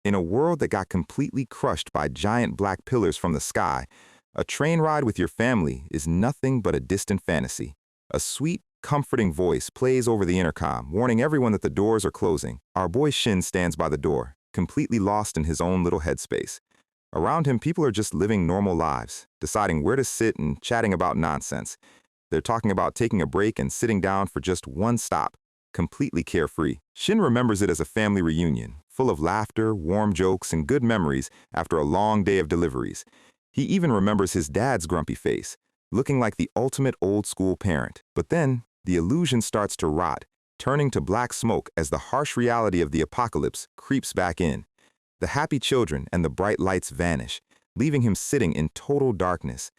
In a world that got completely crushed by giant black pillars from the sky, a train ride with your family is nothing but a distant fantasy. A sweet, comforting voice plays over the intercom, warning everyone that the doors are closing. Our boy Shin stands by the door, completely lost in his own little headspace. Around him, people are just living normal lives, deciding where to sit and chatting about nonsense. They're talking about taking a break and sitting down for just one stop, completely carefree. Shin remembers it as a family reunion, full of laughter, warm jokes, and good memories after a long day of deliveries. He even remembers his dad's grumpy face, looking like the ultimate old-school parent. But then, the illusion starts to rot, turning to black smoke as the harsh reality of the apocalypse creeps back in. The happy children and the bright lights vanish, leaving him sitting in total darkness.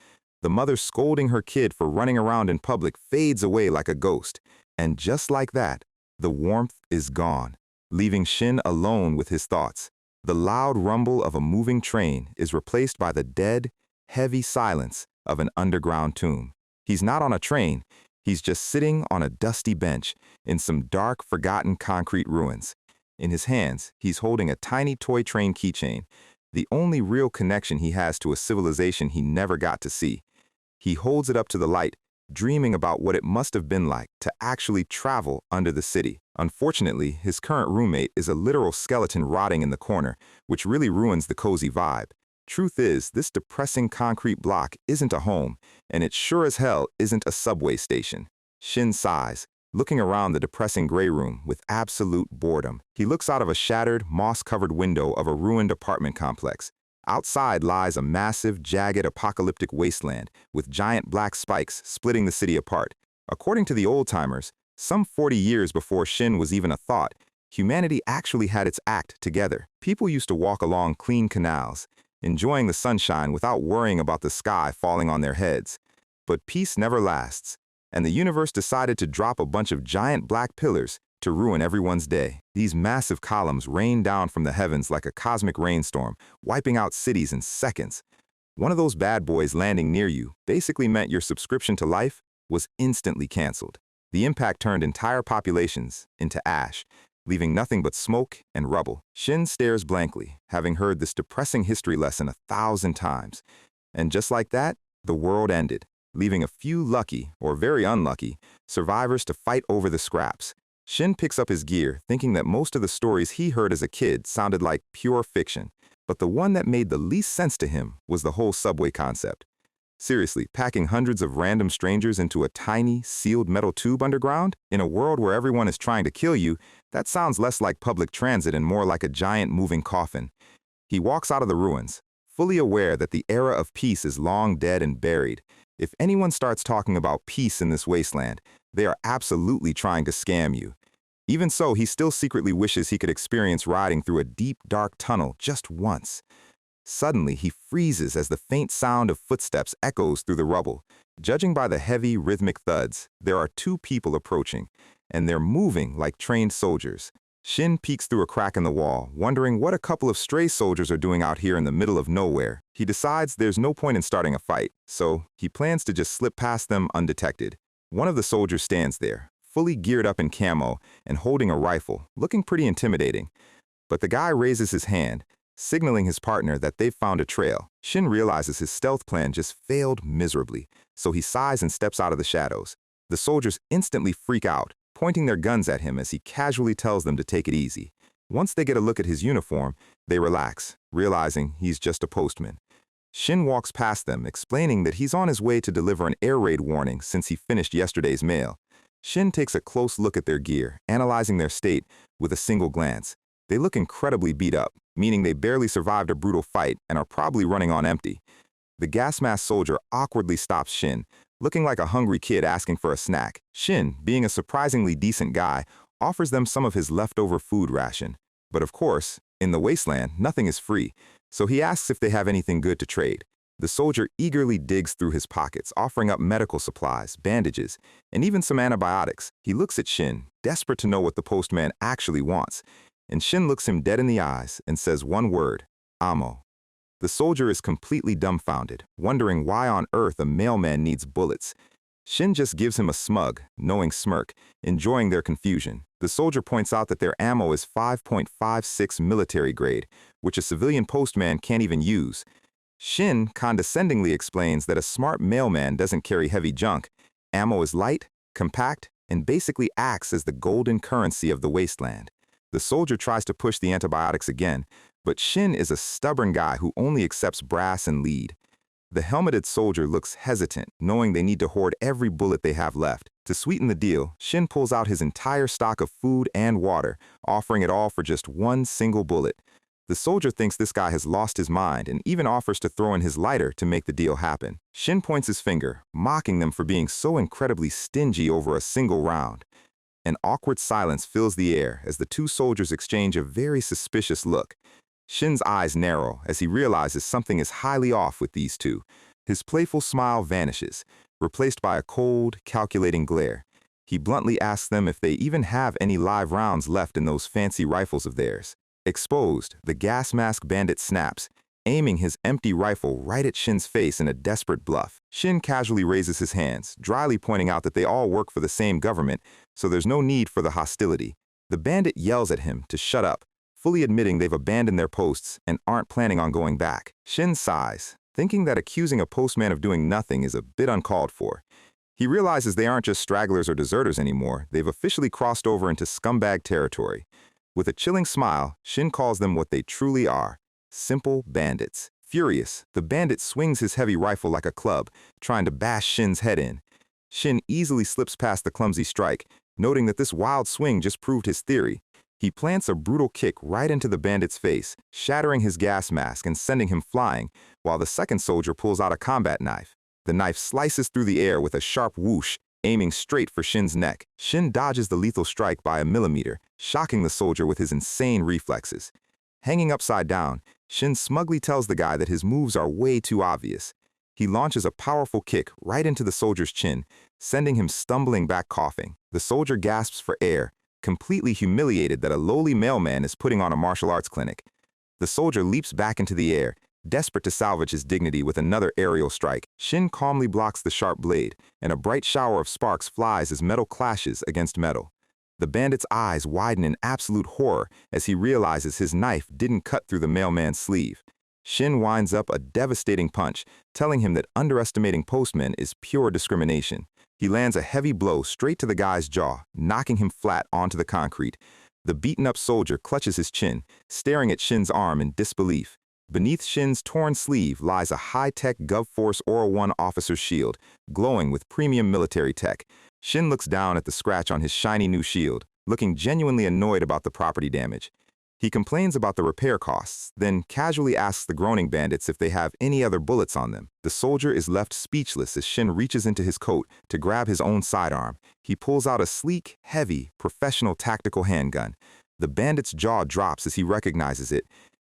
The mother scolding her kid for running around in public fades away like a ghost. And just like that, the warmth is gone, leaving Shin alone with his thoughts. The loud rumble of a moving train is replaced by the dead, heavy silence of an underground tomb. He's not on a train, he's just sitting on a dusty bench in some dark, forgotten concrete ruins. In his hands, he's holding a tiny toy train keychain, the only real connection he has to a civilization he never got to see. He holds it up to the light, dreaming about what it must have been like to actually travel under the city. Unfortunately, his current roommate is a literal skeleton rotting in the corner, which really ruins the cozy vibe. Truth is, this depressing concrete block isn't a home, and it sure as hell isn't a subway station. Shin sighs, looking around the depressing gray room with absolute boredom. He looks out of a shattered, moss-covered window of a ruined apartment complex. Outside lies a massive, jagged, apocalyptic wasteland with giant black spikes splitting the city apart. According to the old-timers, some 40 years before Shin was even a thought, humanity actually had its act together. People used to walk along clean canals, enjoying the sunshine without worrying about the sky falling on their heads. But peace never lasts, and the universe decided to drop a bunch of giant black pillars to ruin everyone's day. These massive columns rain down from the heavens like a cosmic rainstorm, wiping out cities in seconds. One of those bad boys landing near you basically meant your subscription to life was instantly canceled. The impact turned entire populations into ash, leaving nothing but smoke and rubble. Shin stares blankly, having heard this depressing history lesson 1,000 times. And just like that, the world ended, leaving a few lucky, or very unlucky, survivors to fight over the scraps. Shin picks up his gear, thinking that most of the stories he heard as a kid sounded like pure fiction, but the one that made the least sense to him was the whole subway concept. Seriously, packing hundreds of random strangers into a tiny, sealed metal tube underground? In a world where everyone is trying to kill you, that sounds less like public transit and more like a giant moving coffin. He walks out of the ruins, fully aware that the era of peace is long dead and buried. If anyone starts talking about peace in this wasteland, they are absolutely trying to scam you. Even so, he still secretly wishes he could experience riding through a deep, dark tunnel just once. Suddenly, he freezes as the faint sound of footsteps echoes through the rubble. Judging by the heavy, rhythmic thuds, there are two people approaching, and they're moving like trained soldiers. Shin peeks through a crack in the wall, wondering what a couple of stray soldiers are doing out here in the middle of nowhere. He decides there's no point in starting a fight, so he plans to just slip past them undetected. One of the soldiers stands there, fully geared up in camo and holding a rifle, looking pretty intimidating. But the guy raises his hand, signaling his partner that they've found a trail. Shin realizes his stealth plan just failed miserably, so he sighs and steps out of the shadows. The soldiers instantly freak out, pointing their guns at him as he casually tells them to take it easy. Once they get a look at his uniform, they relax, realizing he's just a postman. Shin walks past them, explaining that he's on his way to deliver an air raid warning since he finished yesterday's mail. Shin takes a close look at their gear, analyzing their state with a single glance. They look incredibly beat up, meaning they barely survived a brutal fight and are probably running on empty. The gas mask soldier awkwardly stops Shin, looking like a hungry kid asking for a snack. Shin, being a surprisingly decent guy, offers them some of his leftover food ration. But of course, in the wasteland, nothing is free, so he asks if they have anything good to trade. The soldier eagerly digs through his pockets, offering up medical supplies, bandages, and even some antibiotics. He looks at Shin, desperate to know what the postman actually wants. And Shin looks him dead in the eyes and says one word, "Amo." The soldier is completely dumbfounded, wondering why on earth a mailman needs bullets. Shin just gives him a smug, knowing smirk, enjoying their confusion. The soldier points out that their ammo is 5.56 military grade, which a civilian postman can't even use. Shin condescendingly explains that a smart mailman doesn't carry heavy junk. Ammo is light, compact, and basically acts as the golden currency of the wasteland. The soldier tries to push the antibiotics again, but Shin is a stubborn guy who only accepts brass and lead. The helmeted soldier looks hesitant, knowing they need to hoard every bullet they have left. To sweeten the deal, Shin pulls out his entire stock of food and water, offering it all for just one single bullet. The soldier thinks this guy has lost his mind and even offers to throw in his lighter to make the deal happen. Shin points his finger, mocking them for being so incredibly stingy over a single round. An awkward silence fills the air as the two soldiers exchange a very suspicious look. Shin's eyes narrow as he realizes something is highly off with these two. His playful smile vanishes, replaced by a cold, calculating glare. He bluntly asks them if they even have any live rounds left in those fancy rifles of theirs. Exposed, the gas mask bandit snaps, aiming his empty rifle right at Shin's face in a desperate bluff. Shin casually raises his hands, dryly pointing out that they all work for the same government, so there's no need for the hostility. The bandit yells at him to shut up, fully admitting they've abandoned their posts and aren't planning on going back. Shin sighs, thinking that accusing a postman of doing nothing is a bit uncalled for. He realizes they aren't just stragglers or deserters anymore, they've officially crossed over into scumbag territory. With a chilling smile, Shin calls them what they truly are: simple bandits. Furious, the bandit swings his heavy rifle like a club, trying to bash Shin's head in. Shin easily slips past the clumsy strike, noting that this wild swing just proved his theory. He plants a brutal kick right into the bandit's face, shattering his gas mask and sending him flying, while the second soldier pulls out a combat knife. The knife slices through the air with a sharp whoosh, aiming straight for Shin's neck. Shin dodges the lethal strike by a millimeter, shocking the soldier with his insane reflexes. Hanging upside down, Shin smugly tells the guy that his moves are way too obvious. He launches a powerful kick right into the soldier's chin, sending him stumbling back coughing. The soldier gasps for air, completely humiliated that a lowly mailman is putting on a martial arts clinic. The soldier leaps back into the air, desperate to salvage his dignity with another aerial strike. Shin calmly blocks the sharp blade, and a bright shower of sparks flies as metal clashes against metal. The bandit's eyes widen in absolute horror as he realizes his knife didn't cut through the mailman's sleeve. Shin winds up a devastating punch, telling him that underestimating postmen is pure discrimination. He lands a heavy blow straight to the guy's jaw, knocking him flat onto the concrete. The beaten-up soldier clutches his chin, staring at Shin's arm in disbelief. Beneath Shin's torn sleeve lies a high-tech GovForce Aura 1 officer's shield, glowing with premium military tech. Shin looks down at the scratch on his shiny new shield, looking genuinely annoyed about the property damage. He complains about the repair costs, then casually asks the groaning bandits if they have any other bullets on them. The soldier is left speechless as Shin reaches into his coat to grab his own sidearm. He pulls out a sleek, heavy, professional tactical handgun. The bandit's jaw drops as he recognizes it.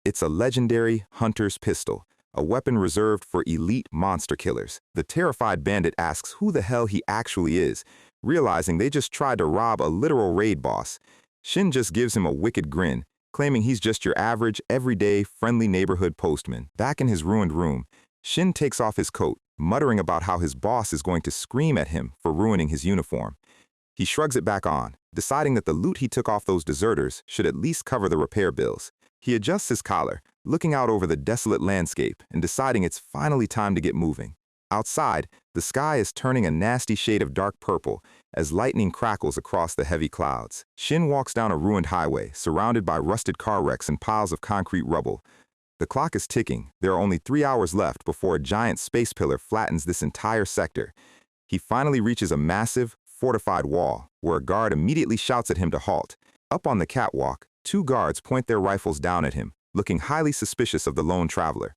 It's a legendary hunter's pistol, a weapon reserved for elite monster killers. The terrified bandit asks who the hell he actually is, realizing they just tried to rob a literal raid boss. Shin just gives him a wicked grin, claiming he's just your average, everyday, friendly neighborhood postman. Back in his ruined room, Shin takes off his coat, muttering about how his boss is going to scream at him for ruining his uniform. He shrugs it back on, deciding that the loot he took off those deserters should at least cover the repair bills. He adjusts his collar, looking out over the desolate landscape and deciding it's finally time to get moving. Outside, the sky is turning a nasty shade of dark purple as lightning crackles across the heavy clouds. Shin walks down a ruined highway, surrounded by rusted car wrecks and piles of concrete rubble. The clock is ticking. There are only 3 hours left before a giant space pillar flattens this entire sector. He finally reaches a massive, fortified wall, where a guard immediately shouts at him to halt. Up on the catwalk, 2 guards point their rifles down at him, looking highly suspicious of the lone traveler.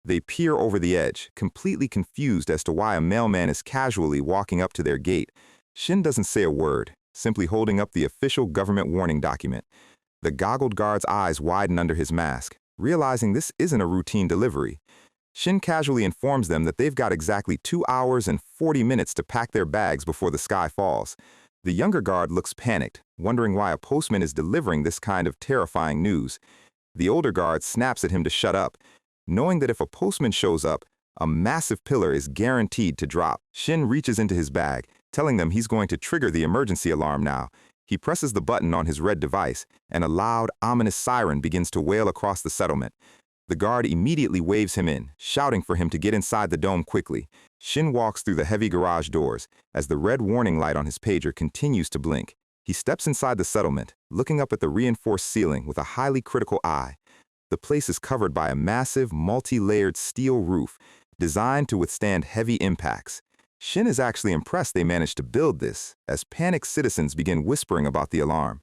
They peer over the edge, completely confused as to why a mailman is casually walking up to their gate. Shin doesn't say a word, simply holding up the official government warning document. The goggled guard's eyes widen under his mask, realizing this isn't a routine delivery. Shin casually informs them that they've got exactly 2 hours and 40 minutes to pack their bags before the sky falls. The younger guard looks panicked, wondering why a postman is delivering this kind of terrifying news. The older guard snaps at him to shut up, knowing that if a postman shows up, A massive pillar is guaranteed to drop. Shin reaches into his bag, telling them he's going to trigger the emergency alarm now. He presses the button on his red device, and a loud, ominous siren begins to wail across the settlement. The guard immediately waves him in, shouting for him to get inside the dome quickly. Shin walks through the heavy garage doors as the red warning light on his pager continues to blink. He steps inside the settlement, looking up at the reinforced ceiling with a highly critical eye. The place is covered by a massive, multi-layered steel roof designed to withstand heavy impacts. Shin is actually impressed they managed to build this, as panicked citizens begin whispering about the alarm.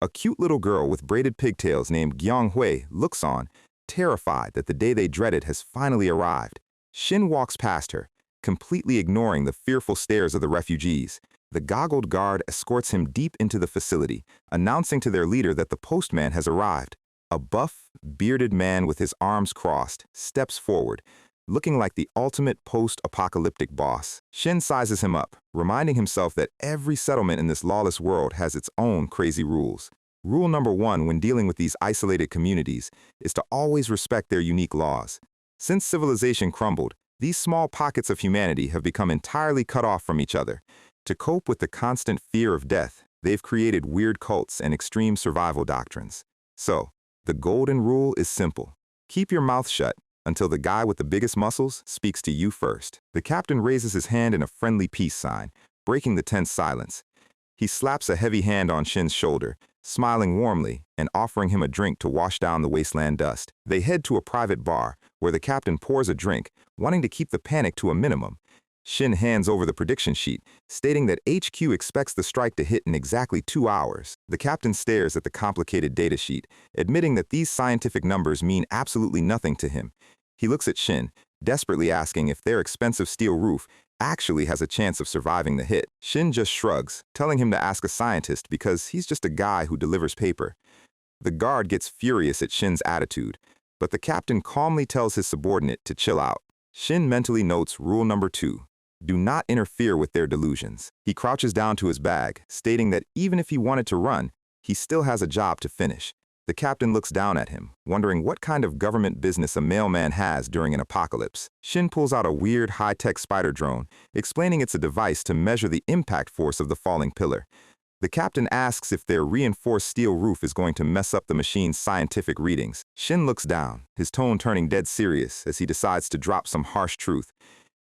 A cute little girl with braided pigtails named Gyong-hui looks on, terrified that the day they dreaded has finally arrived. Shin walks past her, completely ignoring the fearful stares of the refugees. The goggled guard escorts him deep into the facility, announcing to their leader that the postman has arrived. A buff, bearded man with his arms crossed steps forward, looking like the ultimate post-apocalyptic boss. Shin sizes him up, reminding himself that every settlement in this lawless world has its own crazy rules. Rule number 1 when dealing with these isolated communities is to always respect their unique laws. Since civilization crumbled, these small pockets of humanity have become entirely cut off from each other. To cope with the constant fear of death, they've created weird cults and extreme survival doctrines. So, the golden rule is simple. Keep your mouth shut until the guy with the biggest muscles speaks to you first. The captain raises his hand in a friendly peace sign, breaking the tense silence. He slaps a heavy hand on Shin's shoulder, smiling warmly and offering him a drink to wash down the wasteland dust. They head to a private bar, where the captain pours a drink, wanting to keep the panic to a minimum. Shin hands over the prediction sheet, stating that HQ expects the strike to hit in exactly 2 hours. The captain stares at the complicated data sheet, admitting that these scientific numbers mean absolutely nothing to him. He looks at Shin, desperately asking if their expensive steel roof actually has a chance of surviving the hit. Shin just shrugs, telling him to ask a scientist because he's just a guy who delivers paper. The guard gets furious at Shin's attitude, but the captain calmly tells his subordinate to chill out. Shin mentally notes rule number 2. Do not interfere with their delusions. He crouches down to his bag, stating that even if he wanted to run, he still has a job to finish. The captain looks down at him, wondering what kind of government business a mailman has during an apocalypse. Shin pulls out a weird high-tech spider drone, explaining it's a device to measure the impact force of the falling pillar. The captain asks if their reinforced steel roof is going to mess up the machine's scientific readings. Shin looks down, his tone turning dead serious as he decides to drop some harsh truth.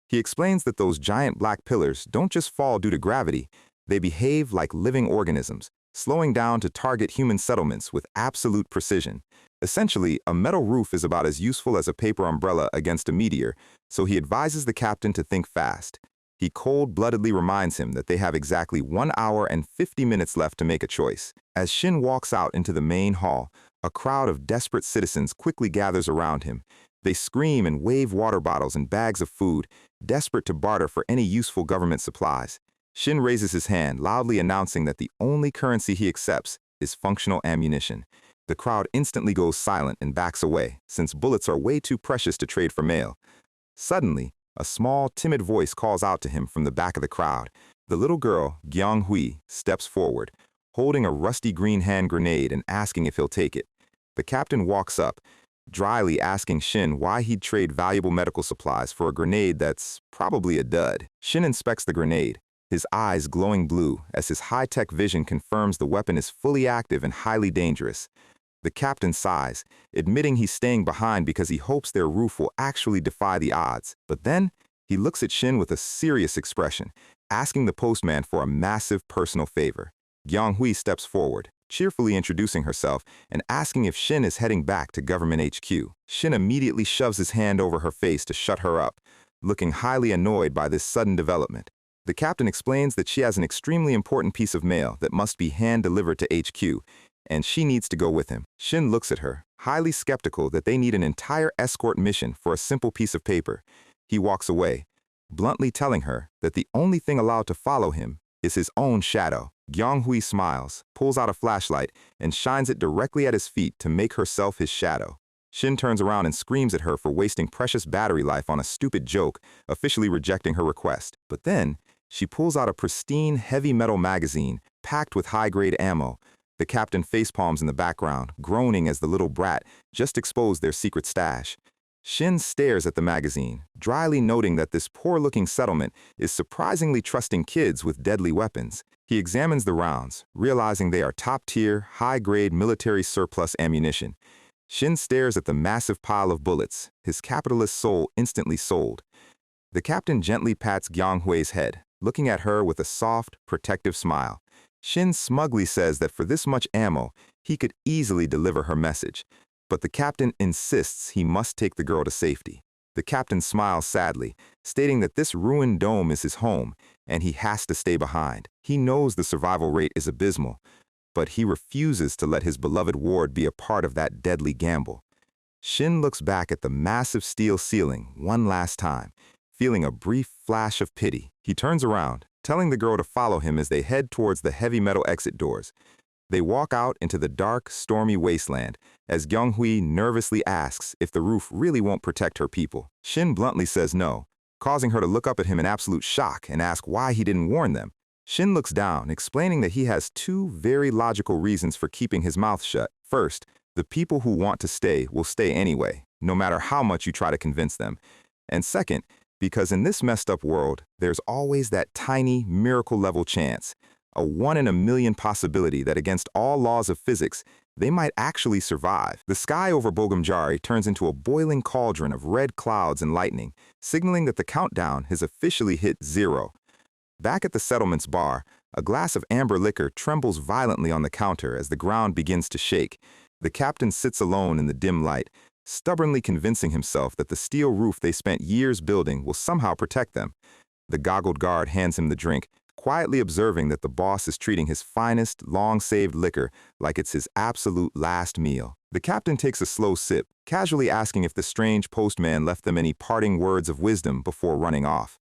He explains that those giant black pillars don't just fall due to gravity, they behave like living organisms, slowing down to target human settlements with absolute precision. Essentially, a metal roof is about as useful as a paper umbrella against a meteor, so he advises the captain to think fast. He cold-bloodedly reminds him that they have exactly 1 hour and 50 minutes left to make a choice. As Shin walks out into the main hall, a crowd of desperate citizens quickly gathers around him. They scream and wave water bottles and bags of food, desperate to barter for any useful government supplies. Shin raises his hand, loudly announcing that the only currency he accepts is functional ammunition. The crowd instantly goes silent and backs away, since bullets are way too precious to trade for mail. Suddenly, a small, timid voice calls out to him from the back of the crowd. The little girl, Gyong-hui, steps forward, holding a rusty green hand grenade and asking if he'll take it. The captain walks up, dryly asking Shin why he'd trade valuable medical supplies for a grenade that's probably a dud. Shin inspects the grenade, his eyes glowing blue as his high-tech vision confirms the weapon is fully active and highly dangerous. The captain sighs, admitting he's staying behind because he hopes their roof will actually defy the odds. But then, he looks at Shin with a serious expression, asking the postman for a massive personal favor. Gyong-hui steps forward, cheerfully introducing herself and asking if Shin is heading back to government HQ. Shin immediately shoves his hand over her face to shut her up, looking highly annoyed by this sudden development. The captain explains that she has an extremely important piece of mail that must be hand-delivered to HQ, and she needs to go with him. Shin looks at her, highly skeptical that they need an entire escort mission for a simple piece of paper. He walks away, bluntly telling her that the only thing allowed to follow him is his own shadow. Gyong-hui smiles, pulls out a flashlight, and shines it directly at his feet to make herself his shadow. Shin turns around and screams at her for wasting precious battery life on a stupid joke, officially rejecting her request. But then, she pulls out a pristine heavy metal magazine, packed with high-grade ammo. The captain facepalms in the background, groaning as the little brat just exposed their secret stash. Shin stares at the magazine, dryly noting that this poor-looking settlement is surprisingly trusting kids with deadly weapons. He examines the rounds, realizing they are top-tier, high-grade military surplus ammunition. Shin stares at the massive pile of bullets, his capitalist soul instantly sold. The captain gently pats Gyanghui's head, looking at her with a soft, protective smile. Shin smugly says that for this much ammo, he could easily deliver her message. But the captain insists he must take the girl to safety. The captain smiles sadly, stating that this ruined dome is his home, and he has to stay behind. He knows the survival rate is abysmal, but he refuses to let his beloved ward be a part of that deadly gamble. Shin looks back at the massive steel ceiling one last time, feeling a brief flash of pity. He turns around, telling the girl to follow him as they head towards the heavy metal exit doors. They walk out into the dark, stormy wasteland, as Gyunghui nervously asks if the roof really won't protect her people. Shin bluntly says no, causing her to look up at him in absolute shock and ask why he didn't warn them. Shin looks down, explaining that he has two very logical reasons for keeping his mouth shut. First, the people who want to stay will stay anyway, no matter how much you try to convince them. And second, because in this messed up world, there's always that tiny, miracle-level chance, a 1 in a million possibility that against all laws of physics, they might actually survive. The sky over Bogamjari turns into a boiling cauldron of red clouds and lightning, signaling that the countdown has officially hit 0. Back at the settlement's bar, a glass of amber liquor trembles violently on the counter as the ground begins to shake. The captain sits alone in the dim light, stubbornly convincing himself that the steel roof they spent years building will somehow protect them. The goggled guard hands him the drink, quietly observing that the boss is treating his finest, long-saved liquor like it's his absolute last meal. The captain takes a slow sip, casually asking if the strange postman left them any parting words of wisdom before running off.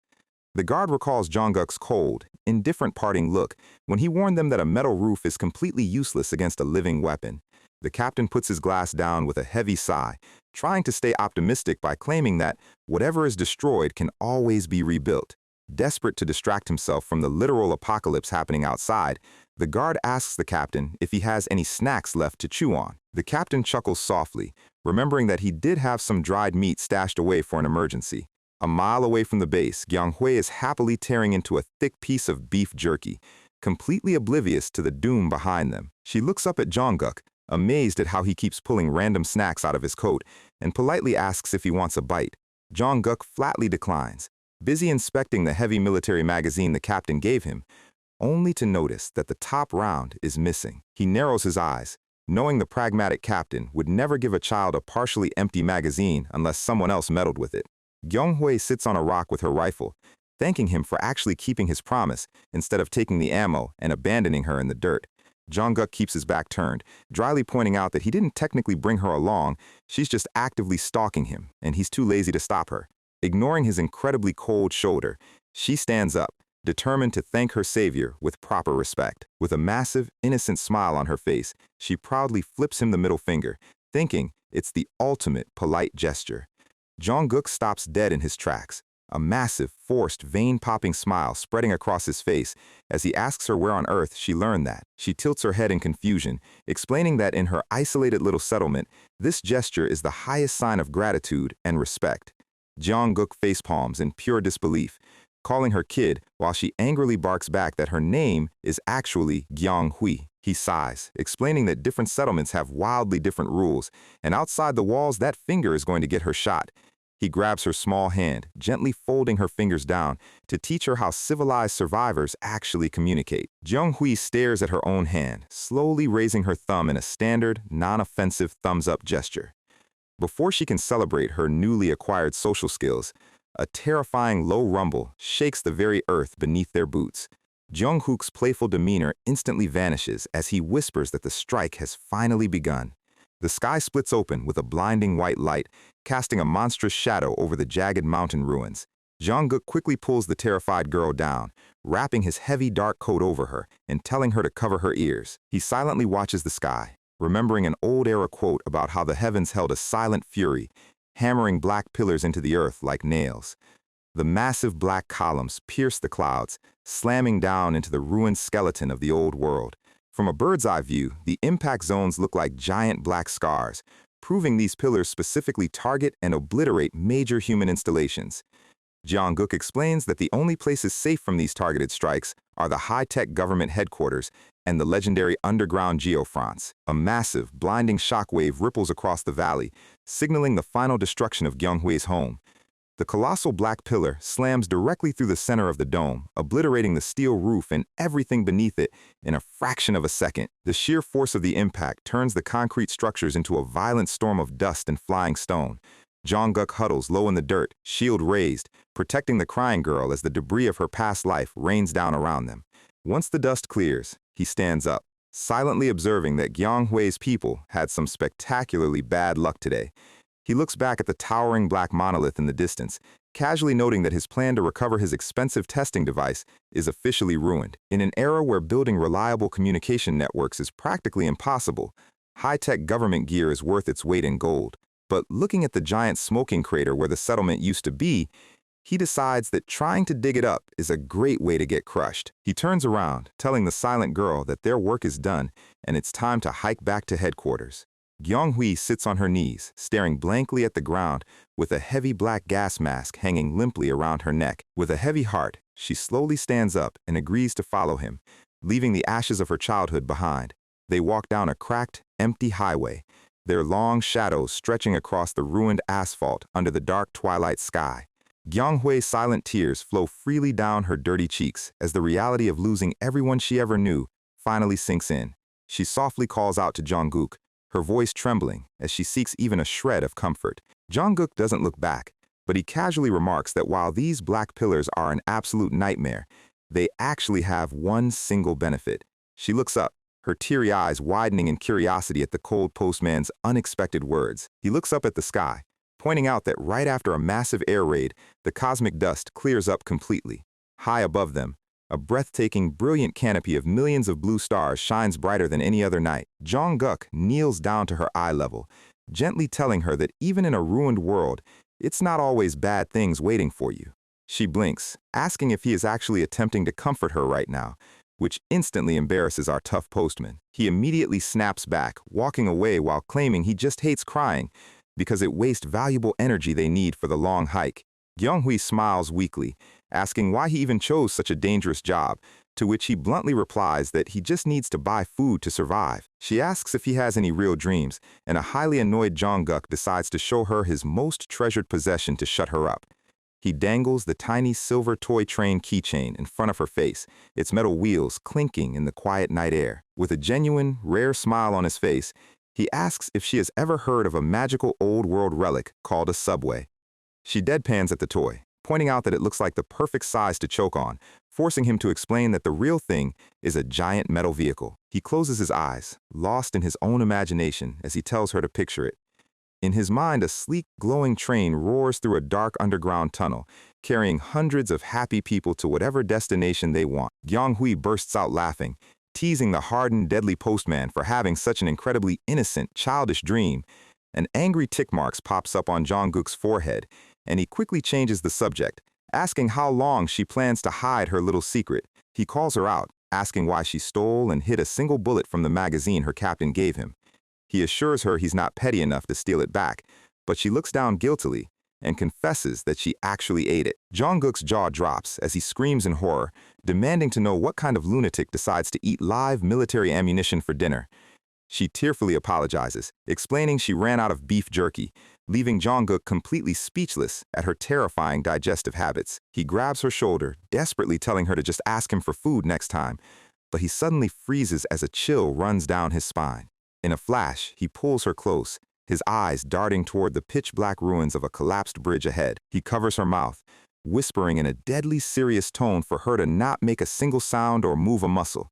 The guard recalls Jongguk's cold, indifferent parting look when he warned them that a metal roof is completely useless against a living weapon. The captain puts his glass down with a heavy sigh, trying to stay optimistic by claiming that whatever is destroyed can always be rebuilt. Desperate to distract himself from the literal apocalypse happening outside, the guard asks the captain if he has any snacks left to chew on. The captain chuckles softly, remembering that he did have some dried meat stashed away for an emergency. A mile away from the base, Gyanghui is happily tearing into a thick piece of beef jerky, completely oblivious to the doom behind them. She looks up at Jongguk, amazed at how he keeps pulling random snacks out of his coat, and politely asks if he wants a bite. Jongguk flatly declines, busy inspecting the heavy military magazine the captain gave him, only to notice that the top round is missing. He narrows his eyes, knowing the pragmatic captain would never give a child a partially empty magazine unless someone else meddled with it. Gyunghui sits on a rock with her rifle, thanking him for actually keeping his promise instead of taking the ammo and abandoning her in the dirt. Jongguk keeps his back turned, dryly pointing out that he didn't technically bring her along, she's just actively stalking him, and he's too lazy to stop her. Ignoring his incredibly cold shoulder, she stands up, determined to thank her savior with proper respect. With a massive, innocent smile on her face, she proudly flips him the middle finger, thinking it's the ultimate polite gesture. Jongguk stops dead in his tracks, a massive, forced, vein-popping smile spreading across his face as he asks her where on earth she learned that. She tilts her head in confusion, explaining that in her isolated little settlement, this gesture is the highest sign of gratitude and respect. Jongguk facepalms in pure disbelief, calling her kid while she angrily barks back that her name is actually Gyanghui. He sighs, explaining that different settlements have wildly different rules, and outside the walls that finger is going to get her shot. He grabs her small hand, gently folding her fingers down to teach her how civilized survivors actually communicate. Gyunghui stares at her own hand, slowly raising her thumb in a standard, non-offensive thumbs-up gesture. Before she can celebrate her newly acquired social skills, a terrifying low rumble shakes the very earth beneath their boots. Junghook's playful demeanor instantly vanishes as he whispers that the strike has finally begun. The sky splits open with a blinding white light, casting a monstrous shadow over the jagged mountain ruins. Jungkook quickly pulls the terrified girl down, wrapping his heavy dark coat over her and telling her to cover her ears. He silently watches the sky, remembering an old-era quote about how the heavens held a silent fury, hammering black pillars into the earth like nails. The massive black columns pierce the clouds, slamming down into the ruined skeleton of the old world. From a bird's-eye view, the impact zones look like giant black scars, proving these pillars specifically target and obliterate major human installations. Jong-guk explains that the only places safe from these targeted strikes are the high-tech government headquarters and the legendary underground geofronts. A massive, blinding shockwave ripples across the valley, signaling the final destruction of Gyeonghui's home. The colossal black pillar slams directly through the center of the dome, obliterating the steel roof and everything beneath it in a fraction of a second. The sheer force of the impact turns the concrete structures into a violent storm of dust and flying stone. Jong-guk huddles low in the dirt, shield raised, protecting the crying girl as the debris of her past life rains down around them. Once the dust clears, he stands up, silently observing that Gyeonghui's people had some spectacularly bad luck today. He looks back at the towering black monolith in the distance, casually noting that his plan to recover his expensive testing device is officially ruined. In an era where building reliable communication networks is practically impossible, high-tech government gear is worth its weight in gold. But looking at the giant smoking crater where the settlement used to be, he decides that trying to dig it up is a great way to get crushed. He turns around, telling the silent girl that their work is done and it's time to hike back to headquarters. Gyeonghui sits on her knees, staring blankly at the ground with a heavy black gas mask hanging limply around her neck. With a heavy heart, she slowly stands up and agrees to follow him, leaving the ashes of her childhood behind. They walk down a cracked, empty highway, their long shadows stretching across the ruined asphalt under the dark twilight sky. Gyeonghui's silent tears flow freely down her dirty cheeks as the reality of losing everyone she ever knew finally sinks in. She softly calls out to Jong-guk, her voice trembling as she seeks even a shred of comfort. Jong-guk doesn't look back, but he casually remarks that while these black pillars are an absolute nightmare, they actually have one single benefit. She looks up, her teary eyes widening in curiosity at the cold postman's unexpected words. He looks up at the sky, pointing out that right after a massive air raid, the cosmic dust clears up completely. High above them, a breathtaking, brilliant canopy of millions of blue stars shines brighter than any other night. Jong-guk kneels down to her eye level, gently telling her that even in a ruined world, it's not always bad things waiting for you. She blinks, asking if he is actually attempting to comfort her right now, which instantly embarrasses our tough postman. He immediately snaps back, walking away while claiming he just hates crying because it wastes valuable energy they need for the long hike. Gyeonghui smiles weakly, asking why he even chose such a dangerous job, to which he bluntly replies that he just needs to buy food to survive. She asks if he has any real dreams, and a highly annoyed Jong-guk decides to show her his most treasured possession to shut her up. He dangles the tiny silver toy train keychain in front of her face, its metal wheels clinking in the quiet night air. With a genuine, rare smile on his face, he asks if she has ever heard of a magical old-world relic called a subway. She deadpans at the toy, pointing out that it looks like the perfect size to choke on, forcing him to explain that the real thing is a giant metal vehicle. He closes his eyes, lost in his own imagination as he tells her to picture it. In his mind, a sleek, glowing train roars through a dark underground tunnel, carrying hundreds of happy people to whatever destination they want. Gyeonghui bursts out laughing, teasing the hardened, deadly postman for having such an incredibly innocent, childish dream. An angry tick mark pops up on Jong-guk's forehead, and he quickly changes the subject, asking how long she plans to hide her little secret. He calls her out, asking why she stole and hid a single bullet from the magazine her captain gave him. He assures her he's not petty enough to steal it back, but she looks down guiltily and confesses that she actually ate it. Jong-guk's jaw drops as he screams in horror, demanding to know what kind of lunatic decides to eat live military ammunition for dinner. She tearfully apologizes, explaining she ran out of beef jerky, leaving Jong-guk completely speechless at her terrifying digestive habits. He grabs her shoulder, desperately telling her to just ask him for food next time, but he suddenly freezes as a chill runs down his spine. In a flash, he pulls her close, his eyes darting toward the pitch-black ruins of a collapsed bridge ahead. He covers her mouth, whispering in a deadly serious tone for her to not make a single sound or move a muscle.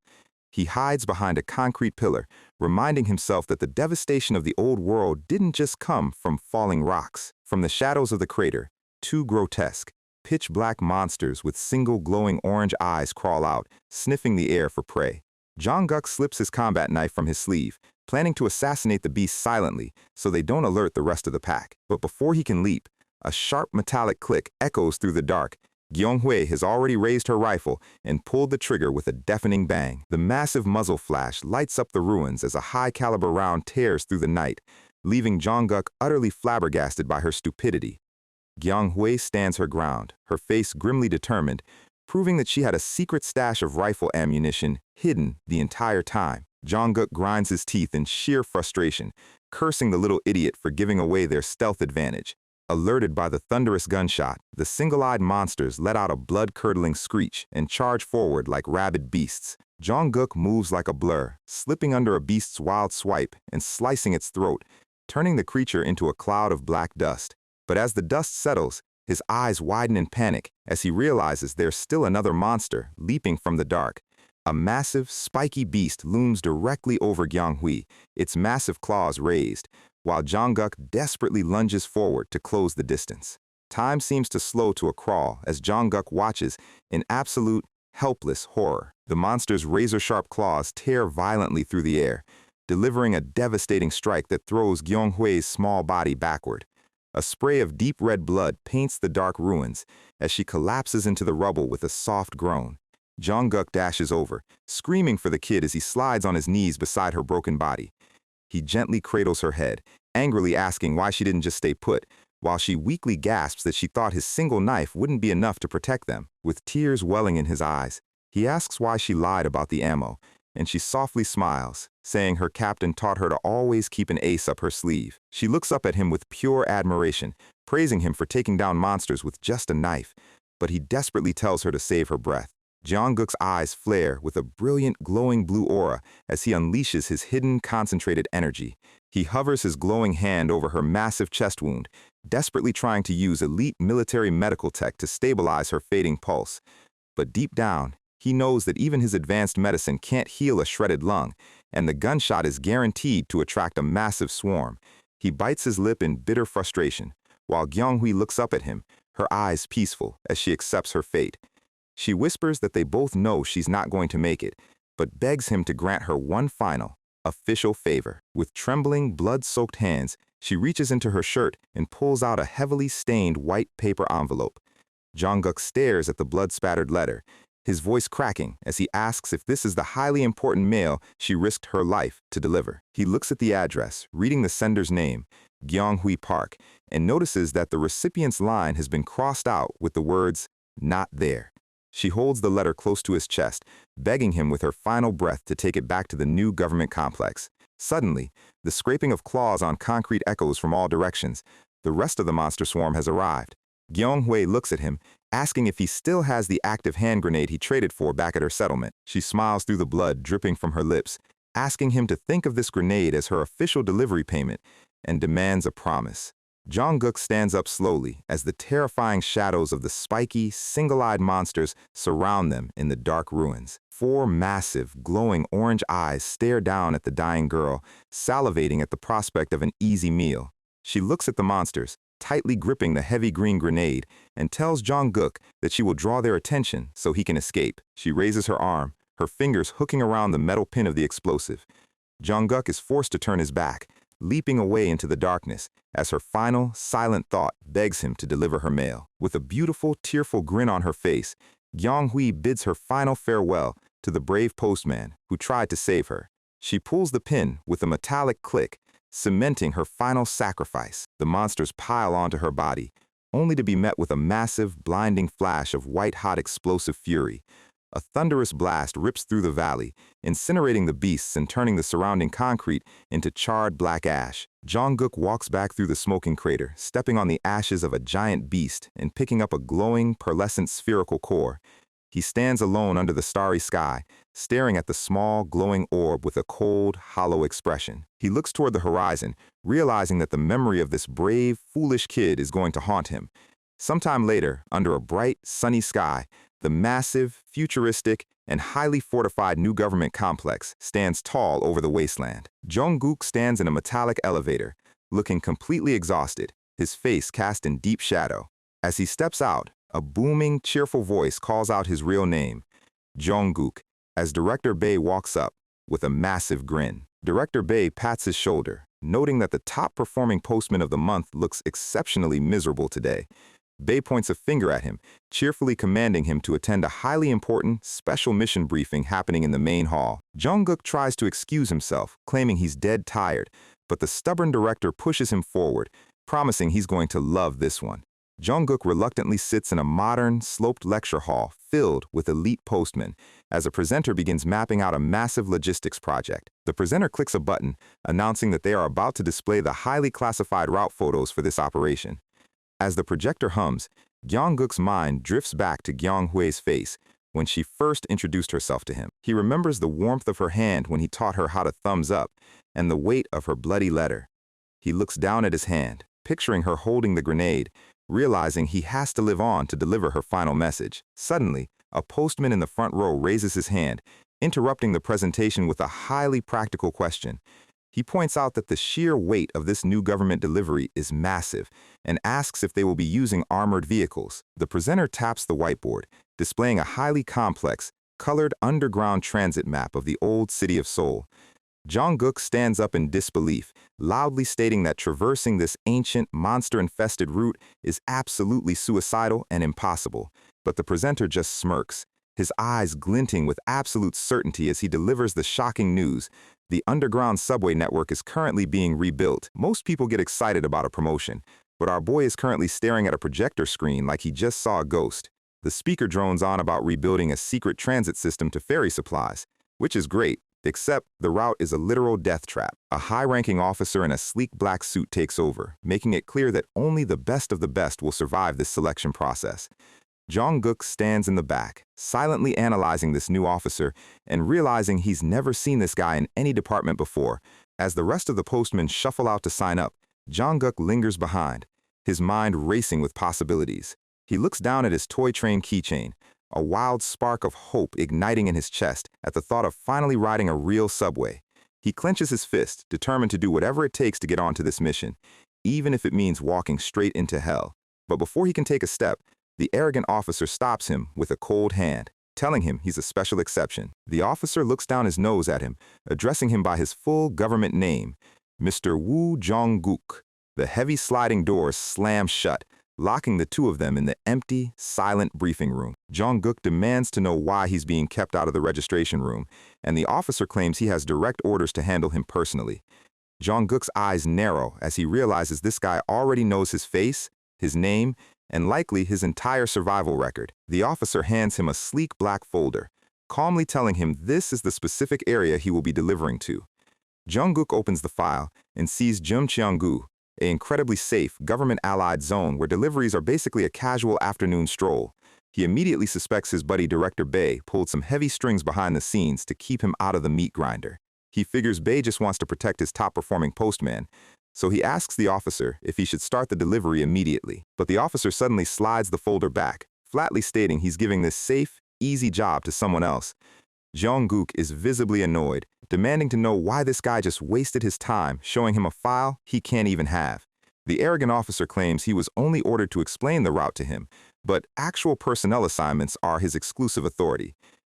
He hides behind a concrete pillar, reminding himself that the devastation of the old world didn't just come from falling rocks. From the shadows of the crater, two grotesque, pitch-black monsters with single glowing orange eyes crawl out, sniffing the air for prey. Jong-guk slips his combat knife from his sleeve, planning to assassinate the beasts silently so they don't alert the rest of the pack. But before he can leap, a sharp metallic click echoes through the dark. Gyeonghui has already raised her rifle and pulled the trigger with a deafening bang. The massive muzzle flash lights up the ruins as a high-caliber round tears through the night, leaving Jong-guk utterly flabbergasted by her stupidity. Gyung-hui stands her ground, her face grimly determined, proving that she had a secret stash of rifle ammunition hidden the entire time. Jong-guk grinds his teeth in sheer frustration, cursing the little idiot for giving away their stealth advantage. Alerted by the thunderous gunshot, the single-eyed monsters let out a blood-curdling screech and charge forward like rabid beasts. Jong-guk moves like a blur, slipping under a beast's wild swipe and slicing its throat, turning the creature into a cloud of black dust. But as the dust settles, his eyes widen in panic as he realizes there's still another monster leaping from the dark. A massive, spiky beast looms directly over Gyung-hui, its massive claws raised, while Jong-guk desperately lunges forward to close the distance. Time seems to slow to a crawl as Jong-guk watches in absolute, helpless horror. The monster's razor-sharp claws tear violently through the air, delivering a devastating strike that throws Gyung-hui's small body backward. A spray of deep red blood paints the dark ruins as she collapses into the rubble with a soft groan. Jong-guk dashes over, screaming for the kid as he slides on his knees beside her broken body. He gently cradles her head, angrily asking why she didn't just stay put, while she weakly gasps that she thought his single knife wouldn't be enough to protect them. With tears welling in his eyes, he asks why she lied about the ammo, and she softly smiles, saying her captain taught her to always keep an ace up her sleeve. She looks up at him with pure admiration, praising him for taking down monsters with just a knife, but he desperately tells her to save her breath. Jong-guk's eyes flare with a brilliant glowing blue aura as he unleashes his hidden concentrated energy. He hovers his glowing hand over her massive chest wound, desperately trying to use elite military medical tech to stabilize her fading pulse. But deep down, he knows that even his advanced medicine can't heal a shredded lung, and the gunshot is guaranteed to attract a massive swarm. He bites his lip in bitter frustration, while Gyung-hui looks up at him, her eyes peaceful as she accepts her fate. She whispers that they both know she's not going to make it, but begs him to grant her one final, official favor. With trembling, blood-soaked hands, she reaches into her shirt and pulls out a heavily stained white paper envelope. Jong-guk stares at the blood-spattered letter, his voice cracking as he asks if this is the highly important mail she risked her life to deliver. He looks at the address, reading the sender's name, Gyung-hui Park, and notices that the recipient's line has been crossed out with the words, "Not there." She holds the letter close to his chest, begging him with her final breath to take it back to the new government complex. Suddenly, the scraping of claws on concrete echoes from all directions. The rest of the monster swarm has arrived. Gyung-hui looks at him, asking if he still has the active hand grenade he traded for back at her settlement. She smiles through the blood dripping from her lips, asking him to think of this grenade as her official delivery payment, and demands a promise. Jong-guk stands up slowly as the terrifying shadows of the spiky, single-eyed monsters surround them in the dark ruins. Four massive, glowing orange eyes stare down at the dying girl, salivating at the prospect of an easy meal. She looks at the monsters, tightly gripping the heavy green grenade, and tells Jong-guk that she will draw their attention so he can escape. She raises her arm, her fingers hooking around the metal pin of the explosive. Jong-guk is forced to turn his back, leaping away into the darkness as her final, silent thought begs him to deliver her mail. With a beautiful, tearful grin on her face, Gyung-hui bids her final farewell to the brave postman who tried to save her. She pulls the pin with a metallic click, cementing her final sacrifice. The monsters pile onto her body, only to be met with a massive, blinding flash of white-hot explosive fury. A thunderous blast rips through the valley, incinerating the beasts and turning the surrounding concrete into charred black ash. Jong-guk walks back through the smoking crater, stepping on the ashes of a giant beast and picking up a glowing, pearlescent spherical core. He stands alone under the starry sky, staring at the small, glowing orb with a cold, hollow expression. He looks toward the horizon, realizing that the memory of this brave, foolish kid is going to haunt him. Sometime later, under a bright, sunny sky, the massive, futuristic, and highly fortified new government complex stands tall over the wasteland. Jong-guk stands in a metallic elevator, looking completely exhausted, his face cast in deep shadow. As he steps out, a booming, cheerful voice calls out his real name, Jong-guk, as Director Bae walks up with a massive grin. Director Bae pats his shoulder, noting that the top-performing postman of the month looks exceptionally miserable today. Bae points a finger at him, cheerfully commanding him to attend a highly important, special mission briefing happening in the main hall. Jong-guk tries to excuse himself, claiming he's dead tired, but the stubborn director pushes him forward, promising he's going to love this one. Jungkook reluctantly sits in a modern, sloped lecture hall filled with elite postmen as a presenter begins mapping out a massive logistics project. The presenter clicks a button, announcing that they are about to display the highly classified route photos for this operation. As the projector hums, Gyeonggook's mind drifts back to Gyeonghue's face when she first introduced herself to him. He remembers the warmth of her hand when he taught her how to thumbs up and the weight of her bloody letter. He looks down at his hand, picturing her holding the grenade, realizing he has to live on to deliver her final message. Suddenly, a postman in the front row raises his hand, interrupting the presentation with a highly practical question. He points out that the sheer weight of this new government delivery is massive and asks if they will be using armored vehicles. The presenter taps the whiteboard, displaying a highly complex, colored underground transit map of the old city of Seoul. Jungkook stands up in disbelief, loudly stating that traversing this ancient, monster-infested route is absolutely suicidal and impossible. But the presenter just smirks, his eyes glinting with absolute certainty as he delivers the shocking news. The underground subway network is currently being rebuilt. Most people get excited about a promotion, but our boy is currently staring at a projector screen like he just saw a ghost. The speaker drones on about rebuilding a secret transit system to ferry supplies, which is great. Except the route is a literal death trap. A high-ranking officer in a sleek black suit takes over, making it clear that only the best of the best will survive this selection process. Jungkook stands in the back, silently analyzing this new officer and realizing he's never seen this guy in any department before. As the rest of the postmen shuffle out to sign up, Jungkook lingers behind, his mind racing with possibilities. He looks down at his toy train keychain, a wild spark of hope igniting in his chest at the thought of finally riding a real subway. He clenches his fist, determined to do whatever it takes to get onto this mission, even if it means walking straight into hell. But before he can take a step, the arrogant officer stops him with a cold hand, telling him he's a special exception. The officer looks down his nose at him, addressing him by his full government name, Mr. Woo Jung-gook. The heavy sliding doors slam shut, locking the two of them in the empty, silent briefing room. Jungkook demands to know why he's being kept out of the registration room, and the officer claims he has direct orders to handle him personally. Jungkook's eyes narrow as he realizes this guy already knows his face, his name, and likely his entire survival record. The officer hands him a sleek black folder, calmly telling him this is the specific area he will be delivering to. Jungkook opens the file and sees Jumcheonggu, an incredibly safe, government-allied zone where deliveries are basically a casual afternoon stroll. He immediately suspects his buddy Director Bae pulled some heavy strings behind the scenes to keep him out of the meat grinder. He figures Bae just wants to protect his top-performing postman, so he asks the officer if he should start the delivery immediately. But the officer suddenly slides the folder back, flatly stating he's giving this safe, easy job to someone else. Jungkook is visibly annoyed, demanding to know why this guy just wasted his time showing him a file he can't even have. The arrogant officer claims he was only ordered to explain the route to him, but actual personnel assignments are his exclusive authority.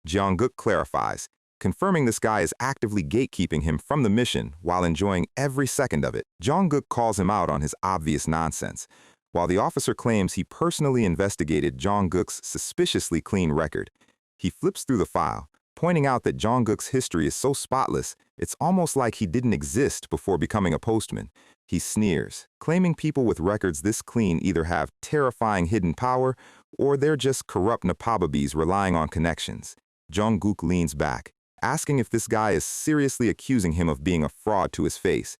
Jungkook clarifies, confirming this guy is actively gatekeeping him from the mission while enjoying every second of it. Jungkook calls him out on his obvious nonsense, while the officer claims he personally investigated Jungkook's suspiciously clean record. He flips through the file, pointing out that Jungkook's history is so spotless, it's almost like he didn't exist before becoming a postman. He sneers, claiming people with records this clean either have terrifying hidden power or they're just corrupt Napababis relying on connections. Jungkook leans back, asking if this guy is seriously accusing him of being a fraud to his face.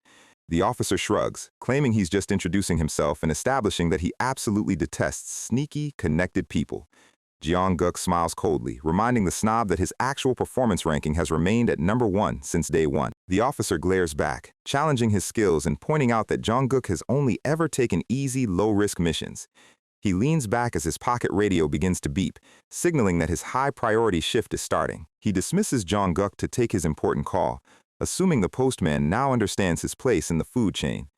The officer shrugs, claiming he's just introducing himself and establishing that he absolutely detests sneaky, connected people. Jungkook smiles coldly, reminding the snob that his actual performance ranking has remained at number 1 since day 1. The officer glares back, challenging his skills and pointing out that Jungkook has only ever taken easy, low-risk missions. He leans back as his pocket radio begins to beep, signaling that his high-priority shift is starting. He dismisses Jungkook to take his important call, assuming the postman now understands his place in the food chain.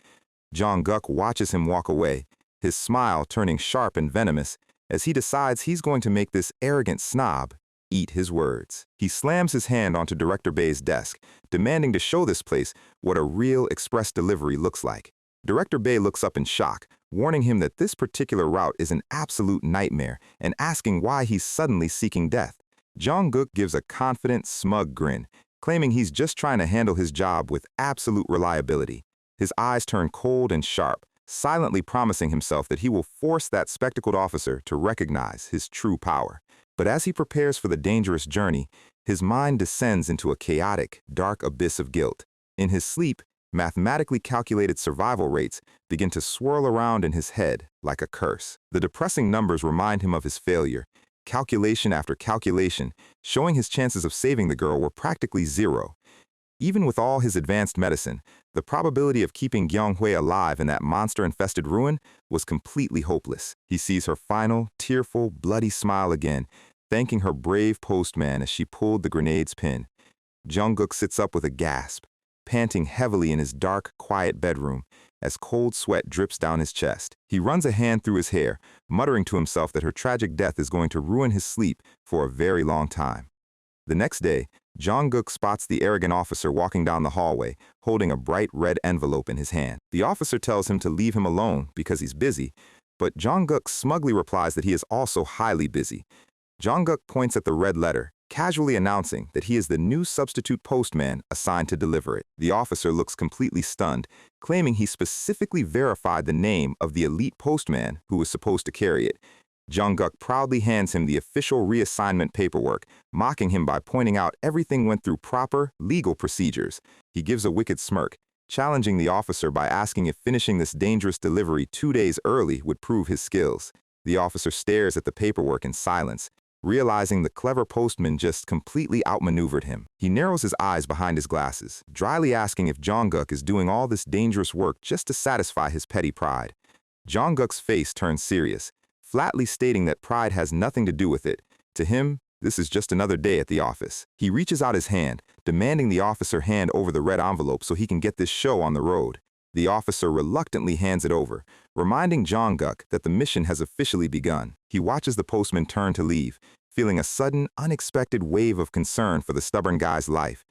Jungkook watches him walk away, his smile turning sharp and venomous, as he decides he's going to make this arrogant snob eat his words. He slams his hand onto Director Bae's desk, demanding to show this place what a real express delivery looks like. Director Bae looks up in shock, warning him that this particular route is an absolute nightmare and asking why he's suddenly seeking death. Jungkook gives a confident, smug grin, claiming he's just trying to handle his job with absolute reliability. His eyes turn cold and sharp, silently promising himself that he will force that spectacled officer to recognize his true power. But as he prepares for the dangerous journey, his mind descends into a chaotic, dark abyss of guilt. In his sleep, mathematically calculated survival rates begin to swirl around in his head like a curse. The depressing numbers remind him of his failure, calculation after calculation, showing his chances of saving the girl were practically zero. Even with all his advanced medicine, the probability of keeping Gyung-hui alive in that monster-infested ruin was completely hopeless. He sees her final, tearful, bloody smile again, thanking her brave postman as she pulled the grenade's pin. Jungkook sits up with a gasp, panting heavily in his dark, quiet bedroom as cold sweat drips down his chest. He runs a hand through his hair, muttering to himself that her tragic death is going to ruin his sleep for a very long time. The next day, Jungkook spots the arrogant officer walking down the hallway, holding a bright red envelope in his hand. The officer tells him to leave him alone because he's busy, but Jungkook smugly replies that he is also highly busy. Jungkook points at the red letter, casually announcing that he is the new substitute postman assigned to deliver it. The officer looks completely stunned, claiming he specifically verified the name of the elite postman who was supposed to carry it. Jungkook proudly hands him the official reassignment paperwork, mocking him by pointing out everything went through proper, legal procedures. He gives a wicked smirk, challenging the officer by asking if finishing this dangerous delivery 2 days early would prove his skills. The officer stares at the paperwork in silence, realizing the clever postman just completely outmaneuvered him. He narrows his eyes behind his glasses, dryly asking if Jungkook is doing all this dangerous work just to satisfy his petty pride. Jungkook's face turns serious, flatly stating that pride has nothing to do with it. To him, this is just another day at the office. He reaches out his hand, demanding the officer hand over the red envelope so he can get this show on the road. The officer reluctantly hands it over, reminding Jungkook that the mission has officially begun. He watches the postman turn to leave, feeling a sudden, unexpected wave of concern for the stubborn guy's life.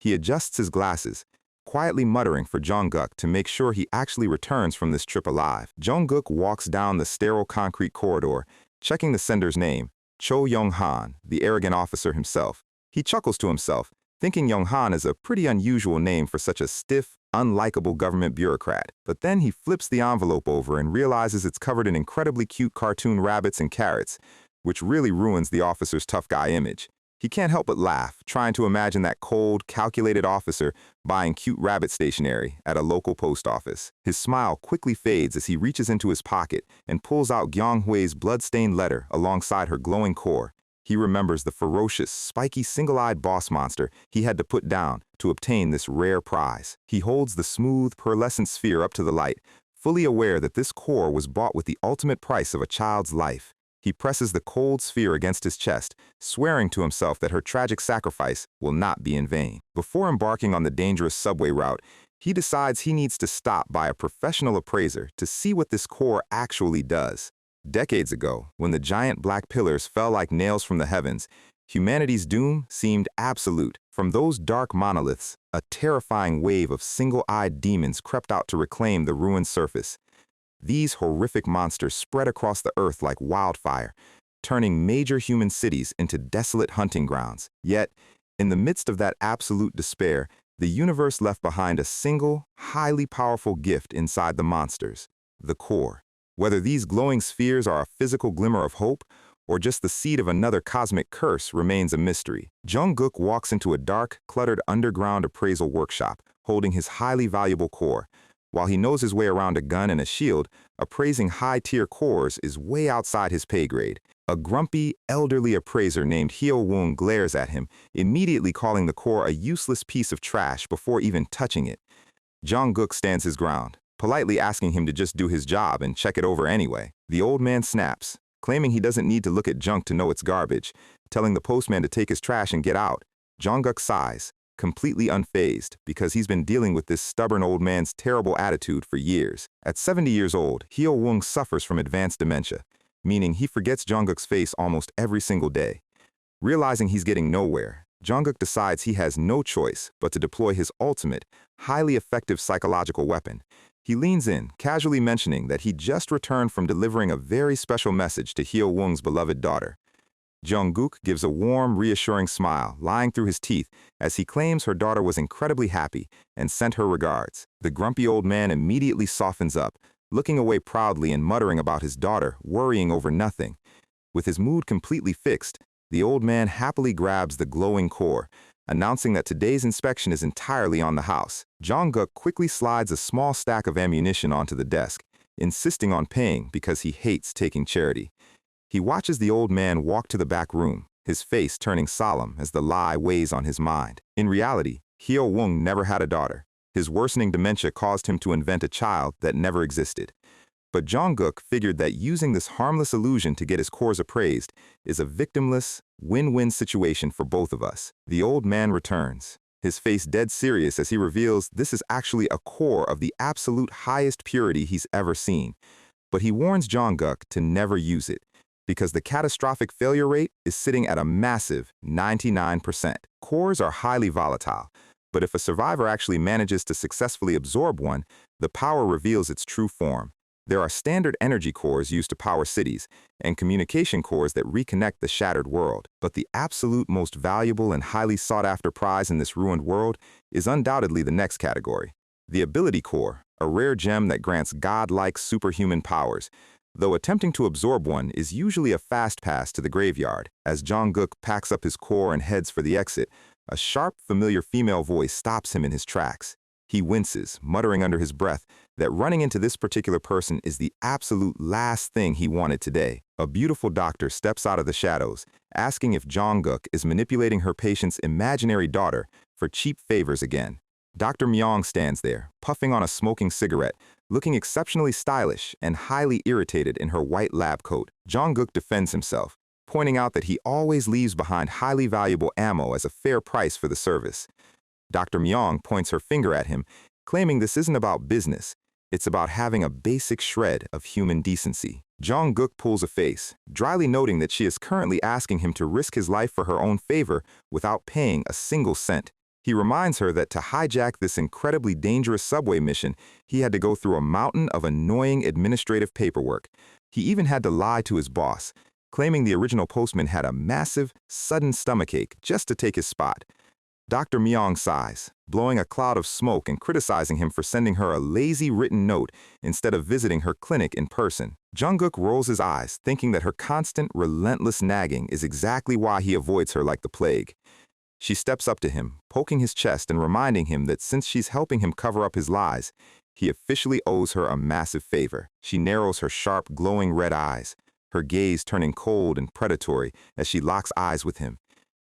He adjusts his glasses, quietly muttering for Jungkook to make sure he actually returns from this trip alive. Jungkook walks down the sterile concrete corridor, checking the sender's name, Cho Young-han, the arrogant officer himself. He chuckles to himself, thinking Young-han is a pretty unusual name for such a stiff, unlikable government bureaucrat. But then he flips the envelope over and realizes it's covered in incredibly cute cartoon rabbits and carrots, which really ruins the officer's tough guy image. He can't help but laugh, trying to imagine that cold, calculated officer buying cute rabbit stationery at a local post office. His smile quickly fades as he reaches into his pocket and pulls out Gyung-hui's blood-stained letter alongside her glowing core. He remembers the ferocious, spiky, single-eyed boss monster he had to put down to obtain this rare prize. He holds the smooth, pearlescent sphere up to the light, fully aware that this core was bought with the ultimate price of a child's life. He presses the cold sphere against his chest, swearing to himself that her tragic sacrifice will not be in vain. Before embarking on the dangerous subway route, he decides he needs to stop by a professional appraiser to see what this core actually does. Decades ago, when the giant black pillars fell like nails from the heavens, humanity's doom seemed absolute. From those dark monoliths, a terrifying wave of single-eyed demons crept out to reclaim the ruined surface. These horrific monsters spread across the earth like wildfire, turning major human cities into desolate hunting grounds. Yet, in the midst of that absolute despair, the universe left behind a single, highly powerful gift inside the monsters, the core. Whether these glowing spheres are a physical glimmer of hope or just the seed of another cosmic curse remains a mystery. Jungkook walks into a dark, cluttered underground appraisal workshop, holding his highly valuable core. While he knows his way around a gun and a shield, appraising high-tier cores is way outside his pay grade. A grumpy, elderly appraiser named Hyo-woong glares at him, immediately calling the core a useless piece of trash before even touching it. Jungkook stands his ground, politely asking him to just do his job and check it over anyway. The old man snaps, claiming he doesn't need to look at junk to know it's garbage, telling the postman to take his trash and get out. Jungkook sighs, completely unfazed, because he's been dealing with this stubborn old man's terrible attitude for years. At 70 years old, Hyo-woong suffers from advanced dementia, meaning he forgets Jungkook's face almost every single day. Realizing he's getting nowhere, Jungkook decides he has no choice but to deploy his ultimate, highly effective psychological weapon. He leans in, casually mentioning that he just returned from delivering a very special message to Hyo-woong's beloved daughter. Jungkook gives a warm, reassuring smile, lying through his teeth, as he claims her daughter was incredibly happy and sent her regards. The grumpy old man immediately softens up, looking away proudly and muttering about his daughter, worrying over nothing. With his mood completely fixed, the old man happily grabs the glowing core, announcing that today's inspection is entirely on the house. Jungkook quickly slides a small stack of ammunition onto the desk, insisting on paying because he hates taking charity. He watches the old man walk to the back room, his face turning solemn as the lie weighs on his mind. In reality, Hyo Woong never had a daughter. His worsening dementia caused him to invent a child that never existed. But Jungkook figured that using this harmless illusion to get his cores appraised is a victimless, win-win situation for both of us. The old man returns, his face dead serious as he reveals this is actually a core of the absolute highest purity he's ever seen. But he warns Jungkook to never use it, because the catastrophic failure rate is sitting at a massive 99%. Cores are highly volatile, but if a survivor actually manages to successfully absorb one, the power reveals its true form. There are standard energy cores used to power cities, and communication cores that reconnect the shattered world. But the absolute most valuable and highly sought-after prize in this ruined world is undoubtedly the next category. The ability core, a rare gem that grants godlike superhuman powers. Though attempting to absorb one is usually a fast pass to the graveyard. As Jungkook packs up his core and heads for the exit, a sharp, familiar female voice stops him in his tracks. He winces, muttering under his breath that running into this particular person is the absolute last thing he wanted today. A beautiful doctor steps out of the shadows, asking if Jungkook is manipulating her patient's imaginary daughter for cheap favors again. Dr. Myong stands there, puffing on a smoking cigarette, looking exceptionally stylish and highly irritated in her white lab coat. Jungkook defends himself, pointing out that he always leaves behind highly valuable ammo as a fair price for the service. Dr. Myong points her finger at him, claiming this isn't about business. It's about having a basic shred of human decency. Jungkook pulls a face, dryly noting that she is currently asking him to risk his life for her own favor without paying a single cent. He reminds her that to hijack this incredibly dangerous subway mission, he had to go through a mountain of annoying administrative paperwork. He even had to lie to his boss, claiming the original postman had a massive, sudden stomachache just to take his spot. Dr. Myong sighs, blowing a cloud of smoke and criticizing him for sending her a lazy written note instead of visiting her clinic in person. Jungkook rolls his eyes, thinking that her constant, relentless nagging is exactly why he avoids her like the plague. She steps up to him, poking his chest and reminding him that since she's helping him cover up his lies, he officially owes her a massive favor. She narrows her sharp, glowing red eyes, her gaze turning cold and predatory as she locks eyes with him.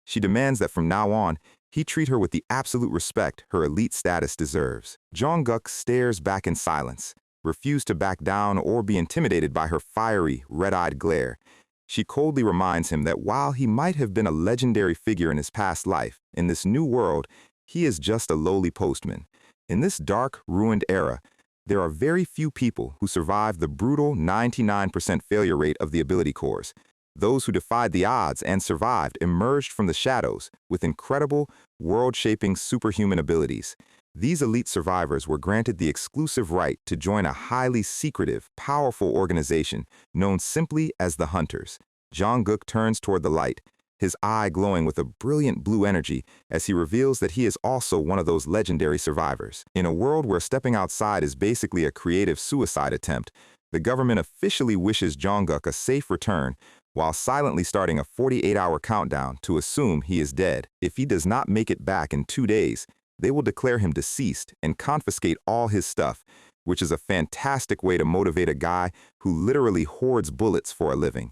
She demands that from now on, he treat her with the absolute respect her elite status deserves. Jungkook stares back in silence, refused to back down or be intimidated by her fiery, red-eyed glare. She coldly reminds him that while he might have been a legendary figure in his past life, in this new world, he is just a lowly postman. In this dark, ruined era, there are very few people who survive the brutal 99% failure rate of the ability cores. Those who defied the odds and survived emerged from the shadows with incredible, world-shaping superhuman abilities. These elite survivors were granted the exclusive right to join a highly secretive, powerful organization known simply as the Hunters. Jungkook turns toward the light, his eye glowing with a brilliant blue energy as he reveals that he is also one of those legendary survivors. In a world where stepping outside is basically a creative suicide attempt, the government officially wishes Jungkook a safe return, while silently starting a 48-hour countdown to assume he is dead. If he does not make it back in 2 days, they will declare him deceased and confiscate all his stuff, which is a fantastic way to motivate a guy who literally hoards bullets for a living.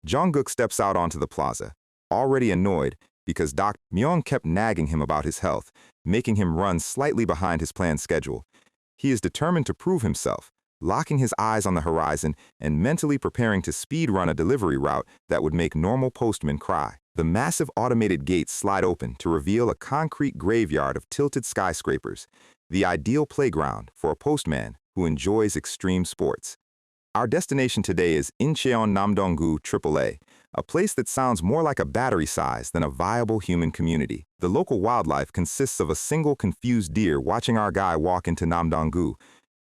Jungkook steps out onto the plaza, already annoyed because Dr. Myong kept nagging him about his health, making him run slightly behind his planned schedule. He is determined to prove himself, locking his eyes on the horizon and mentally preparing to speed-run a delivery route that would make normal postmen cry. The massive automated gates slide open to reveal a concrete graveyard of tilted skyscrapers, the ideal playground for a postman who enjoys extreme sports. Our destination today is Incheon Namdong-gu AAA, a place that sounds more like a battery size than a viable human community. The local wildlife consists of a single confused deer watching our guy walk into Namdong-gu,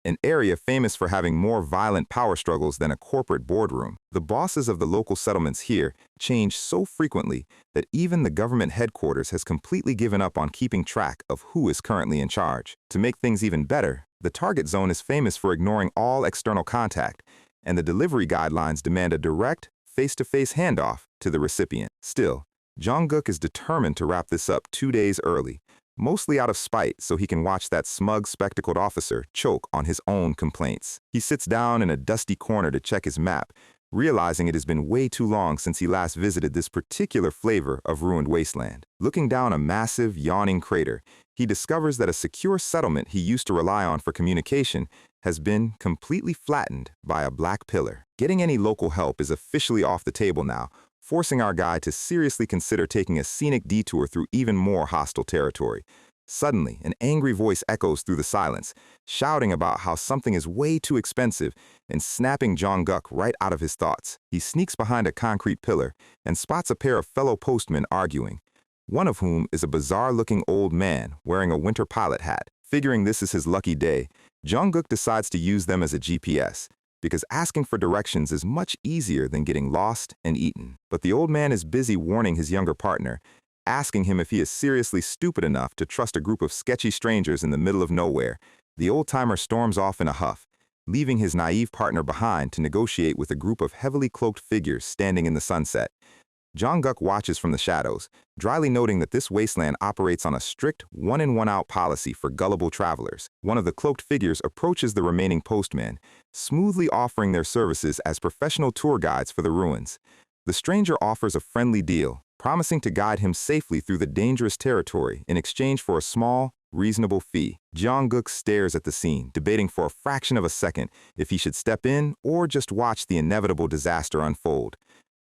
an area famous for having more violent power struggles than a corporate boardroom. The bosses of the local settlements here change so frequently that even the government headquarters has completely given up on keeping track of who is currently in charge. To make things even better, the target zone is famous for ignoring all external contact, and the delivery guidelines demand a direct, face-to-face handoff to the recipient. Still, Jungkook is determined to wrap this up 2 days early, mostly out of spite so he can watch that smug, spectacled officer choke on his own complaints. He sits down in a dusty corner to check his map, realizing it has been way too long since he last visited this particular flavor of ruined wasteland. Looking down a massive, yawning crater, he discovers that a secure settlement he used to rely on for communication has been completely flattened by a black pillar. Getting any local help is officially off the table now, forcing our guy to seriously consider taking a scenic detour through even more hostile territory. Suddenly, an angry voice echoes through the silence, shouting about how something is way too expensive and snapping Jungkook right out of his thoughts. He sneaks behind a concrete pillar and spots a pair of fellow postmen arguing, one of whom is a bizarre-looking old man wearing a winter pilot hat. Figuring this is his lucky day, Jungkook decides to use them as a GPS, because asking for directions is much easier than getting lost and eaten. But the old man is busy warning his younger partner, asking him if he is seriously stupid enough to trust a group of sketchy strangers in the middle of nowhere. The old-timer storms off in a huff, leaving his naive partner behind to negotiate with a group of heavily cloaked figures standing in the sunset. Jungkook watches from the shadows, dryly noting that this wasteland operates on a strict one-in, one-out policy for gullible travelers. One of the cloaked figures approaches the remaining postmen, smoothly offering their services as professional tour guides for the ruins. The stranger offers a friendly deal, promising to guide him safely through the dangerous territory in exchange for a small, reasonable fee. Jungkook stares at the scene, debating for a fraction of a second if he should step in or just watch the inevitable disaster unfold.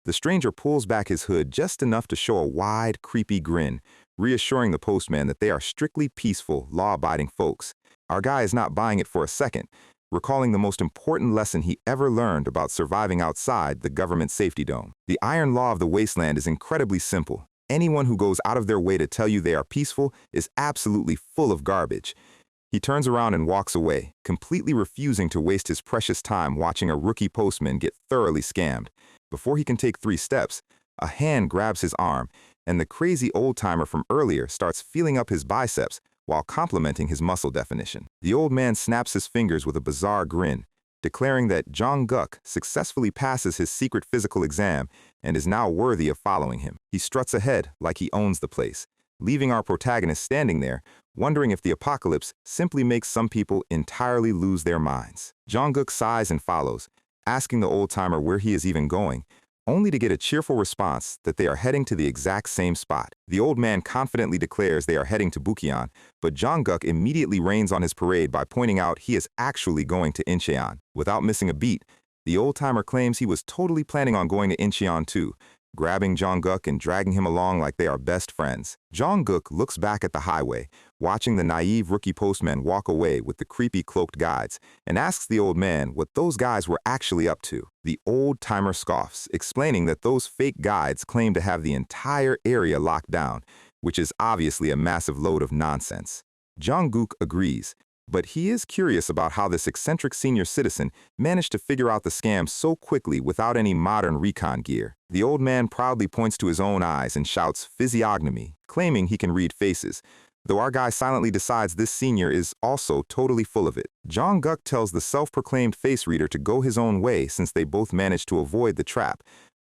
The stranger pulls back his hood just enough to show a wide, creepy grin, reassuring the postman that they are strictly peaceful, law-abiding folks. Our guy is not buying it for a second, recalling the most important lesson he ever learned about surviving outside the government safety dome. The iron law of the wasteland is incredibly simple. Anyone who goes out of their way to tell you they are peaceful is absolutely full of garbage. He turns around and walks away, completely refusing to waste his precious time watching a rookie postman get thoroughly scammed. Before he can take 3 steps, a hand grabs his arm, and the crazy old-timer from earlier starts feeling up his biceps while complimenting his muscle definition. The old man snaps his fingers with a bizarre grin, declaring that Jungkook successfully passes his secret physical exam and is now worthy of following him. He struts ahead like he owns the place, leaving our protagonist standing there, wondering if the apocalypse simply makes some people entirely lose their minds. Jungkook sighs and follows, asking the old-timer where he is even going, only to get a cheerful response that they are heading to the exact same spot. The old man confidently declares they are heading to Bukyeon, but Jungkook immediately rains on his parade by pointing out he is actually going to Incheon. Without missing a beat, the old-timer claims he was totally planning on going to Incheon too, grabbing Jungkook and dragging him along like they are best friends. Jungkook looks back at the highway, watching the naive rookie postman walk away with the creepy cloaked guides, and asks the old man what those guys were actually up to. The old-timer scoffs, explaining that those fake guides claim to have the entire area locked down, which is obviously a massive load of nonsense. Jungkook agrees, but he is curious about how this eccentric senior citizen managed to figure out the scam so quickly without any modern recon gear. The old man proudly points to his own eyes and shouts physiognomy, claiming he can read faces, though our guy silently decides this senior is also totally full of it. Jungkook tells the self-proclaimed face reader to go his own way since they both managed to avoid the trap,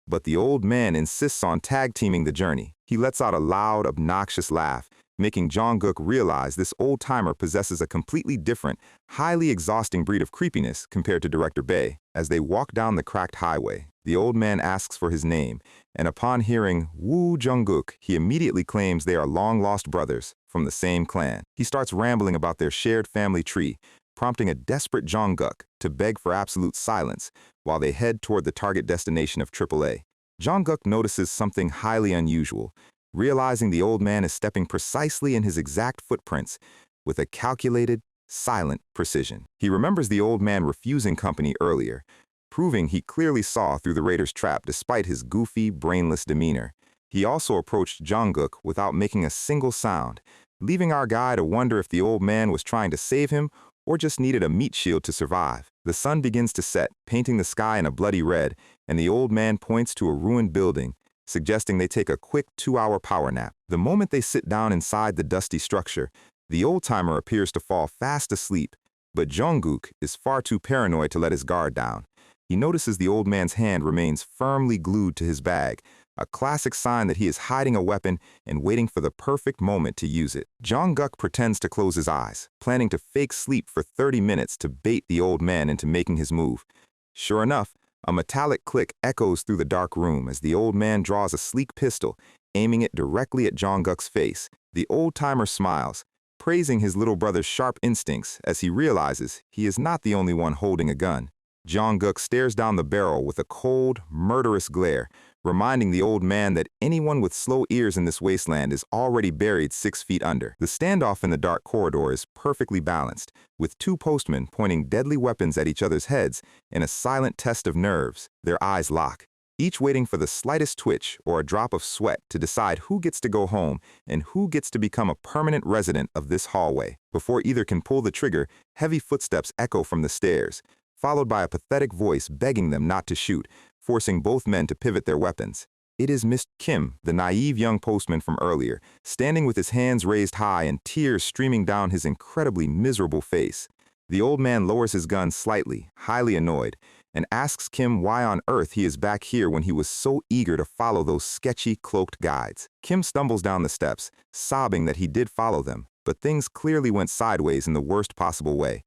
but the old man insists on tag-teaming the journey. He lets out a loud, obnoxious laugh, making Jungkook realize this old-timer possesses a completely different, highly exhausting breed of creepiness compared to Director Bae. As they walk down the cracked highway, the old man asks for his name, and upon hearing Woo Jungkook, he immediately claims they are long-lost brothers from the same clan. He starts rambling about their shared family tree, prompting a desperate Jungkook to beg for absolute silence while they head toward the target destination of AAA. Jungkook notices something highly unusual, realizing the old man is stepping precisely in his exact footprints with a calculated, silent precision. He remembers the old man refusing company earlier, proving he clearly saw through the raider's trap despite his goofy, brainless demeanor. He also approached Jungkook without making a single sound, leaving our guy to wonder if the old man was trying to save him or just needed a meat shield to survive. The sun begins to set, painting the sky in a bloody red, and the old man points to a ruined building, suggesting they take a quick 2-hour power nap. The moment they sit down inside the dusty structure, the old-timer appears to fall fast asleep, but Jungkook is far too paranoid to let his guard down. He notices the old man's hand remains firmly glued to his bag, a classic sign that he is hiding a weapon and waiting for the perfect moment to use it. Jungkook pretends to close his eyes, planning to fake sleep for 30 minutes to bait the old man into making his move. Sure enough, a metallic click echoes through the dark room as the old man draws a sleek pistol, aiming it directly at Jungkook's face. The old-timer smiles, praising his little brother's sharp instincts as he realizes he is not the only one holding a gun. Jungkook stares down the barrel with a cold, murderous glare, reminding the old man that anyone with slow ears in this wasteland is already buried 6 feet under. The standoff in the dark corridor is perfectly balanced, with 2 postmen pointing deadly weapons at each other's heads in a silent test of nerves. Their eyes lock, each waiting for the slightest twitch or a drop of sweat to decide who gets to go home and who gets to become a permanent resident of this hallway. Before either can pull the trigger, heavy footsteps echo from the stairs, followed by a pathetic voice begging them not to shoot, forcing both men to pivot their weapons. It is Mr. Kim, the naive young postman from earlier, standing with his hands raised high and tears streaming down his incredibly miserable face. The old man lowers his gun slightly, highly annoyed, and asks Kim why on earth he is back here when he was so eager to follow those sketchy, cloaked guides. Kim stumbles down the steps, sobbing that he did follow them, but things clearly went sideways in the worst possible way.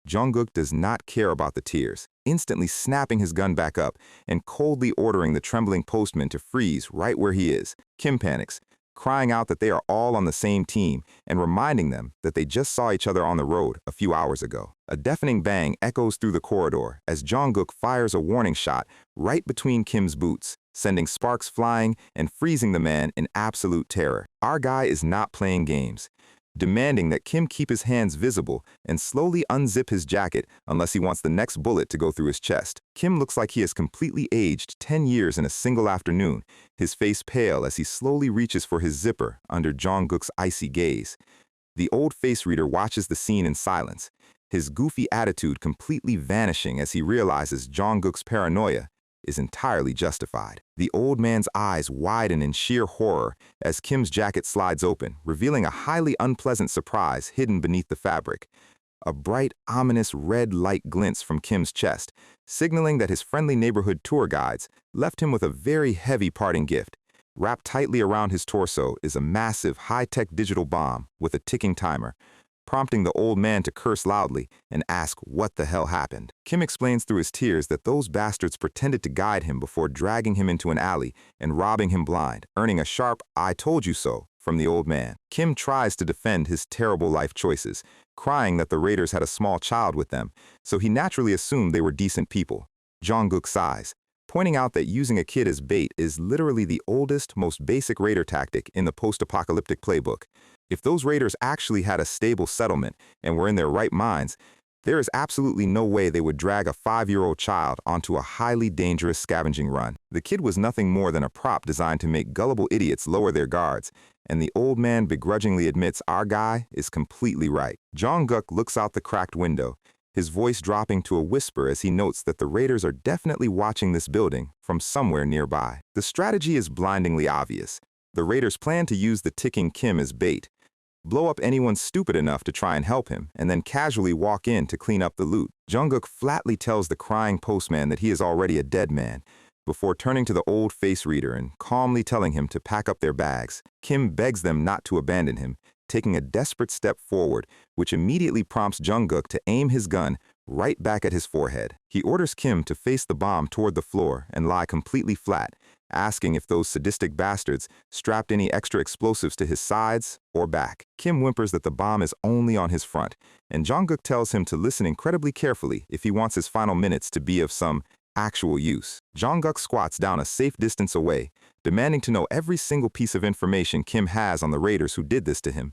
Jungkook does not care about the tears, instantly snapping his gun back up and coldly ordering the trembling postman to freeze right where he is. Kim panics, crying out that they are all on the same team and reminding them that they just saw each other on the road a few hours ago. A deafening bang echoes through the corridor as Jungkook fires a warning shot right between Kim's boots, sending sparks flying and freezing the man in absolute terror. Our guy is not playing games, demanding that Kim keep his hands visible and slowly unzip his jacket unless he wants the next bullet to go through his chest. Kim looks like he has completely aged 10 years in a single afternoon, his face pale as he slowly reaches for his zipper under Jungkook's icy gaze. The old face reader watches the scene in silence, his goofy attitude completely vanishing as he realizes Jungkook's paranoia is entirely justified. The old man's eyes widen in sheer horror as Kim's jacket slides open, revealing a highly unpleasant surprise hidden beneath the fabric. A bright, ominous red light glints from Kim's chest, signaling that his friendly neighborhood tour guides left him with a very heavy parting gift. Wrapped tightly around his torso is a massive, high-tech digital bomb with a ticking timer, prompting the old man to curse loudly and ask what the hell happened. Kim explains through his tears that those bastards pretended to guide him before dragging him into an alley and robbing him blind, earning a sharp "I told you so" from the old man. Kim tries to defend his terrible life choices, crying that the raiders had a small child with them, so he naturally assumed they were decent people. Jungkook sighs, pointing out that using a kid as bait is literally the oldest, most basic raider tactic in the post-apocalyptic playbook. If those raiders actually had a stable settlement and were in their right minds, there is absolutely no way they would drag a 5-year-old child onto a highly dangerous scavenging run. The kid was nothing more than a prop designed to make gullible idiots lower their guards, and the old man begrudgingly admits our guy is completely right. Jungkook looks out the cracked window, his voice dropping to a whisper as he notes that the raiders are definitely watching this building from somewhere nearby. The strategy is blindingly obvious. The raiders plan to use the ticking Kim as bait, blow up anyone stupid enough to try and help him, and then casually walk in to clean up the loot. Jungkook flatly tells the crying postman that he is already a dead man, before turning to the old face reader and calmly telling him to pack up their bags. Kim begs them not to abandon him, taking a desperate step forward, which immediately prompts Jungkook to aim his gun right back at his forehead. He orders Kim to face the bomb toward the floor and lie completely flat, asking if those sadistic bastards strapped any extra explosives to his sides or back. Kim whimpers that the bomb is only on his front, and Jungkook tells him to listen incredibly carefully if he wants his final minutes to be of some actual use. Jungkook squats down a safe distance away, demanding to know every single piece of information Kim has on the raiders who did this to him.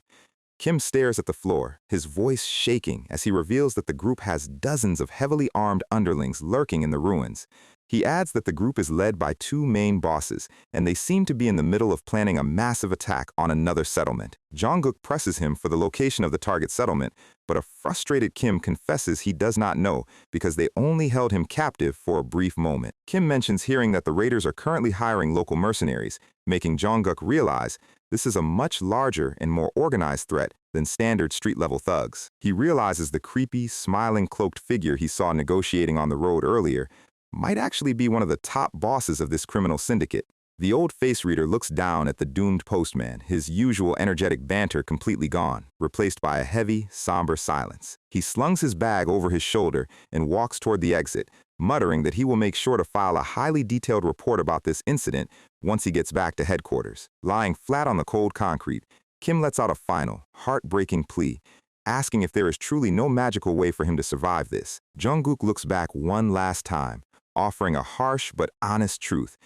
Kim stares at the floor, his voice shaking as he reveals that the group has dozens of heavily armed underlings lurking in the ruins. He adds that the group is led by two main bosses, and they seem to be in the middle of planning a massive attack on another settlement. Jungkook presses him for the location of the target settlement, but a frustrated Kim confesses he does not know because they only held him captive for a brief moment. Kim mentions hearing that the raiders are currently hiring local mercenaries, making Jungkook realize this is a much larger and more organized threat than standard street-level thugs. He realizes the creepy, smiling, cloaked figure he saw negotiating on the road earlier might actually be one of the top bosses of this criminal syndicate. The old face reader looks down at the doomed postman, his usual energetic banter completely gone, replaced by a heavy, somber silence. He slungs his bag over his shoulder and walks toward the exit, muttering that he will make sure to file a highly detailed report about this incident once he gets back to headquarters. Lying flat on the cold concrete, Kim lets out a final, heartbreaking plea, asking if there is truly no magical way for him to survive this. Jungkook looks back one last time, offering a harsh but honest truth.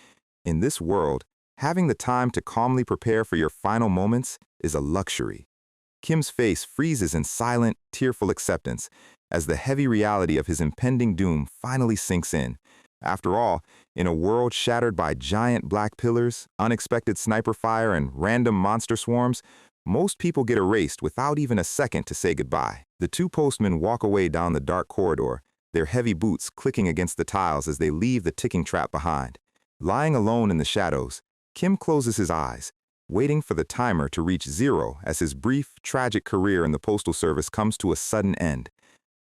In this world, having the time to calmly prepare for your final moments is a luxury. Kim's face freezes in silent, tearful acceptance as the heavy reality of his impending doom finally sinks in. After all, in a world shattered by giant black pillars, unexpected sniper fire, and random monster swarms, most people get erased without even a second to say goodbye. The two postmen walk away down the dark corridor, their heavy boots clicking against the tiles as they leave the ticking trap behind. Lying alone in the shadows, Kim closes his eyes, waiting for the timer to reach 0 as his brief, tragic career in the Postal Service comes to a sudden end.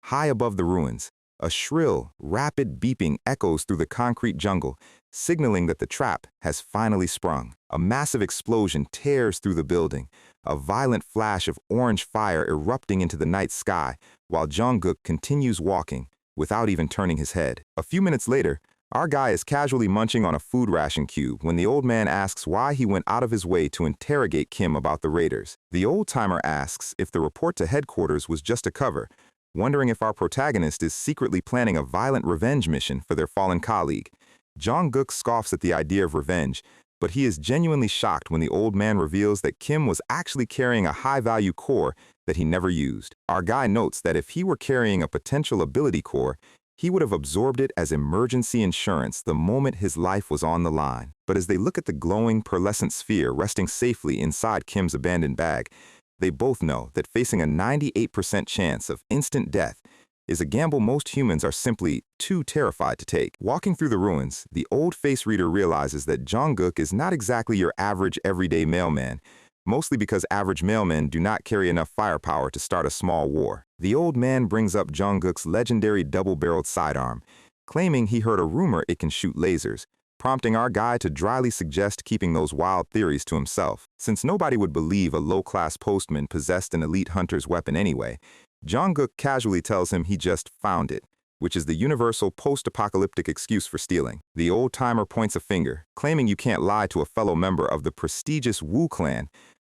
High above the ruins, a shrill, rapid beeping echoes through the concrete jungle, signaling that the trap has finally sprung. A massive explosion tears through the building, a violent flash of orange fire erupting into the night sky, while Jungkook continues walking, without even turning his head. A few minutes later, our guy is casually munching on a food ration cube when the old man asks why he went out of his way to interrogate Kim about the raiders. The old-timer asks if the report to headquarters was just a cover, wondering if our protagonist is secretly planning a violent revenge mission for their fallen colleague. Jungkook scoffs at the idea of revenge, but he is genuinely shocked when the old man reveals that Kim was actually carrying a high-value core that he never used. Our guy notes that if he were carrying a potential ability core, he would have absorbed it as emergency insurance the moment his life was on the line. But as they look at the glowing, pearlescent sphere resting safely inside Kim's abandoned bag, they both know that facing a 98% chance of instant death is a gamble most humans are simply too terrified to take. Walking through the ruins, the old face reader realizes that Jungkook is not exactly your average everyday mailman, mostly because average mailmen do not carry enough firepower to start a small war. The old man brings up Jungkook's legendary double-barreled sidearm, claiming he heard a rumor it can shoot lasers, prompting our guy to dryly suggest keeping those wild theories to himself. Since nobody would believe a low-class postman possessed an elite hunter's weapon anyway, Jungkook casually tells him he just found it, which is the universal post-apocalyptic excuse for stealing. The old-timer points a finger, claiming you can't lie to a fellow member of the prestigious Wu clan,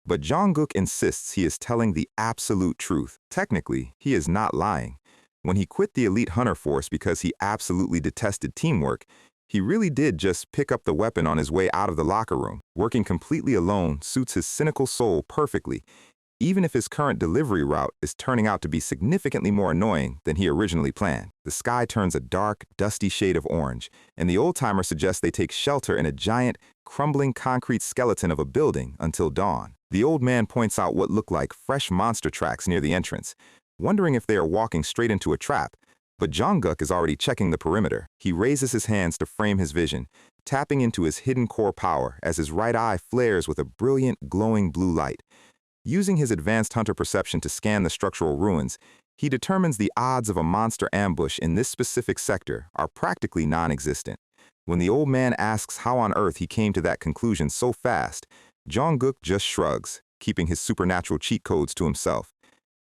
but Jungkook insists he is telling the absolute truth. Technically, he is not lying. When he quit the elite hunter force because he absolutely detested teamwork, he really did just pick up the weapon on his way out of the locker room. Working completely alone suits his cynical soul perfectly, even if his current delivery route is turning out to be significantly more annoying than he originally planned. The sky turns a dark, dusty shade of orange, and the old-timer suggests they take shelter in a giant, crumbling concrete skeleton of a building until dawn. The old man points out what look like fresh monster tracks near the entrance, wondering if they are walking straight into a trap, but Jungkook is already checking the perimeter. He raises his hands to frame his vision, tapping into his hidden core power as his right eye flares with a brilliant, glowing blue light. Using his advanced hunter perception to scan the structural ruins, he determines the odds of a monster ambush in this specific sector are practically non-existent. When the old man asks how on earth he came to that conclusion so fast, Jungkook just shrugs, keeping his supernatural cheat codes to himself.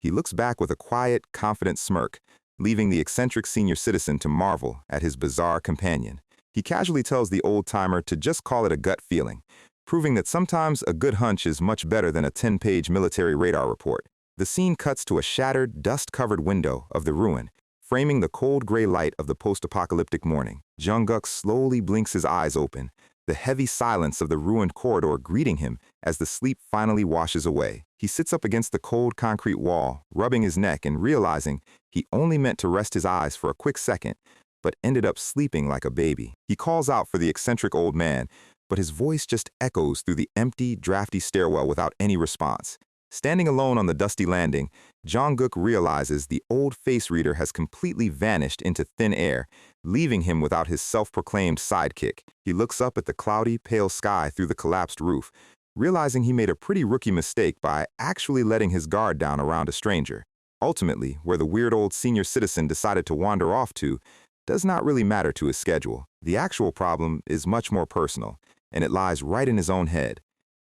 He looks back with a quiet, confident smirk, leaving the eccentric senior citizen to marvel at his bizarre companion. He casually tells the old-timer to just call it a gut feeling, proving that sometimes a good hunch is much better than a 10-page military radar report. The scene cuts to a shattered, dust-covered window of the ruin, framing the cold gray light of the post-apocalyptic morning. Jungkook slowly blinks his eyes open, the heavy silence of the ruined corridor greeting him as the sleep finally washes away. He sits up against the cold concrete wall, rubbing his neck and realizing he only meant to rest his eyes for a quick second, but ended up sleeping like a baby. He calls out for the eccentric old man, but his voice just echoes through the empty, drafty stairwell without any response. Standing alone on the dusty landing, Jong-guk realizes the old face reader has completely vanished into thin air, leaving him without his self-proclaimed sidekick. He looks up at the cloudy, pale sky through the collapsed roof, realizing he made a pretty rookie mistake by actually letting his guard down around a stranger. Ultimately, where the weird old senior citizen decided to wander off to does not really matter to his schedule. The actual problem is much more personal, and it lies right in his own head.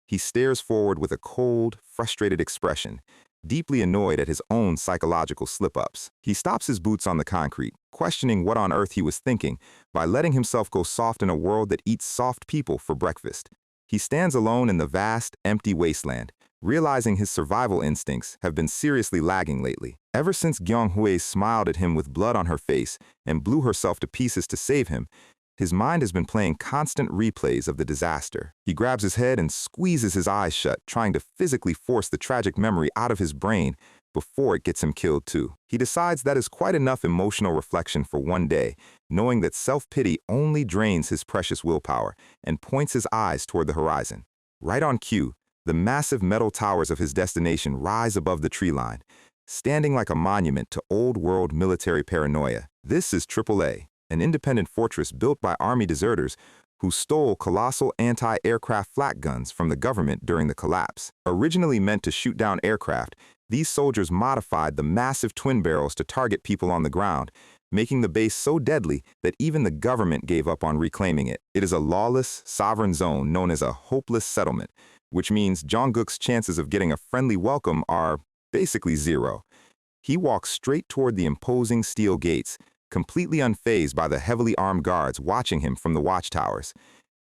He stares forward with a cold, frustrated expression, deeply annoyed at his own psychological slip-ups. He stops his boots on the concrete, questioning what on earth he was thinking by letting himself go soft in a world that eats soft people for breakfast. He stands alone in the vast, empty wasteland, realizing his survival instincts have been seriously lagging lately. Ever since Gyeong-hwae smiled at him with blood on her face and blew herself to pieces to save him, his mind has been playing constant replays of the disaster. He grabs his head and squeezes his eyes shut, trying to physically force the tragic memory out of his brain before it gets him killed too. He decides that is quite enough emotional reflection for one day, knowing that self-pity only drains his precious willpower, and points his eyes toward the horizon. Right on cue, the massive metal towers of his destination rise above the tree line, standing like a monument to old-world military paranoia. This is AAA, an independent fortress built by army deserters who stole colossal anti-aircraft flak guns from the government during the collapse. Originally meant to shoot down aircraft, these soldiers modified the massive twin barrels to target people on the ground, making the base so deadly that even the government gave up on reclaiming it. It is a lawless, sovereign zone known as a hopeless settlement, which means Jong-guk's chances of getting a friendly welcome are basically zero. He walks straight toward the imposing steel gates, completely unfazed by the heavily armed guards watching him from the watchtowers.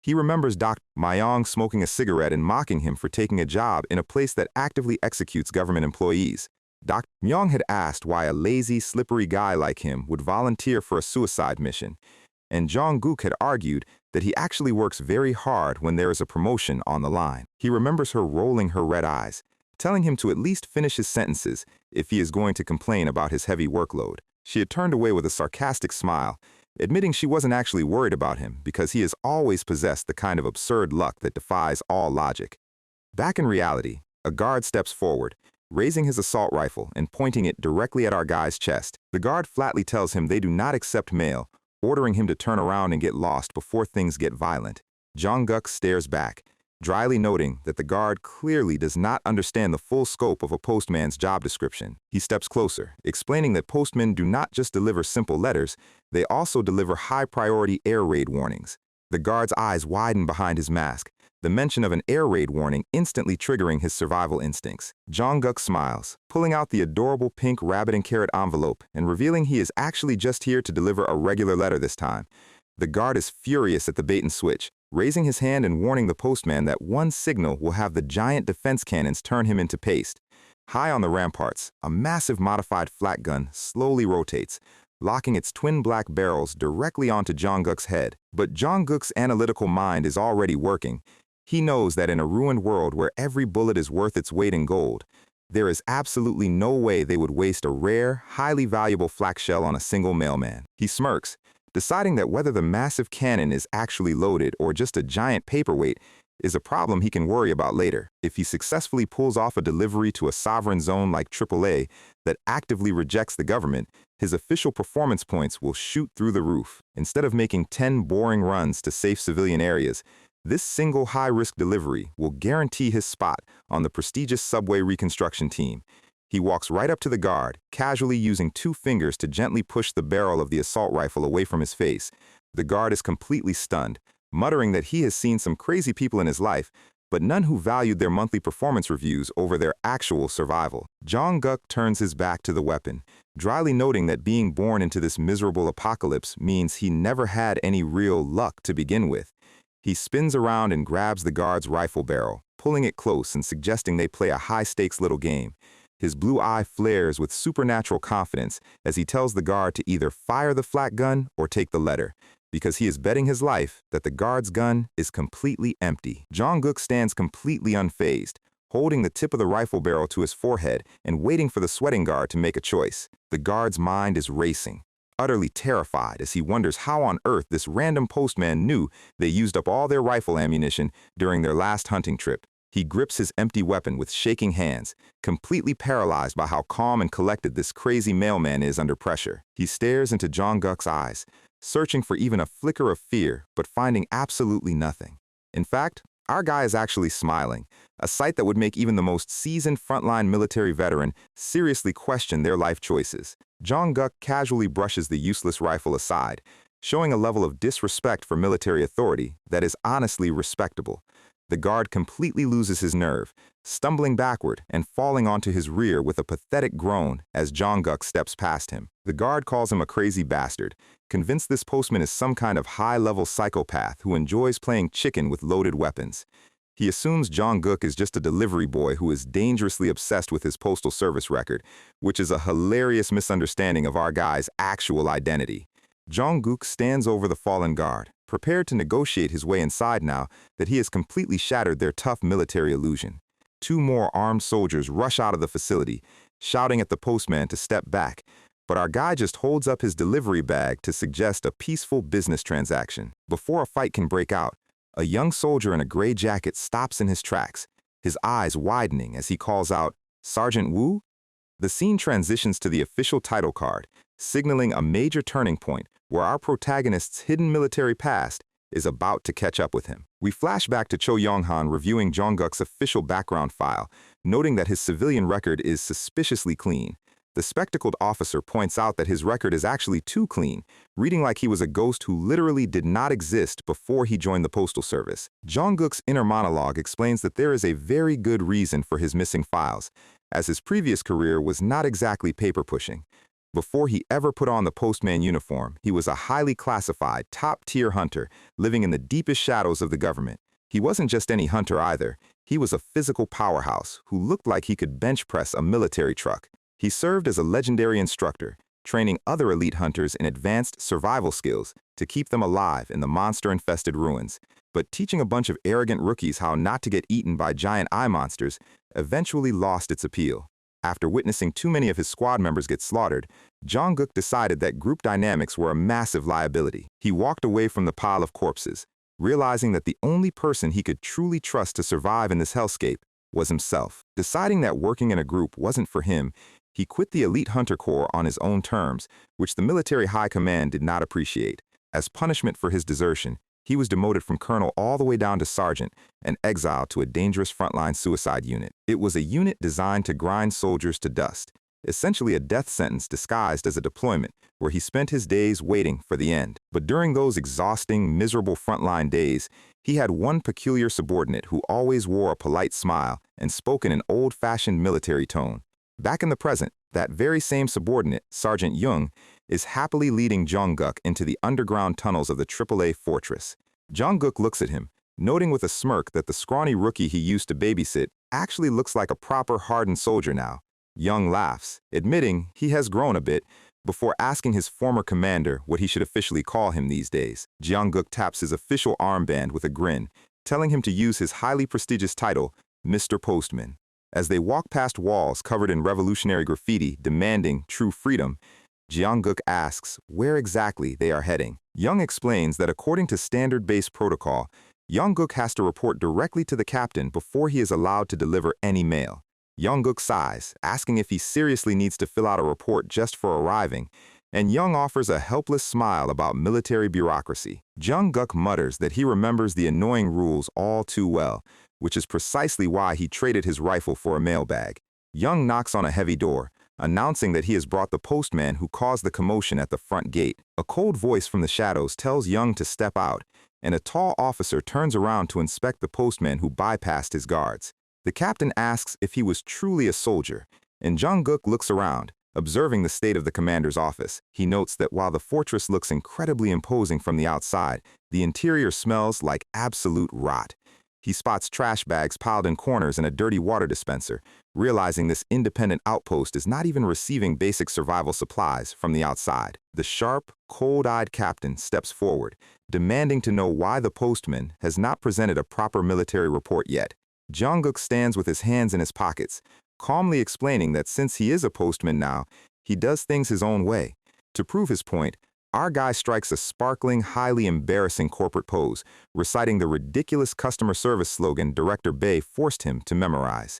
He remembers Dr. Myong smoking a cigarette and mocking him for taking a job in a place that actively executes government employees. Dr. Myong had asked why a lazy, slippery guy like him would volunteer for a suicide mission, and Jong-guk had argued that he actually works very hard when there is a promotion on the line. He remembers her rolling her red eyes, telling him to at least finish his sentences if he is going to complain about his heavy workload. She had turned away with a sarcastic smile, admitting she wasn't actually worried about him because he has always possessed the kind of absurd luck that defies all logic. Back in reality, a guard steps forward, raising his assault rifle and pointing it directly at our guy's chest. The guard flatly tells him they do not accept mail, ordering him to turn around and get lost before things get violent. Jong-guk stares back, dryly noting that the guard clearly does not understand the full scope of a postman's job description. He steps closer, explaining that postmen do not just deliver simple letters, they also deliver high-priority air raid warnings. The guard's eyes widen behind his mask, the mention of an air raid warning instantly triggering his survival instincts. Jong-guk smiles, pulling out the adorable pink rabbit and carrot envelope and revealing he is actually just here to deliver a regular letter this time. The guard is furious at the bait and switch, raising his hand and warning the postman that one signal will have the giant defense cannons turn him into paste. High on the ramparts, a massive modified flak gun slowly rotates, locking its twin black barrels directly onto Jong-guk's head. But Jong-guk's analytical mind is already working. He knows that in a ruined world where every bullet is worth its weight in gold, there is absolutely no way they would waste a rare, highly valuable flak shell on a single mailman. He smirks, deciding that whether the massive cannon is actually loaded or just a giant paperweight is a problem he can worry about later. If he successfully pulls off a delivery to a sovereign zone like AAA that actively rejects the government, his official performance points will shoot through the roof. Instead of making 10 boring runs to safe civilian areas, this single high-risk delivery will guarantee his spot on the prestigious subway reconstruction team. He walks right up to the guard, casually using 2 fingers to gently push the barrel of the assault rifle away from his face. The guard is completely stunned, muttering that he has seen some crazy people in his life, but none who valued their monthly performance reviews over their actual survival. Jong-guk turns his back to the weapon, dryly noting that being born into this miserable apocalypse means he never had any real luck to begin with. He spins around and grabs the guard's rifle barrel, pulling it close and suggesting they play a high-stakes little game. His blue eye flares with supernatural confidence as he tells the guard to either fire the flak gun or take the letter, because he is betting his life that the guard's gun is completely empty. Jong-guk stands completely unfazed, holding the tip of the rifle barrel to his forehead and waiting for the sweating guard to make a choice. The guard's mind is racing. utterly terrified as he wonders how on earth this random postman knew they used up all their rifle ammunition during their last hunting trip. He grips his empty weapon with shaking hands, completely paralyzed by how calm and collected this crazy mailman is under pressure. He stares into Jong-guk's eyes, searching for even a flicker of fear, but finding absolutely nothing. In fact, our guy is actually smiling, a sight that would make even the most seasoned frontline military veteran seriously question their life choices. Jong-guk casually brushes the useless rifle aside, showing a level of disrespect for military authority that is honestly respectable. The guard completely loses his nerve, stumbling backward and falling onto his rear with a pathetic groan as Jong-guk steps past him. The guard calls him a crazy bastard, convinced this postman is some kind of high-level psychopath who enjoys playing chicken with loaded weapons. He assumes Jong-guk is just a delivery boy who is dangerously obsessed with his postal service record, which is a hilarious misunderstanding of our guy's actual identity. Jong-guk stands over the fallen guard, prepared to negotiate his way inside now that he has completely shattered their tough military illusion. Two more armed soldiers rush out of the facility, shouting at the postman to step back, but our guy just holds up his delivery bag to suggest a peaceful business transaction. Before a fight can break out, a young soldier in a gray jacket stops in his tracks, his eyes widening as he calls out, "Sergeant Wu?" The scene transitions to the official title card, signaling a major turning point where our protagonist's hidden military past is about to catch up with him. We flash back to Cho Yong-han reviewing Jong-guk's official background file, noting that his civilian record is suspiciously clean. The spectacled officer points out that his record is actually too clean, reading like he was a ghost who literally did not exist before he joined the Postal Service. Jong-guk's inner monologue explains that there is a very good reason for his missing files, as his previous career was not exactly paper-pushing. Before he ever put on the postman uniform, he was a highly classified, top-tier hunter living in the deepest shadows of the government. He wasn't just any hunter either. He was a physical powerhouse who looked like he could bench press a military truck. He served as a legendary instructor, training other elite hunters in advanced survival skills to keep them alive in the monster-infested ruins. But teaching a bunch of arrogant rookies how not to get eaten by giant eye monsters eventually lost its appeal. After witnessing too many of his squad members get slaughtered, Jong-guk decided that group dynamics were a massive liability. He walked away from the pile of corpses, realizing that the only person he could truly trust to survive in this hellscape was himself. Deciding that working in a group wasn't for him, he quit the elite hunter corps on his own terms, which the military high command did not appreciate. As punishment for his desertion, he was demoted from colonel all the way down to sergeant and exiled to a dangerous frontline suicide unit. It was a unit designed to grind soldiers to dust, essentially a death sentence disguised as a deployment where he spent his days waiting for the end. But during those exhausting, miserable frontline days, he had one peculiar subordinate who always wore a polite smile and spoke in an old-fashioned military tone. Back in the present, that very same subordinate, Sergeant Jung, is happily leading Jong-guk into the underground tunnels of the AAA fortress. Jong-guk looks at him, noting with a smirk that the scrawny rookie he used to babysit actually looks like a proper hardened soldier now. Jung laughs, admitting he has grown a bit, before asking his former commander what he should officially call him these days. Jong-guk taps his official armband with a grin, telling him to use his highly prestigious title, Mr. Postman. As they walk past walls covered in revolutionary graffiti demanding true freedom, Jong-guk asks where exactly they are heading. Jung explains that according to standard base protocol, Jong-guk has to report directly to the captain before he is allowed to deliver any mail. Jong-guk sighs, asking if he seriously needs to fill out a report just for arriving, and Jung offers a helpless smile about military bureaucracy. Jong-guk mutters that he remembers the annoying rules all too well, which is precisely why he traded his rifle for a mailbag. Jung knocks on a heavy door, announcing that he has brought the postman who caused the commotion at the front gate. A cold voice from the shadows tells Jung to step out, and a tall officer turns around to inspect the postman who bypassed his guards. The captain asks if he was truly a soldier, and Jong-guk looks around, observing the state of the commander's office. He notes that while the fortress looks incredibly imposing from the outside, the interior smells like absolute rot. He spots trash bags piled in corners and a dirty water dispenser, realizing this independent outpost is not even receiving basic survival supplies from the outside. The sharp, cold-eyed captain steps forward, demanding to know why the postman has not presented a proper military report yet. Jong-guk stands with his hands in his pockets, calmly explaining that since he is a postman now, he does things his own way. To prove his point, our guy strikes a sparkling, highly embarrassing corporate pose, reciting the ridiculous customer service slogan Director Bay forced him to memorize.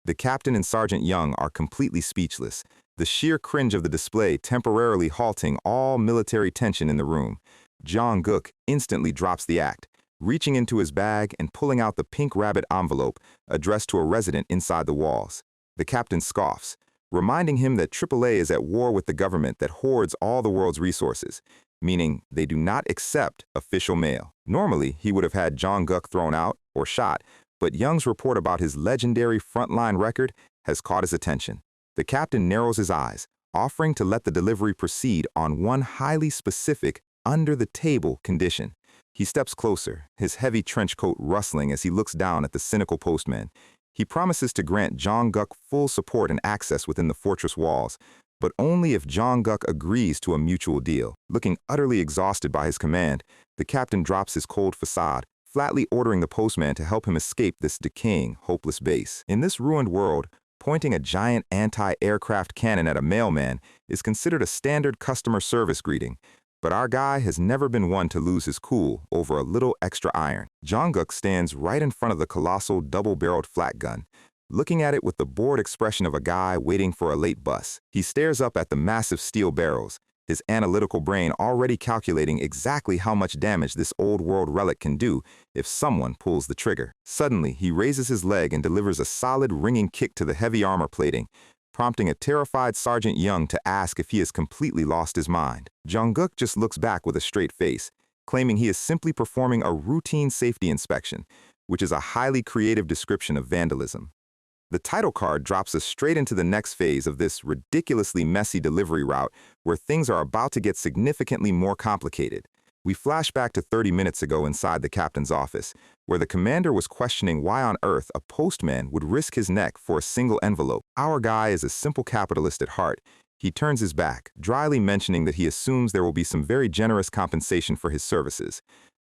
The captain and Sergeant Young are completely speechless, the sheer cringe of the display temporarily halting all military tension in the room. Jong-guk instantly drops the act, reaching into his bag and pulling out the pink rabbit envelope addressed to a resident inside the walls. The captain scoffs, reminding him that AAA is at war with the government that hoards all the world's resources, meaning they do not accept official mail. Normally, he would have had Jong-guk thrown out or shot, but Young's report about his legendary frontline record has caught his attention. The captain narrows his eyes, offering to let the delivery proceed on one highly specific, under-the-table condition. He steps closer, his heavy trench coat rustling as he looks down at the cynical postman. He promises to grant Jong-guk full support and access within the fortress walls, but only if Jong-guk agrees to a mutual deal. Looking utterly exhausted by his command, the captain drops his cold facade, flatly ordering the postman to help him escape this decaying, hopeless base. In this ruined world, pointing a giant anti-aircraft cannon at a mailman is considered a standard customer service greeting, but our guy has never been one to lose his cool over a little extra iron. Jong-guk stands right in front of the colossal double-barreled flat gun, looking at it with the bored expression of a guy waiting for a late bus. He stares up at the massive steel barrels, his analytical brain already calculating exactly how much damage this old-world relic can do if someone pulls the trigger. Suddenly, he raises his leg and delivers a solid, ringing kick to the heavy armor plating, prompting a terrified Sergeant Young to ask if he has completely lost his mind. Jong-guk just looks back with a straight face, claiming he is simply performing a routine safety inspection, which is a highly creative description of vandalism. The title card drops us straight into the next phase of this ridiculously messy delivery route where things are about to get significantly more complicated. We flash back to 30 minutes ago inside the captain's office, where the commander was questioning why on earth a postman would risk his neck for a single envelope. Our guy is a simple capitalist at heart. He turns his back, dryly mentioning that he assumes there will be some very generous compensation for his services.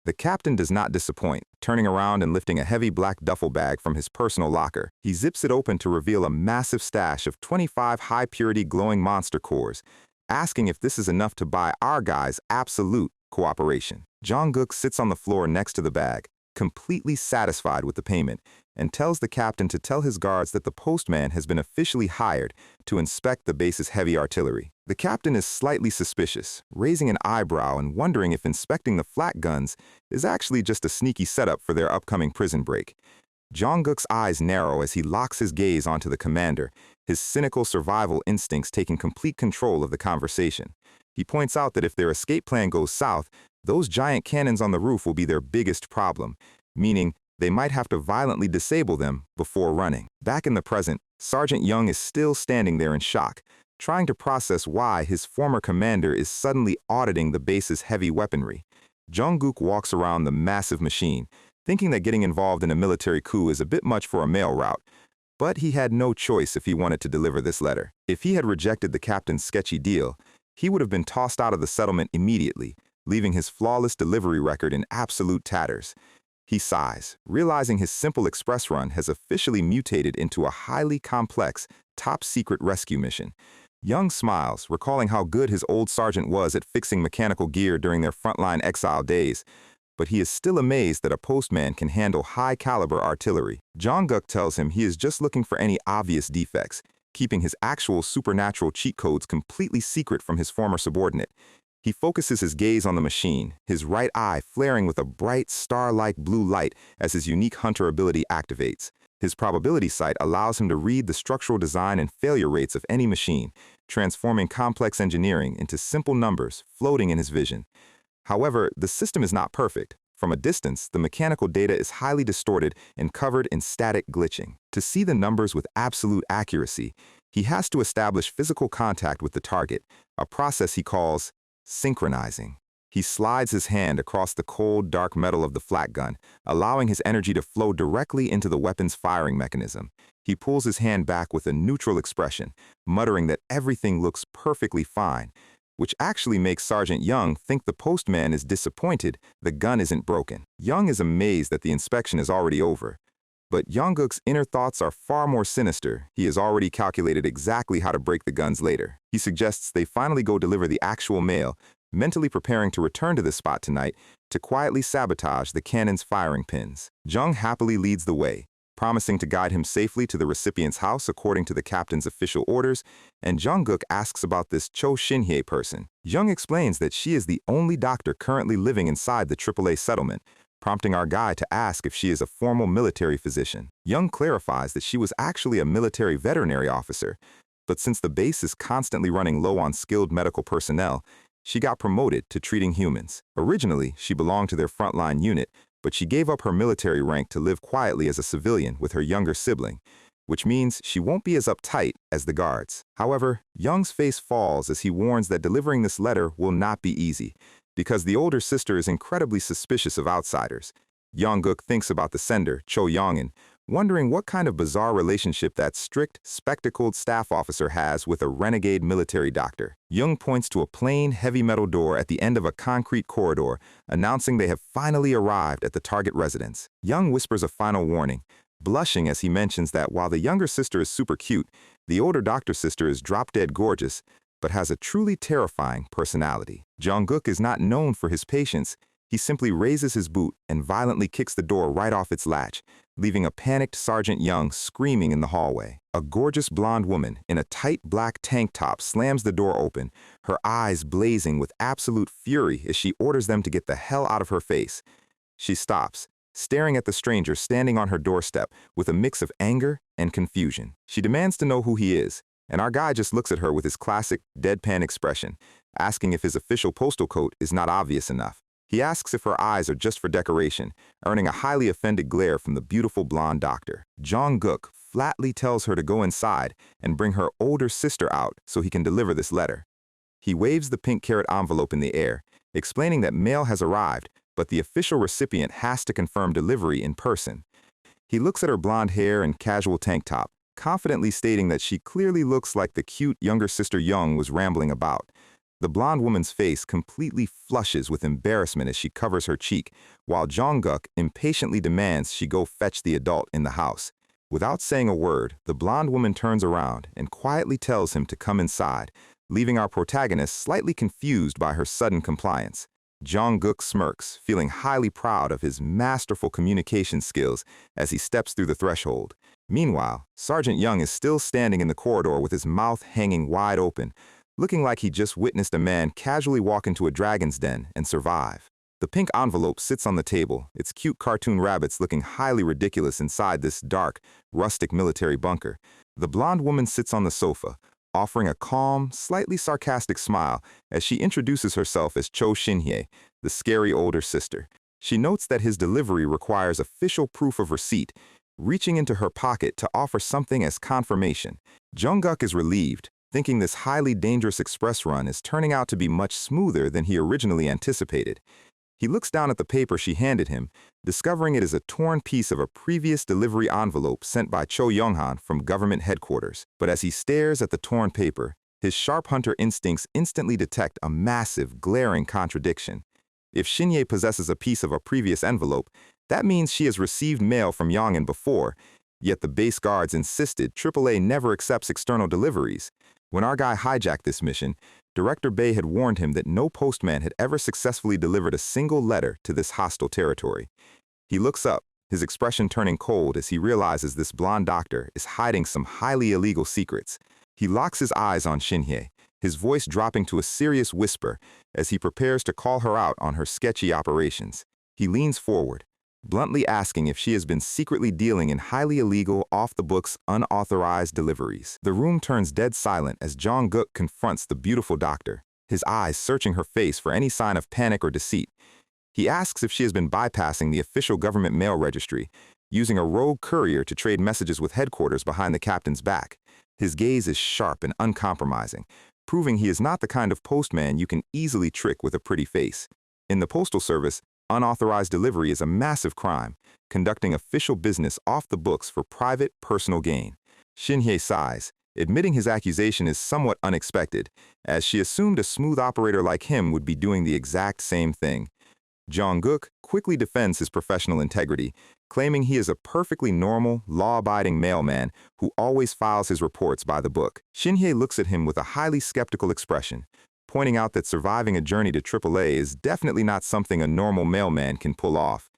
The captain does not disappoint, turning around and lifting a heavy black duffel bag from his personal locker. He zips it open to reveal a massive stash of 25 high-purity glowing monster cores, asking if this is enough to buy our guy's absolute cooperation. Jong-guk sits on the floor next to the bag, completely satisfied with the payment, and tells the captain to tell his guards that the postman has been officially hired to inspect the base's heavy artillery. The captain is slightly suspicious, raising an eyebrow and wondering if inspecting the flat guns is actually just a sneaky setup for their upcoming prison break. Jong-guk's eyes narrow as he locks his gaze onto the commander, his cynical survival instincts taking complete control of the conversation. He points out that if their escape plan goes south, those giant cannons on the roof will be their biggest problem, meaning they might have to violently disable them before running. Back in the present, Sergeant Young is still standing there in shock, trying to process why his former commander is suddenly auditing the base's heavy weaponry. Jong-guk walks around the massive machine, thinking that getting involved in a military coup is a bit much for a mail route. But he had no choice if he wanted to deliver this letter. If he had rejected the captain's sketchy deal, he would have been tossed out of the settlement immediately, leaving his flawless delivery record in absolute tatters. He sighs, realizing his simple express run has officially mutated into a highly complex, top-secret rescue mission. Young smiles, recalling how good his old sergeant was at fixing mechanical gear during their frontline exile days, but he is still amazed that a postman can handle high-caliber artillery. Jong-guk tells him he is just looking for any obvious defects, keeping his actual supernatural cheat codes completely secret from his former subordinate. He focuses his gaze on the machine, his right eye flaring with a bright, star-like blue light as his unique hunter ability activates. His probability sight allows him to read the structural design and failure rates of any machine, transforming complex engineering into simple numbers floating in his vision. However, the system is not perfect. From a distance, the mechanical data is highly distorted and covered in static glitching. To see the numbers with absolute accuracy, he has to establish physical contact with the target, a process he calls synchronizing. He slides his hand across the cold, dark metal of the flat gun, allowing his energy to flow directly into the weapon's firing mechanism. He pulls his hand back with a neutral expression, muttering that everything looks perfectly fine, which actually makes Sergeant Young think the postman is disappointed the gun isn't broken. Young is amazed that the inspection is already over, But Jungkook's inner thoughts are far more sinister. He has already calculated exactly how to break the guns later. He suggests they finally go deliver the actual mail, mentally preparing to return to the spot tonight to quietly sabotage the cannon's firing pins. Jung happily leads the way, promising to guide him safely to the recipient's house according to the captain's official orders, and Jungkook asks about this Cho Shin-hye person. Jung explains that she is the only doctor currently living inside the AAA settlement, prompting our guy to ask if she is a formal military physician. Jung clarifies that she was actually a military veterinary officer, but since the base is constantly running low on skilled medical personnel, she got promoted to treating humans. Originally, she belonged to their frontline unit, but she gave up her military rank to live quietly as a civilian with her younger sibling, which means she won't be as uptight as the guards. However, Jung's face falls as he warns that delivering this letter will not be easy, because the older sister is incredibly suspicious of outsiders. Jungkook thinks about the sender, Cho Yongin, wondering what kind of bizarre relationship that strict, spectacled staff officer has with a renegade military doctor. Jung points to a plain, heavy metal door at the end of a concrete corridor, announcing they have finally arrived at the target residence. Jung whispers a final warning, blushing as he mentions that while the younger sister is super cute, the older doctor sister is drop-dead gorgeous, but has a truly terrifying personality. Jungkook is not known for his patience. He simply raises his boot and violently kicks the door right off its latch, leaving a panicked Sergeant Young screaming in the hallway. A gorgeous blonde woman in a tight black tank top slams the door open, her eyes blazing with absolute fury as she orders them to get the hell out of her face. She stops, staring at the stranger standing on her doorstep with a mix of anger and confusion. She demands to know who he is, and our guy just looks at her with his classic deadpan expression, asking if his official postal code is not obvious enough. He asks if her eyes are just for decoration, earning a highly offended glare from the beautiful blonde doctor. Jungkook flatly tells her to go inside and bring her older sister out so he can deliver this letter. He waves the pink carrot envelope in the air, explaining that mail has arrived, but the official recipient has to confirm delivery in person. He looks at her blonde hair and casual tank top, confidently stating that she clearly looks like the cute younger sister Young was rambling about. The blonde woman's face completely flushes with embarrassment as she covers her cheek, while Jungkook impatiently demands she go fetch the adult in the house. Without saying a word, the blonde woman turns around and quietly tells him to come inside, leaving our protagonist slightly confused by her sudden compliance. Jungkook smirks, feeling highly proud of his masterful communication skills as he steps through the threshold. Meanwhile, Sergeant Young is still standing in the corridor with his mouth hanging wide open, looking like he just witnessed a man casually walk into a dragon's den and survive. The pink envelope sits on the table, its cute cartoon rabbits looking highly ridiculous inside this dark, rustic military bunker. The blonde woman sits on the sofa, offering a calm, slightly sarcastic smile as she introduces herself as Cho Shin-hye, the scary older sister. She notes that his delivery requires official proof of receipt, reaching into her pocket to offer something as confirmation. Jungkook is relieved, thinking this highly dangerous express run is turning out to be much smoother than he originally anticipated. He looks down at the paper she handed him, discovering it is a torn piece of a previous delivery envelope sent by Cho Young-han from government headquarters. But as he stares at the torn paper, his sharp hunter instincts instantly detect a massive, glaring contradiction. If Shin-hye possesses a piece of a previous envelope, that means she has received mail from Yongin before, yet the base guards insisted AAA never accepts external deliveries. When our guy hijacked this mission, Director Bay had warned him that no postman had ever successfully delivered a single letter to this hostile territory. He looks up, his expression turning cold as he realizes this blonde doctor is hiding some highly illegal secrets. He locks his eyes on Shin-hye, his voice dropping to a serious whisper as he prepares to call her out on her sketchy operations. He leans forward, bluntly asking if she has been secretly dealing in highly illegal, off-the-books, unauthorized deliveries. The room turns dead silent as Jungkook confronts the beautiful doctor, his eyes searching her face for any sign of panic or deceit. He asks if she has been bypassing the official government mail registry, using a rogue courier to trade messages with headquarters behind the captain's back. His gaze is sharp and uncompromising, proving he is not the kind of postman you can easily trick with a pretty face. In the Postal Service, unauthorized delivery is a massive crime, conducting official business off the books for private, personal gain. Shin-hye sighs, admitting his accusation is somewhat unexpected, as she assumed a smooth operator like him would be doing the exact same thing. Jong-guk quickly defends his professional integrity, claiming he is a perfectly normal, law-abiding mailman who always files his reports by the book. Shin-hye looks at him with a highly skeptical expression, pointing out that surviving a journey to AAA is definitely not something a normal mailman can pull off.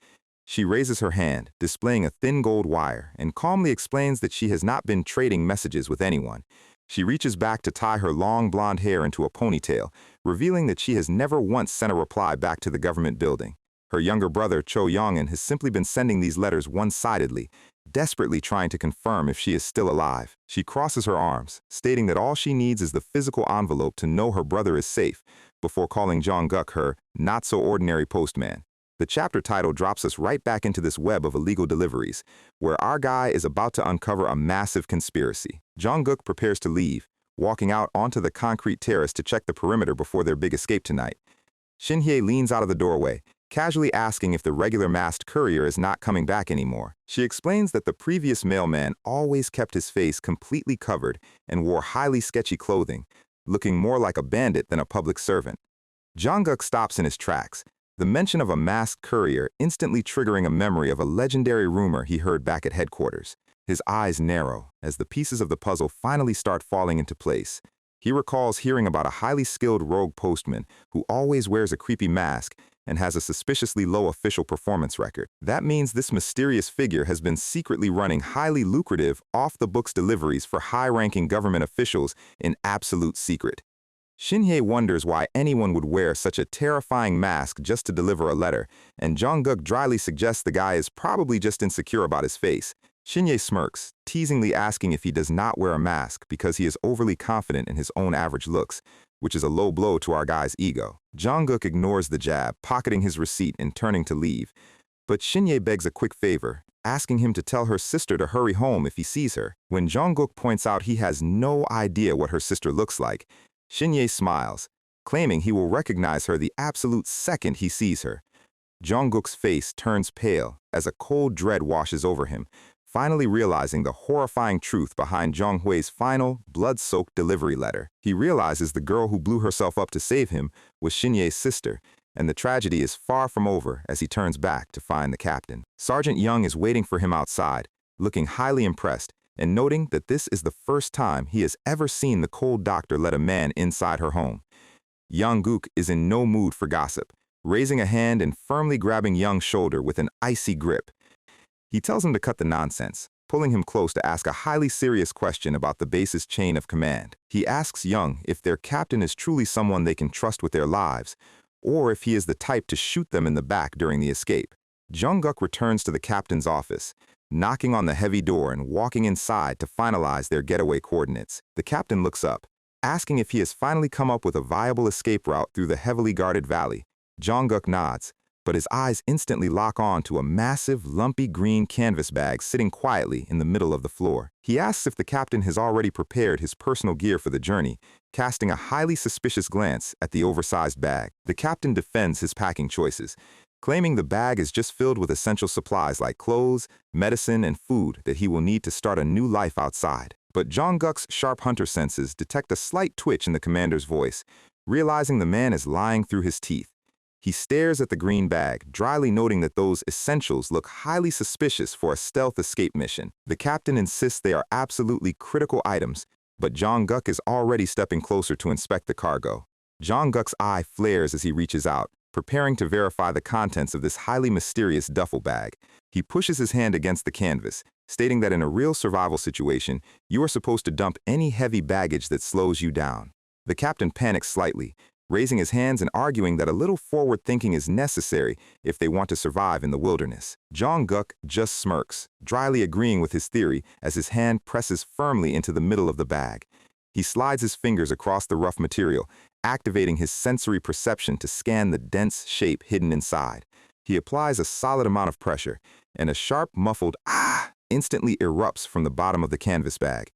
She raises her hand, displaying a thin gold wire, and calmly explains that she has not been trading messages with anyone. She reaches back to tie her long blonde hair into a ponytail, revealing that she has never once sent a reply back to the government building. Her younger brother, Cho Yongin, has simply been sending these letters one-sidedly, desperately trying to confirm if she is still alive. She crosses her arms, stating that all she needs is the physical envelope to know her brother is safe, before calling Jong-guk her not-so-ordinary postman. The chapter title drops us right back into this web of illegal deliveries, where our guy is about to uncover a massive conspiracy. Jong-guk prepares to leave, walking out onto the concrete terrace to check the perimeter before their big escape tonight. Shin-hye leans out of the doorway, casually asking if the regular masked courier is not coming back anymore. She explains that the previous mailman always kept his face completely covered and wore highly sketchy clothing, looking more like a bandit than a public servant. Jong-guk stops in his tracks, the mention of a masked courier instantly triggering a memory of a legendary rumor he heard back at headquarters. His eyes narrow as the pieces of the puzzle finally start falling into place. He recalls hearing about a highly skilled rogue postman who always wears a creepy mask and has a suspiciously low official performance record. That means this mysterious figure has been secretly running highly lucrative, off-the-books deliveries for high-ranking government officials in absolute secret. Shin-hye wonders why anyone would wear such a terrifying mask just to deliver a letter, and Jong-guk dryly suggests the guy is probably just insecure about his face. Shin-hye smirks, teasingly asking if he does not wear a mask because he is overly confident in his own average looks, which is a low blow to our guy's ego. Jong-guk ignores the jab, pocketing his receipt and turning to leave. But Shin-hye begs a quick favor, asking him to tell her sister to hurry home if he sees her. When Jong-guk points out he has no idea what her sister looks like, Shin-hye smiles, claiming he will recognize her the absolute second he sees her. Jong-guk's face turns pale as a cold dread washes over him, finally realizing the horrifying truth behind Jong-hwe's final, blood-soaked delivery letter. He realizes the girl who blew herself up to save him was Shin-hye's sister, and the tragedy is far from over as he turns back to find the captain. Sergeant Young is waiting for him outside, looking highly impressed, and noting that this is the first time he has ever seen the cold doctor let a man inside her home. Jong-guk is in no mood for gossip, raising a hand and firmly grabbing Young's shoulder with an icy grip. He tells him to cut the nonsense, pulling him close to ask a highly serious question about the base's chain of command. He asks Young if their captain is truly someone they can trust with their lives, or if he is the type to shoot them in the back during the escape. Jong-guk returns to the captain's office, knocking on the heavy door and walking inside to finalize their getaway coordinates. The captain looks up, asking if he has finally come up with a viable escape route through the heavily guarded valley. Jong-guk nods, but his eyes instantly lock on to a massive, lumpy green canvas bag sitting quietly in the middle of the floor. He asks if the captain has already prepared his personal gear for the journey, casting a highly suspicious glance at the oversized bag. The captain defends his packing choices, claiming the bag is just filled with essential supplies like clothes, medicine, and food that he will need to start a new life outside. But Jong-guk's sharp hunter senses detect a slight twitch in the commander's voice, realizing the man is lying through his teeth. He stares at the green bag, dryly noting that those essentials look highly suspicious for a stealth escape mission. The captain insists they are absolutely critical items, but Jong-guk is already stepping closer to inspect the cargo. Jong-guk's eye flares as he reaches out, preparing to verify the contents of this highly mysterious duffel bag. He pushes his hand against the canvas, stating that in a real survival situation, you are supposed to dump any heavy baggage that slows you down. The captain panics slightly, raising his hands and arguing that a little forward thinking is necessary if they want to survive in the wilderness. Jong-guk just smirks, dryly agreeing with his theory as his hand presses firmly into the middle of the bag. He slides his fingers across the rough material, activating his sensory perception to scan the dense shape hidden inside. He applies a solid amount of pressure, and a sharp, muffled "ah" instantly erupts from the bottom of the canvas bag.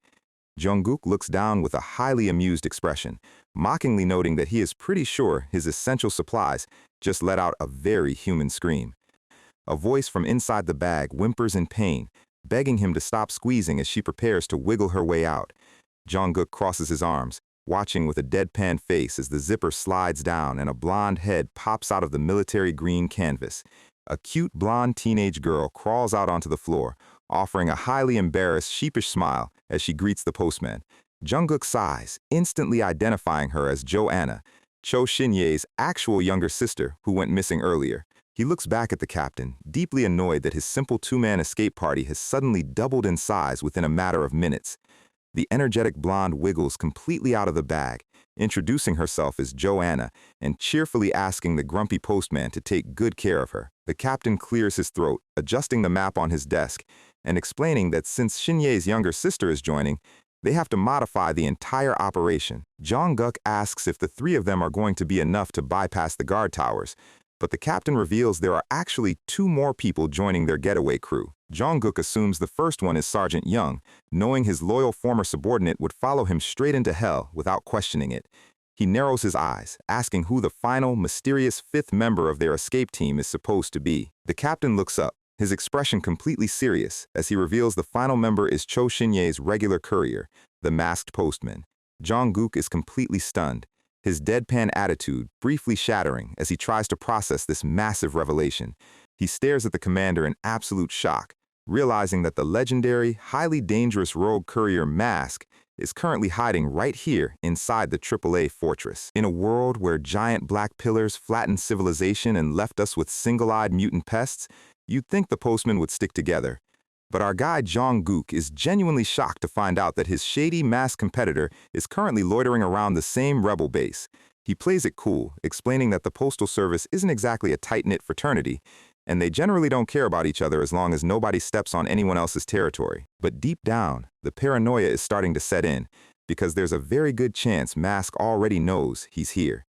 Jong-guk looks down with a highly amused expression, mockingly noting that he is pretty sure his essential supplies just let out a very human scream. A voice from inside the bag whimpers in pain, begging him to stop squeezing as she prepares to wiggle her way out. Jong-guk crosses his arms, watching with a deadpan face as the zipper slides down and a blonde head pops out of the military green canvas. A cute blonde teenage girl crawls out onto the floor, offering a highly embarrassed, sheepish smile as she greets the postman. Jungkook sighs, instantly identifying her as Joanna, Cho Shin-ye's actual younger sister who went missing earlier. He looks back at the captain, deeply annoyed that his simple two-man escape party has suddenly doubled in size within a matter of minutes. The energetic blonde wiggles completely out of the bag, introducing herself as Joanna and cheerfully asking the grumpy postman to take good care of her. The captain clears his throat, adjusting the map on his desk, and explaining that since Shin-ye's younger sister is joining, they have to modify the entire operation. Jungkook asks if the three of them are going to be enough to bypass the guard towers, but the captain reveals there are actually two more people joining their getaway crew. Jungkook assumes the first one is Sergeant Young, knowing his loyal former subordinate would follow him straight into hell without questioning it. He narrows his eyes, asking who the final, mysterious fifth member of their escape team is supposed to be. The captain looks up, his expression completely serious, as he reveals the final member is Cho Shin-ye's regular courier, the masked postman. Jungkook is completely stunned, his deadpan attitude briefly shattering as he tries to process this massive revelation. He stares at the commander in absolute shock, realizing that the legendary, highly dangerous rogue courier Mask is currently hiding right here inside the AAA fortress. In a world where giant black pillars flattened civilization and left us with single-eyed mutant pests, you'd think the Postmen would stick together. But our guy Jungkook is genuinely shocked to find out that his shady masked competitor is currently loitering around the same rebel base. He plays it cool, explaining that the Postal Service isn't exactly a tight-knit fraternity, and they generally don't care about each other as long as nobody steps on anyone else's territory. But deep down, the paranoia is starting to set in, because there's a very good chance Mask already knows he's here.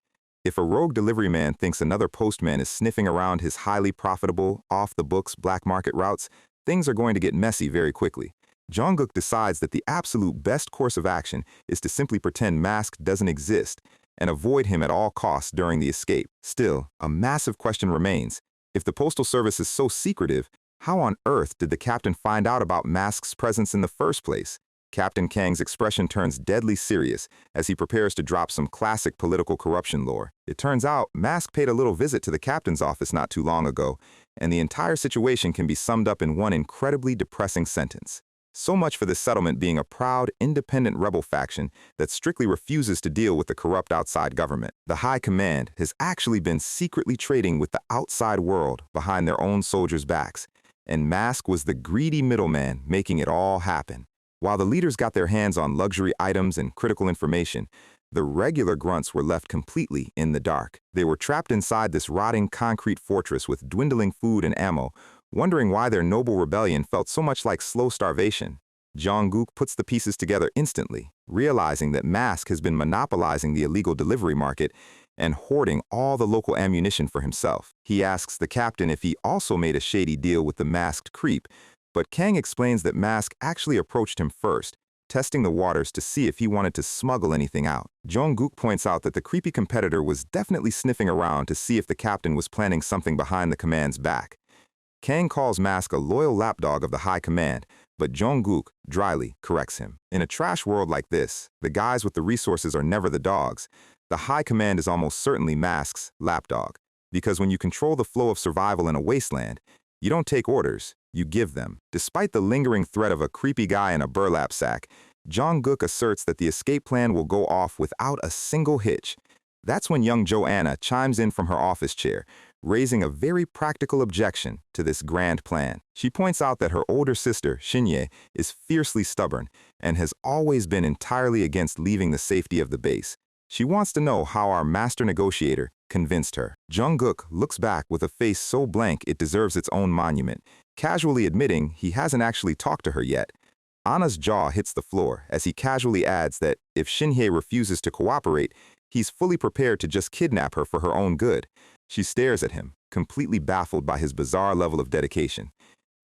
If a rogue delivery man thinks another postman is sniffing around his highly profitable, off-the-books black market routes, things are going to get messy very quickly. Jungkook decides that the absolute best course of action is to simply pretend Mask doesn't exist and avoid him at all costs during the escape. Still, a massive question remains. If the Postal Service is so secretive, how on earth did the captain find out about Mask's presence in the first place? Captain Kang's expression turns deadly serious as he prepares to drop some classic political corruption lore. It turns out Mask paid a little visit to the captain's office not too long ago, and the entire situation can be summed up in one incredibly depressing sentence. So much for this settlement being a proud, independent rebel faction that strictly refuses to deal with the corrupt outside government. The High Command has actually been secretly trading with the outside world behind their own soldiers' backs, and Mask was the greedy middleman making it all happen. While the leaders got their hands on luxury items and critical information, the regular grunts were left completely in the dark. They were trapped inside this rotting concrete fortress with dwindling food and ammo, wondering why their noble rebellion felt so much like slow starvation. Jungkook puts the pieces together instantly, realizing that Mask has been monopolizing the illegal delivery market and hoarding all the local ammunition for himself. He asks the captain if he also made a shady deal with the masked creep, but Kang explains that Mask actually approached him first, testing the waters to see if he wanted to smuggle anything out. Jungkook points out that the creepy competitor was definitely sniffing around to see if the captain was planning something behind the command's back. Kang calls Mask a loyal lapdog of the High Command, but Jungkook dryly corrects him. In a trash world like this, the guys with the resources are never the dogs. The High Command is almost certainly Mask's lapdog, because when you control the flow of survival in a wasteland, you don't take orders, you give them. Despite the lingering threat of a creepy guy in a burlap sack, Jungkook asserts that the escape plan will go off without a single hitch. That's when young Joanna chimes in from her office chair, raising a very practical objection to this grand plan. She points out that her older sister, Shin-ye, is fiercely stubborn and has always been entirely against leaving the safety of the base. She wants to know how our master negotiator convinced her. Jungkook looks back with a face so blank it deserves its own monument, casually admitting he hasn't actually talked to her yet. Anna's jaw hits the floor as he casually adds that if Shin-ye refuses to cooperate, he's fully prepared to just kidnap her for her own good. She stares at him, completely baffled by his bizarre level of dedication.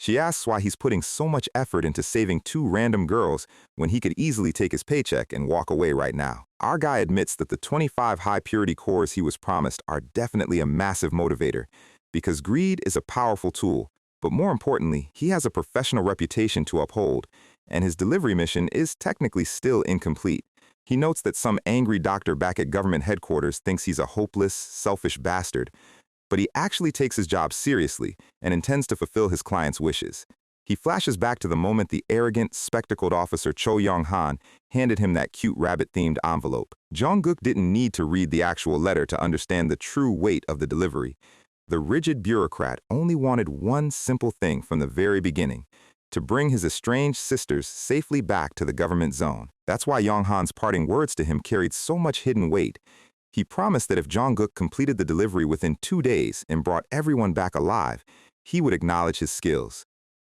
She asks why he's putting so much effort into saving two random girls when he could easily take his paycheck and walk away right now. Our guy admits that the 25 high-purity cores he was promised are definitely a massive motivator, because greed is a powerful tool, but more importantly, he has a professional reputation to uphold, and his delivery mission is technically still incomplete. He notes that some angry doctor back at government headquarters thinks he's a hopeless, selfish bastard, but he actually takes his job seriously and intends to fulfill his client's wishes. He flashes back to the moment the arrogant, spectacled officer Cho Young-han handed him that cute rabbit-themed envelope. Jong-guk didn't need to read the actual letter to understand the true weight of the delivery. The rigid bureaucrat only wanted one simple thing from the very beginning: to bring his estranged sisters safely back to the government zone. That's why Young-han's parting words to him carried so much hidden weight. He promised that if Jong-guk completed the delivery within 2 days and brought everyone back alive, he would acknowledge his skills.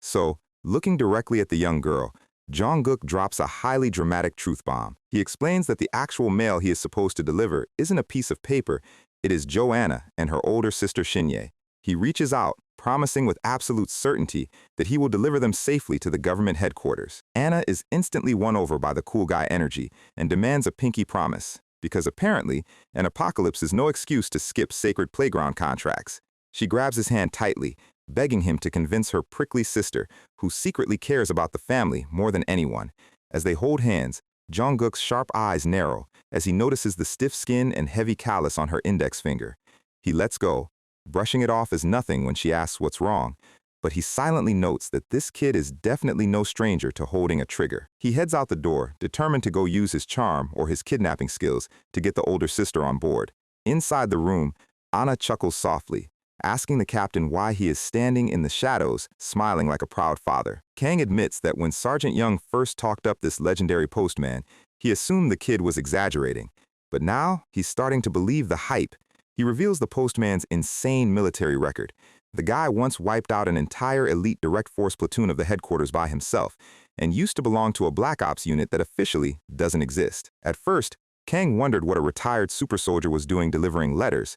So, looking directly at the young girl, Jong-guk drops a highly dramatic truth bomb. He explains that the actual mail he is supposed to deliver isn't a piece of paper, it is Joanna and her older sister Shinye. He reaches out, promising with absolute certainty that he will deliver them safely to the government headquarters. Anna is instantly won over by the cool guy energy and demands a pinky promise, because apparently, an apocalypse is no excuse to skip sacred playground contracts. She grabs his hand tightly, begging him to convince her prickly sister, who secretly cares about the family more than anyone. As they hold hands, Jong-guk's sharp eyes narrow as he notices the stiff skin and heavy callus on her index finger. He lets go, brushing it off as nothing when she asks what's wrong, but he silently notes that this kid is definitely no stranger to holding a trigger. He heads out the door, determined to go use his charm or his kidnapping skills to get the older sister on board. Inside the room, Anna chuckles softly, asking the captain why he is standing in the shadows, smiling like a proud father. Kang admits that when Sergeant Young first talked up this legendary postman, he assumed the kid was exaggerating. But now, he's starting to believe the hype. He reveals the postman's insane military record. The guy once wiped out an entire elite direct force platoon of the headquarters by himself, and used to belong to a black ops unit that officially doesn't exist. At first, Kang wondered what a retired super soldier was doing delivering letters,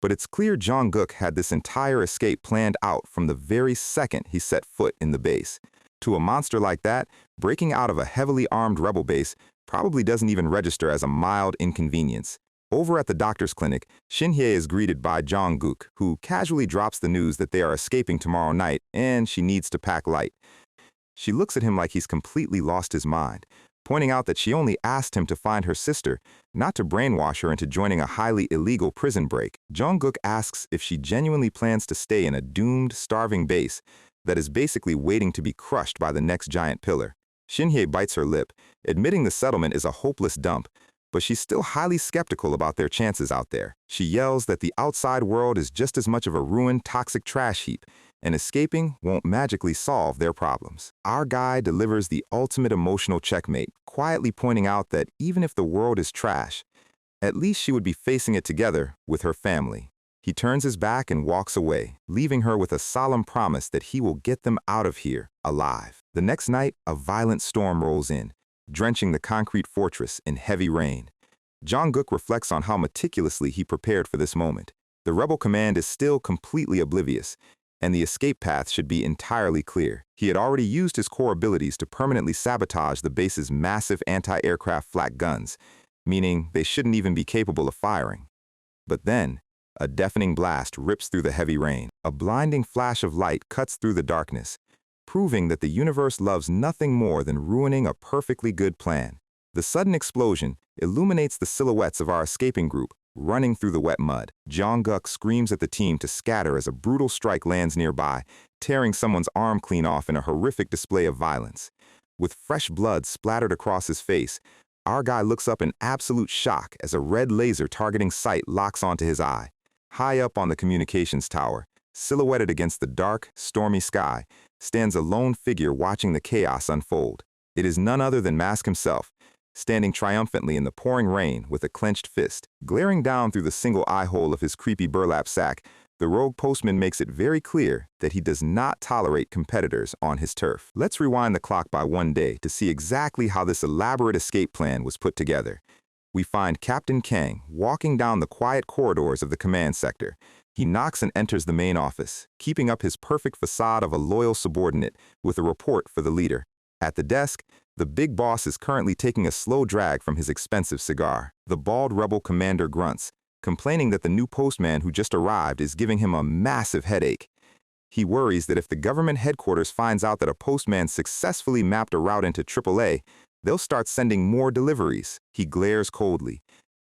but it's clear Jong-guk had this entire escape planned out from the very second he set foot in the base. To a monster like that, breaking out of a heavily armed rebel base probably doesn't even register as a mild inconvenience. Over at the doctor's clinic, Shinhye is greeted by Jong-guk, who casually drops the news that they are escaping tomorrow night and she needs to pack light. She looks at him like he's completely lost his mind, pointing out that she only asked him to find her sister, not to brainwash her into joining a highly illegal prison break. Jong-guk asks if she genuinely plans to stay in a doomed, starving base that is basically waiting to be crushed by the next giant pillar. Shinhye bites her lip, admitting the settlement is a hopeless dump, but she's still highly skeptical about their chances out there. She yells that the outside world is just as much of a ruined, toxic trash heap, and escaping won't magically solve their problems. Our guy delivers the ultimate emotional checkmate, quietly pointing out that even if the world is trash, at least she would be facing it together with her family. He turns his back and walks away, leaving her with a solemn promise that he will get them out of here alive. The next night, a violent storm rolls in, drenching the concrete fortress in heavy rain. Jong-guk reflects on how meticulously he prepared for this moment. The rebel command is still completely oblivious, and the escape path should be entirely clear. He had already used his core abilities to permanently sabotage the base's massive anti-aircraft flak guns, meaning they shouldn't even be capable of firing. But then, a deafening blast rips through the heavy rain. A blinding flash of light cuts through the darkness, proving that the universe loves nothing more than ruining a perfectly good plan. The sudden explosion illuminates the silhouettes of our escaping group, running through the wet mud. Jong-guk screams at the team to scatter as a brutal strike lands nearby, tearing someone's arm clean off in a horrific display of violence. With fresh blood splattered across his face, our guy looks up in absolute shock as a red laser targeting sight locks onto his eye. High up on the communications tower, silhouetted against the dark, stormy sky, stands a lone figure watching the chaos unfold. It is none other than Mask himself, standing triumphantly in the pouring rain with a clenched fist. Glaring down through the single eye hole of his creepy burlap sack, the rogue postman makes it very clear that he does not tolerate competitors on his turf. Let's rewind the clock by 1 day to see exactly how this elaborate escape plan was put together. We find Captain Kang walking down the quiet corridors of the command sector. He knocks and enters the main office, keeping up his perfect facade of a loyal subordinate with a report for the leader. At the desk, the big boss is currently taking a slow drag from his expensive cigar. The bald rebel commander grunts, complaining that the new postman who just arrived is giving him a massive headache. He worries that if the government headquarters finds out that a postman successfully mapped a route into AAA, They'll start sending more deliveries. He glares coldly,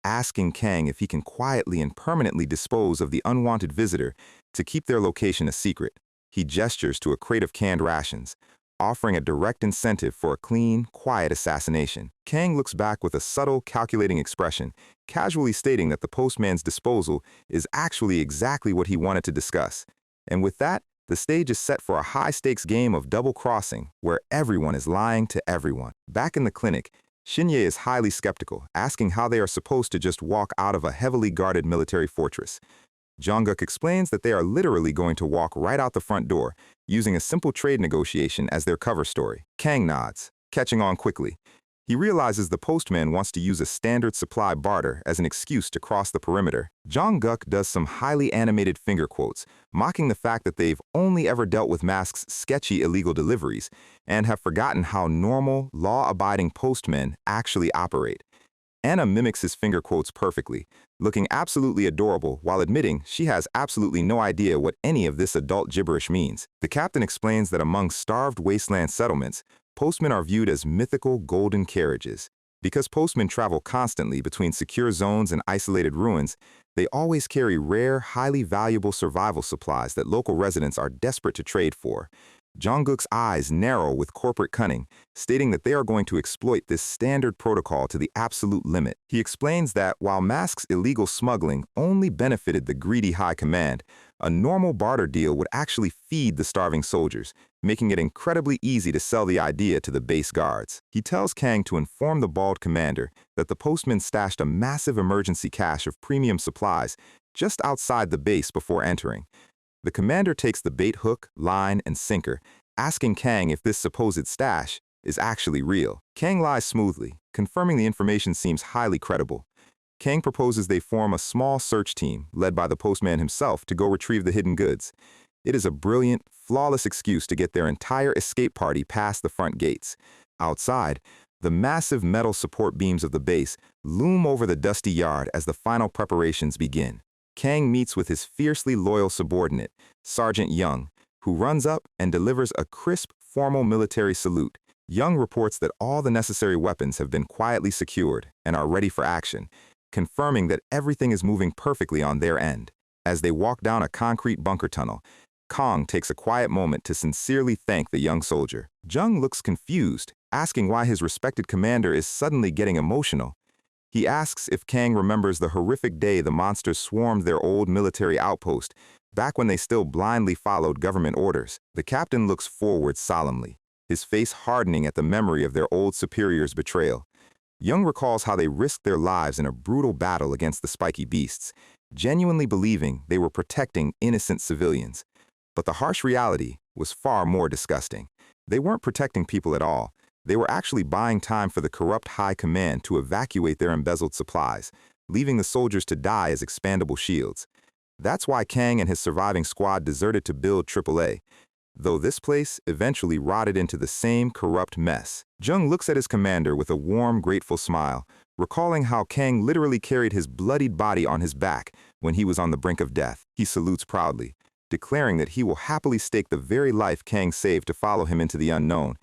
asking Kang if he can quietly and permanently dispose of the unwanted visitor to keep their location a secret. He gestures to a crate of canned rations, offering a direct incentive for a clean, quiet assassination. Kang looks back with a subtle, calculating expression, casually stating that the postman's disposal is actually exactly what he wanted to discuss. And with that, the stage is set for a high-stakes game of double-crossing, where everyone is lying to everyone. Back in the clinic, Shinye is highly skeptical, asking how they are supposed to just walk out of a heavily guarded military fortress. Jungkook explains that they are literally going to walk right out the front door, using a simple trade negotiation as their cover story. Kang nods, catching on quickly. He realizes the postman wants to use a standard supply barter as an excuse to cross the perimeter. Jungkook does some highly animated finger quotes, mocking the fact that they've only ever dealt with Mask's sketchy illegal deliveries and have forgotten how normal, law-abiding postmen actually operate. Anna mimics his finger quotes perfectly, looking absolutely adorable while admitting she has absolutely no idea what any of this adult gibberish means. The captain explains that among starved wasteland settlements, postmen are viewed as mythical golden carriages. Because postmen travel constantly between secure zones and isolated ruins, they always carry rare, highly valuable survival supplies that local residents are desperate to trade for. Jungkook's eyes narrow with corporate cunning, stating that they are going to exploit this standard protocol to the absolute limit. He explains that while Mask's illegal smuggling only benefited the greedy high command, a normal barter deal would actually feed the starving soldiers, making it incredibly easy to sell the idea to the base guards. He tells Kang to inform the bald commander that the postman stashed a massive emergency cache of premium supplies just outside the base before entering. The commander takes the bait hook, line, and sinker, asking Kang if this supposed stash is actually real. Kang lies smoothly, confirming the information seems highly credible. Kang proposes they form a small search team, led by the postman himself, to go retrieve the hidden goods. It is a brilliant, flawless excuse to get their entire escape party past the front gates. Outside, the massive metal support beams of the base loom over the dusty yard as the final preparations begin. Kang meets with his fiercely loyal subordinate, Sergeant Young, who runs up and delivers a crisp, formal military salute. Young reports that all the necessary weapons have been quietly secured and are ready for action, confirming that everything is moving perfectly on their end. As they walk down a concrete bunker tunnel, Kang takes a quiet moment to sincerely thank the young soldier. Jung looks confused, asking why his respected commander is suddenly getting emotional. He asks if Kang remembers the horrific day the monsters swarmed their old military outpost, back when they still blindly followed government orders. The captain looks forward solemnly, his face hardening at the memory of their old superior's betrayal. Young recalls how they risked their lives in a brutal battle against the spiky beasts, genuinely believing they were protecting innocent civilians. But the harsh reality was far more disgusting. They weren't protecting people at all. They were actually buying time for the corrupt high command to evacuate their embezzled supplies, leaving the soldiers to die as expandable shields. That's why Kang and his surviving squad deserted to build AAA, though this place eventually rotted into the same corrupt mess. Jung looks at his commander with a warm, grateful smile, recalling how Kang literally carried his bloodied body on his back when he was on the brink of death. He salutes proudly, declaring that he will happily stake the very life Kang saved to follow him into the unknown,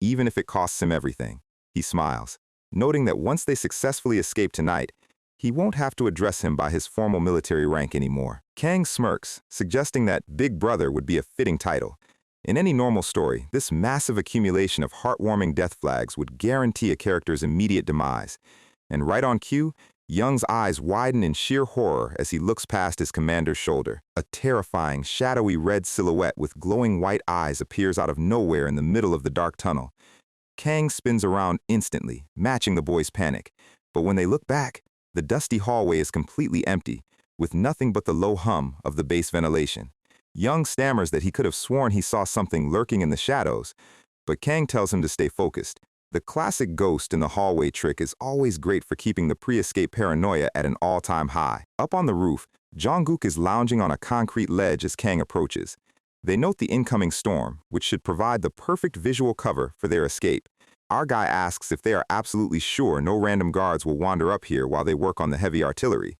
even if it costs him everything. He smiles, noting that once they successfully escape tonight, he won't have to address him by his formal military rank anymore. Kang smirks, suggesting that Big Brother would be a fitting title. In any normal story, this massive accumulation of heartwarming death flags would guarantee a character's immediate demise. And right on cue, Young's eyes widen in sheer horror as he looks past his commander's shoulder. A terrifying, shadowy red silhouette with glowing white eyes appears out of nowhere in the middle of the dark tunnel. Kang spins around instantly, matching the boys' panic. But when they look back, the dusty hallway is completely empty, with nothing but the low hum of the base ventilation. Young stammers that he could have sworn he saw something lurking in the shadows, but Kang tells him to stay focused. The classic ghost in the hallway trick is always great for keeping the pre-escape paranoia at an all-time high. Up on the roof, Jungkook is lounging on a concrete ledge as Kang approaches. They note the incoming storm, which should provide the perfect visual cover for their escape. Our guy asks if they are absolutely sure no random guards will wander up here while they work on the heavy artillery.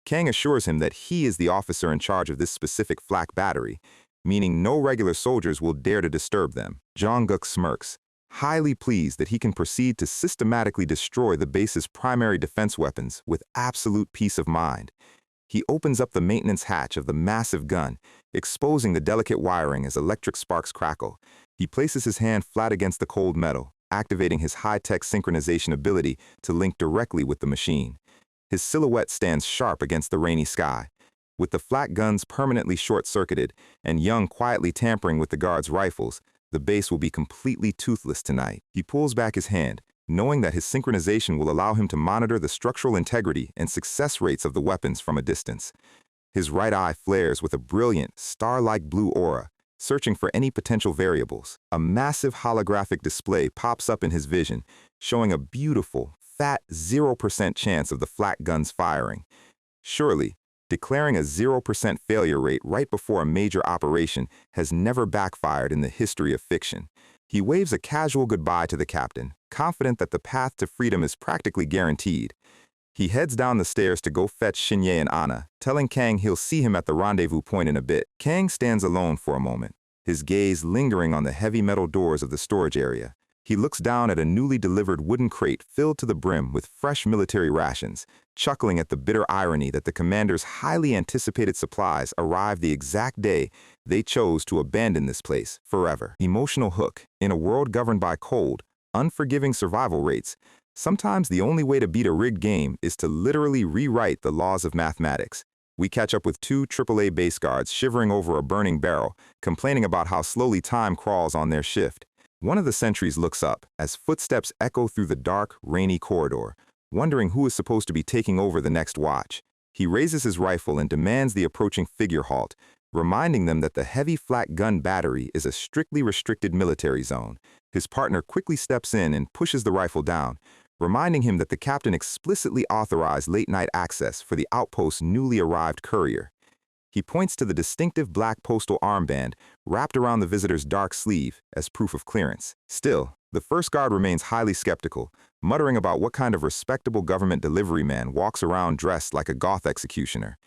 Kang assures him that he is the officer in charge of this specific flak battery, meaning no regular soldiers will dare to disturb them. Jungkook smirks, highly pleased that he can proceed to systematically destroy the base's primary defense weapons with absolute peace of mind. He opens up the maintenance hatch of the massive gun, exposing the delicate wiring as electric sparks crackle. He places his hand flat against the cold metal, activating his high-tech synchronization ability to link directly with the machine. His silhouette stands sharp against the rainy sky. With the flak guns permanently short-circuited and Young quietly tampering with the guards' rifles, the base will be completely toothless tonight. He pulls back his hand, knowing that his synchronization will allow him to monitor the structural integrity and success rates of the weapons from a distance. His right eye flares with a brilliant, star-like blue aura, searching for any potential variables. A massive holographic display pops up in his vision, showing a beautiful, fat 0% chance of the flak guns firing. Surely, declaring a 0% failure rate right before a major operation has never backfired in the history of fiction. He waves a casual goodbye to the captain, confident that the path to freedom is practically guaranteed. He heads down the stairs to go fetch Shinye and Anna, telling Kang he'll see him at the rendezvous point in a bit. Kang stands alone for a moment, his gaze lingering on the heavy metal doors of the storage area. He looks down at a newly delivered wooden crate filled to the brim with fresh military rations, chuckling at the bitter irony that the commander's highly anticipated supplies arrived the exact day they chose to abandon this place forever. Emotional hook. In a world governed by cold, unforgiving survival rates, sometimes the only way to beat a rigged game is to literally rewrite the laws of mathematics. We catch up with two AAA base guards shivering over a burning barrel, complaining about how slowly time crawls on their shift. One of the sentries looks up as footsteps echo through the dark, rainy corridor, wondering who is supposed to be taking over the next watch. He raises his rifle and demands the approaching figure halt, reminding them that the heavy flak gun battery is a strictly restricted military zone. His partner quickly steps in and pushes the rifle down, reminding him that the captain explicitly authorized late-night access for the outpost's newly arrived courier. He points to the distinctive black postal armband wrapped around the visitor's dark sleeve as proof of clearance. Still, the first guard remains highly skeptical, muttering about what kind of respectable government delivery man walks around dressed like a goth executioner.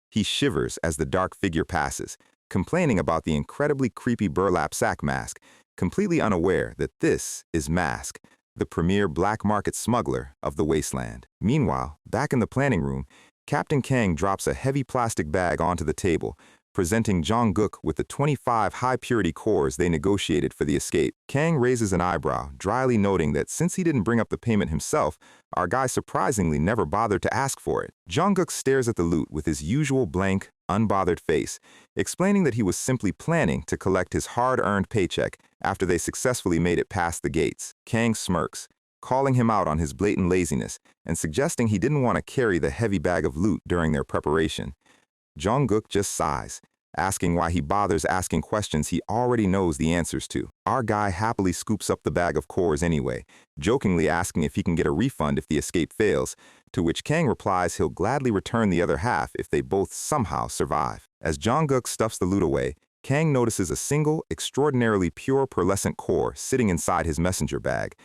He shivers as the dark figure passes, complaining about the incredibly creepy burlap sack mask, completely unaware that this is Mask, the premier black market smuggler of the wasteland. Meanwhile, back in the planning room, Captain Kang drops a heavy plastic bag onto the table, presenting Jong-guk with the 25 high-purity cores they negotiated for the escape. Kang raises an eyebrow, dryly noting that since he didn't bring up the payment himself, our guy surprisingly never bothered to ask for it. Jong-guk stares at the loot with his usual blank, unbothered face, explaining that he was simply planning to collect his hard-earned paycheck after they successfully made it past the gates. Kang smirks, calling him out on his blatant laziness and suggesting he didn't want to carry the heavy bag of loot during their preparation. Jong-guk just sighs, asking why he bothers asking questions he already knows the answers to. Our guy happily scoops up the bag of cores anyway, jokingly asking if he can get a refund if the escape fails, to which Kang replies he'll gladly return the other half if they both somehow survive. As Jong-guk stuffs the loot away, Kang notices a single, extraordinarily pure pearlescent core sitting inside his messenger bag,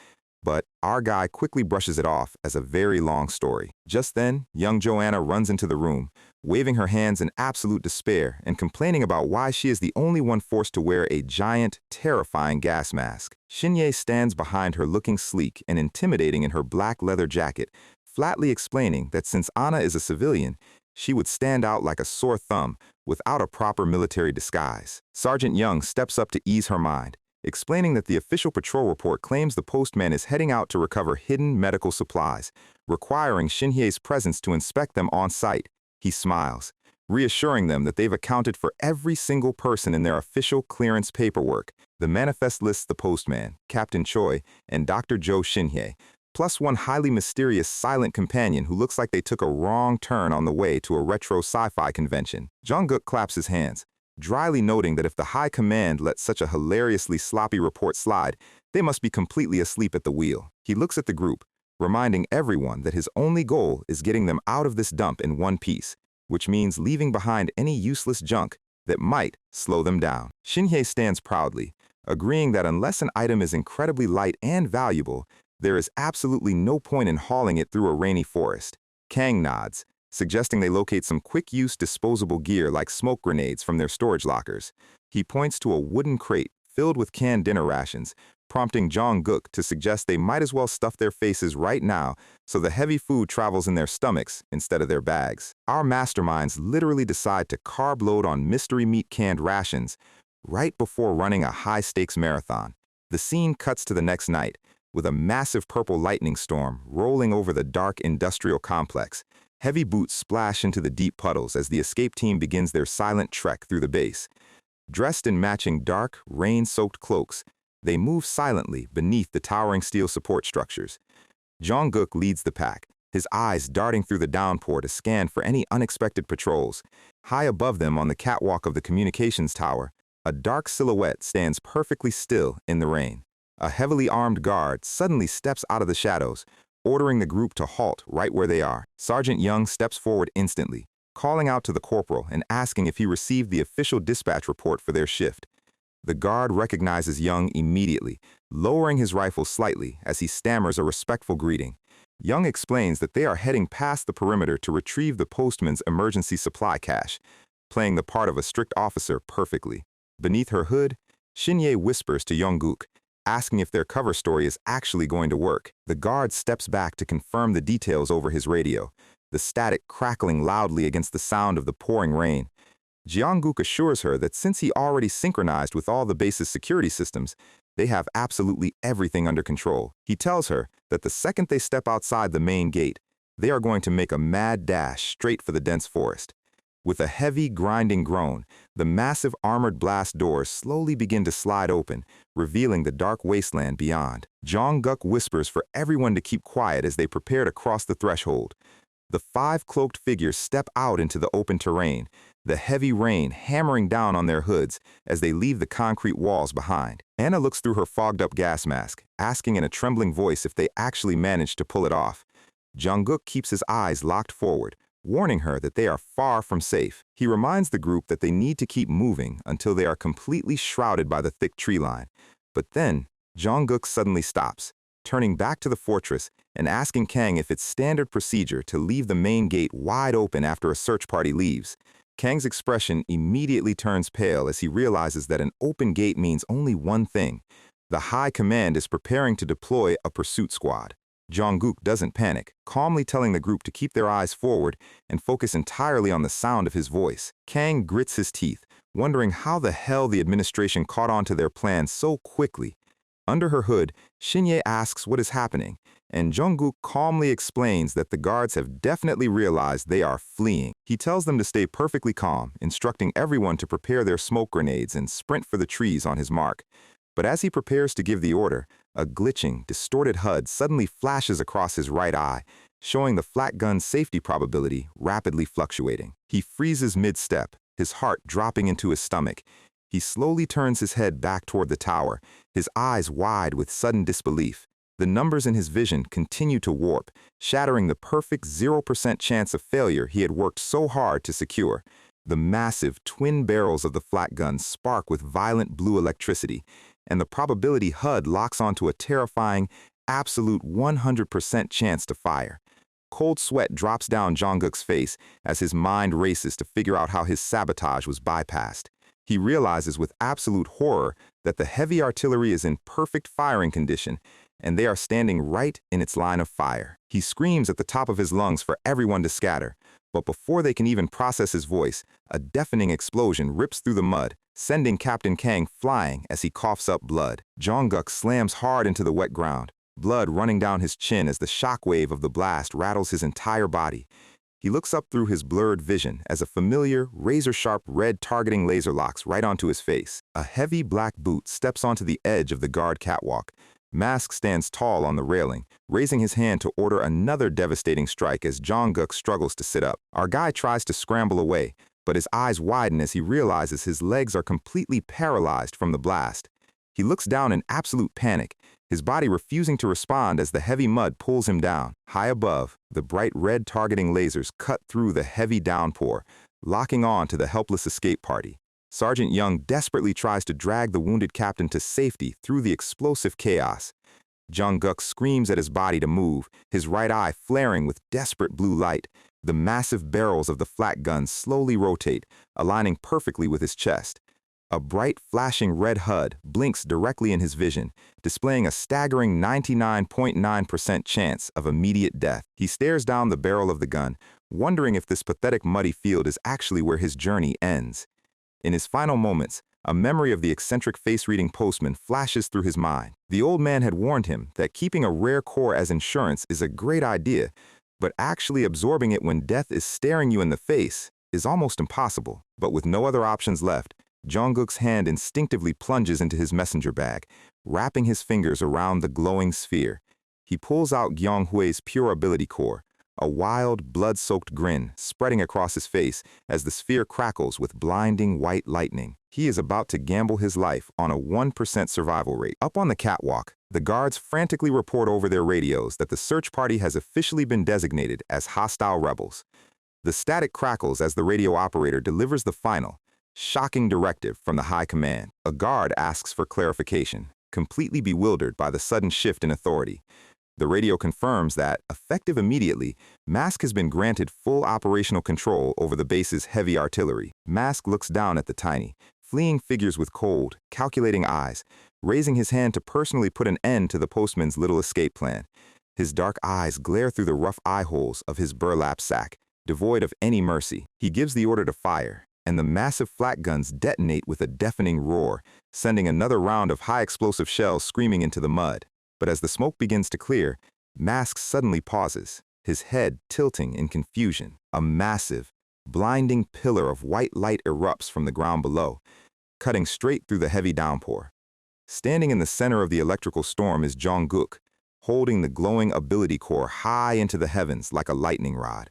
but our guy quickly brushes it off as a very long story. Just then, young Joanna runs into the room, waving her hands in absolute despair and complaining about why she is the only one forced to wear a giant, terrifying gas mask. Shinye stands behind her looking sleek and intimidating in her black leather jacket, flatly explaining that since Anna is a civilian, she would stand out like a sore thumb without a proper military disguise. Sergeant Young steps up to ease her mind, explaining that the official patrol report claims the postman is heading out to recover hidden medical supplies, requiring Shinhye's presence to inspect them on site. He smiles, reassuring them that they've accounted for every single person in their official clearance paperwork. The manifest lists the postman, Captain Choi, and Dr. Joe Shinhye, plus one highly mysterious silent companion who looks like they took a wrong turn on the way to a retro sci-fi convention. Jong-guk claps his hands, dryly noting that if the high command let such a hilariously sloppy report slide, they must be completely asleep at the wheel. He looks at the group, reminding everyone that his only goal is getting them out of this dump in one piece, which means leaving behind any useless junk that might slow them down. Shinhye stands proudly, agreeing that unless an item is incredibly light and valuable, there is absolutely no point in hauling it through a rainy forest. Kang nods, suggesting they locate some quick-use disposable gear like smoke grenades from their storage lockers. He points to a wooden crate filled with canned dinner rations, prompting Jong-guk to suggest they might as well stuff their faces right now so the heavy food travels in their stomachs instead of their bags. Our masterminds literally decide to carb load on mystery meat canned rations right before running a high-stakes marathon. The scene cuts to the next night, with a massive purple lightning storm rolling over the dark industrial complex. Heavy boots splash into the deep puddles as the escape team begins their silent trek through the base. Dressed in matching dark, rain-soaked cloaks, they move silently beneath the towering steel support structures. Jong-guk leads the pack, his eyes darting through the downpour to scan for any unexpected patrols. High above them on the catwalk of the communications tower, a dark silhouette stands perfectly still in the rain. A heavily armed guard suddenly steps out of the shadows, ordering the group to halt right where they are. Sergeant Young steps forward instantly, calling out to the corporal and asking if he received the official dispatch report for their shift. The guard recognizes Young immediately, lowering his rifle slightly as he stammers a respectful greeting. Young explains that they are heading past the perimeter to retrieve the Postman's emergency supply cache, playing the part of a strict officer perfectly. Beneath her hood, Shinye whispers to Jong-guk, asking if their cover story is actually going to work. The guard steps back to confirm the details over his radio, the static crackling loudly against the sound of the pouring rain. Jong-guk assures her that since he already synchronized with all the base's security systems, they have absolutely everything under control. He tells her that the second they step outside the main gate, they are going to make a mad dash straight for the dense forest. With a heavy, grinding groan, the massive armored blast doors slowly begin to slide open, revealing the dark wasteland beyond. Jong-guk whispers for everyone to keep quiet as they prepare to cross the threshold. The 5 cloaked figures step out into the open terrain, the heavy rain hammering down on their hoods as they leave the concrete walls behind. Anna looks through her fogged-up gas mask, asking in a trembling voice if they actually managed to pull it off. Jong-guk keeps his eyes locked forward, warning her that they are far from safe. He reminds the group that they need to keep moving until they are completely shrouded by the thick tree line. But then, Jong-guk suddenly stops, turning back to the fortress and asking Kang if it's standard procedure to leave the main gate wide open after a search party leaves. Kang's expression immediately turns pale as he realizes that an open gate means only one thing. The High Command is preparing to deploy a pursuit squad. Jong-guk doesn't panic, calmly telling the group to keep their eyes forward and focus entirely on the sound of his voice. Kang grits his teeth, wondering how the hell the administration caught on to their plan so quickly. Under her hood, Shinye asks what is happening, and Jong-guk calmly explains that the guards have definitely realized they are fleeing. He tells them to stay perfectly calm, instructing everyone to prepare their smoke grenades and sprint for the trees on his mark. But as he prepares to give the order, a glitching, distorted HUD suddenly flashes across his right eye, showing the flat gun's safety probability rapidly fluctuating. He freezes mid-step, his heart dropping into his stomach. He slowly turns his head back toward the tower, his eyes wide with sudden disbelief. The numbers in his vision continue to warp, shattering the perfect 0% chance of failure he had worked so hard to secure. The massive twin barrels of the flat gun spark with violent blue electricity, and the probability HUD locks onto a terrifying, absolute 100% chance to fire. Cold sweat drops down Jong-guk's face as his mind races to figure out how his sabotage was bypassed. He realizes with absolute horror that the heavy artillery is in perfect firing condition, and they are standing right in its line of fire. He screams at the top of his lungs for everyone to scatter, but before they can even process his voice, a deafening explosion rips through the mud, sending Captain Kang flying as he coughs up blood. Jong-guk slams hard into the wet ground, blood running down his chin as the shockwave of the blast rattles his entire body. He looks up through his blurred vision as a familiar, razor-sharp red targeting laser locks right onto his face. A heavy black boot steps onto the edge of the guard catwalk. Mask stands tall on the railing, raising his hand to order another devastating strike as Jong-guk struggles to sit up. Our guy tries to scramble away, but his eyes widen as he realizes his legs are completely paralyzed from the blast. He looks down in absolute panic, his body refusing to respond as the heavy mud pulls him down. High above, the bright red targeting lasers cut through the heavy downpour, locking on to the helpless escape party. Sergeant Young desperately tries to drag the wounded captain to safety through the explosive chaos. Jong-guk screams at his body to move, his right eye flaring with desperate blue light. The massive barrels of the flat gun slowly rotate, aligning perfectly with his chest. A bright, flashing red HUD blinks directly in his vision, displaying a staggering 99.9% chance of immediate death. He stares down the barrel of the gun, wondering if this pathetic muddy field is actually where his journey ends. In his final moments, a memory of the eccentric face-reading postman flashes through his mind. The old man had warned him that keeping a rare core as insurance is a great idea, but actually absorbing it when death is staring you in the face is almost impossible. But with no other options left, Jungkook's hand instinctively plunges into his messenger bag, wrapping his fingers around the glowing sphere. He pulls out Gyeonghui's pure ability core, a wild, blood-soaked grin spreading across his face as the sphere crackles with blinding white lightning. He is about to gamble his life on a 1% survival rate. Up on the catwalk, the guards frantically report over their radios that the search party has officially been designated as hostile rebels. The static crackles as the radio operator delivers the final, shocking directive from the high command. A guard asks for clarification, completely bewildered by the sudden shift in authority. The radio confirms that, effective immediately, Mask has been granted full operational control over the base's heavy artillery. Mask looks down at the tiny, fleeing figures with cold, calculating eyes, raising his hand to personally put an end to the postman's little escape plan. His dark eyes glare through the rough eye holes of his burlap sack, devoid of any mercy. He gives the order to fire, and the massive flak guns detonate with a deafening roar, sending another round of high-explosive shells screaming into the mud. But as the smoke begins to clear, Mask suddenly pauses, his head tilting in confusion. A massive, blinding pillar of white light erupts from the ground below, cutting straight through the heavy downpour. Standing in the center of the electrical storm is Jungkook, holding the glowing ability core high into the heavens like a lightning rod.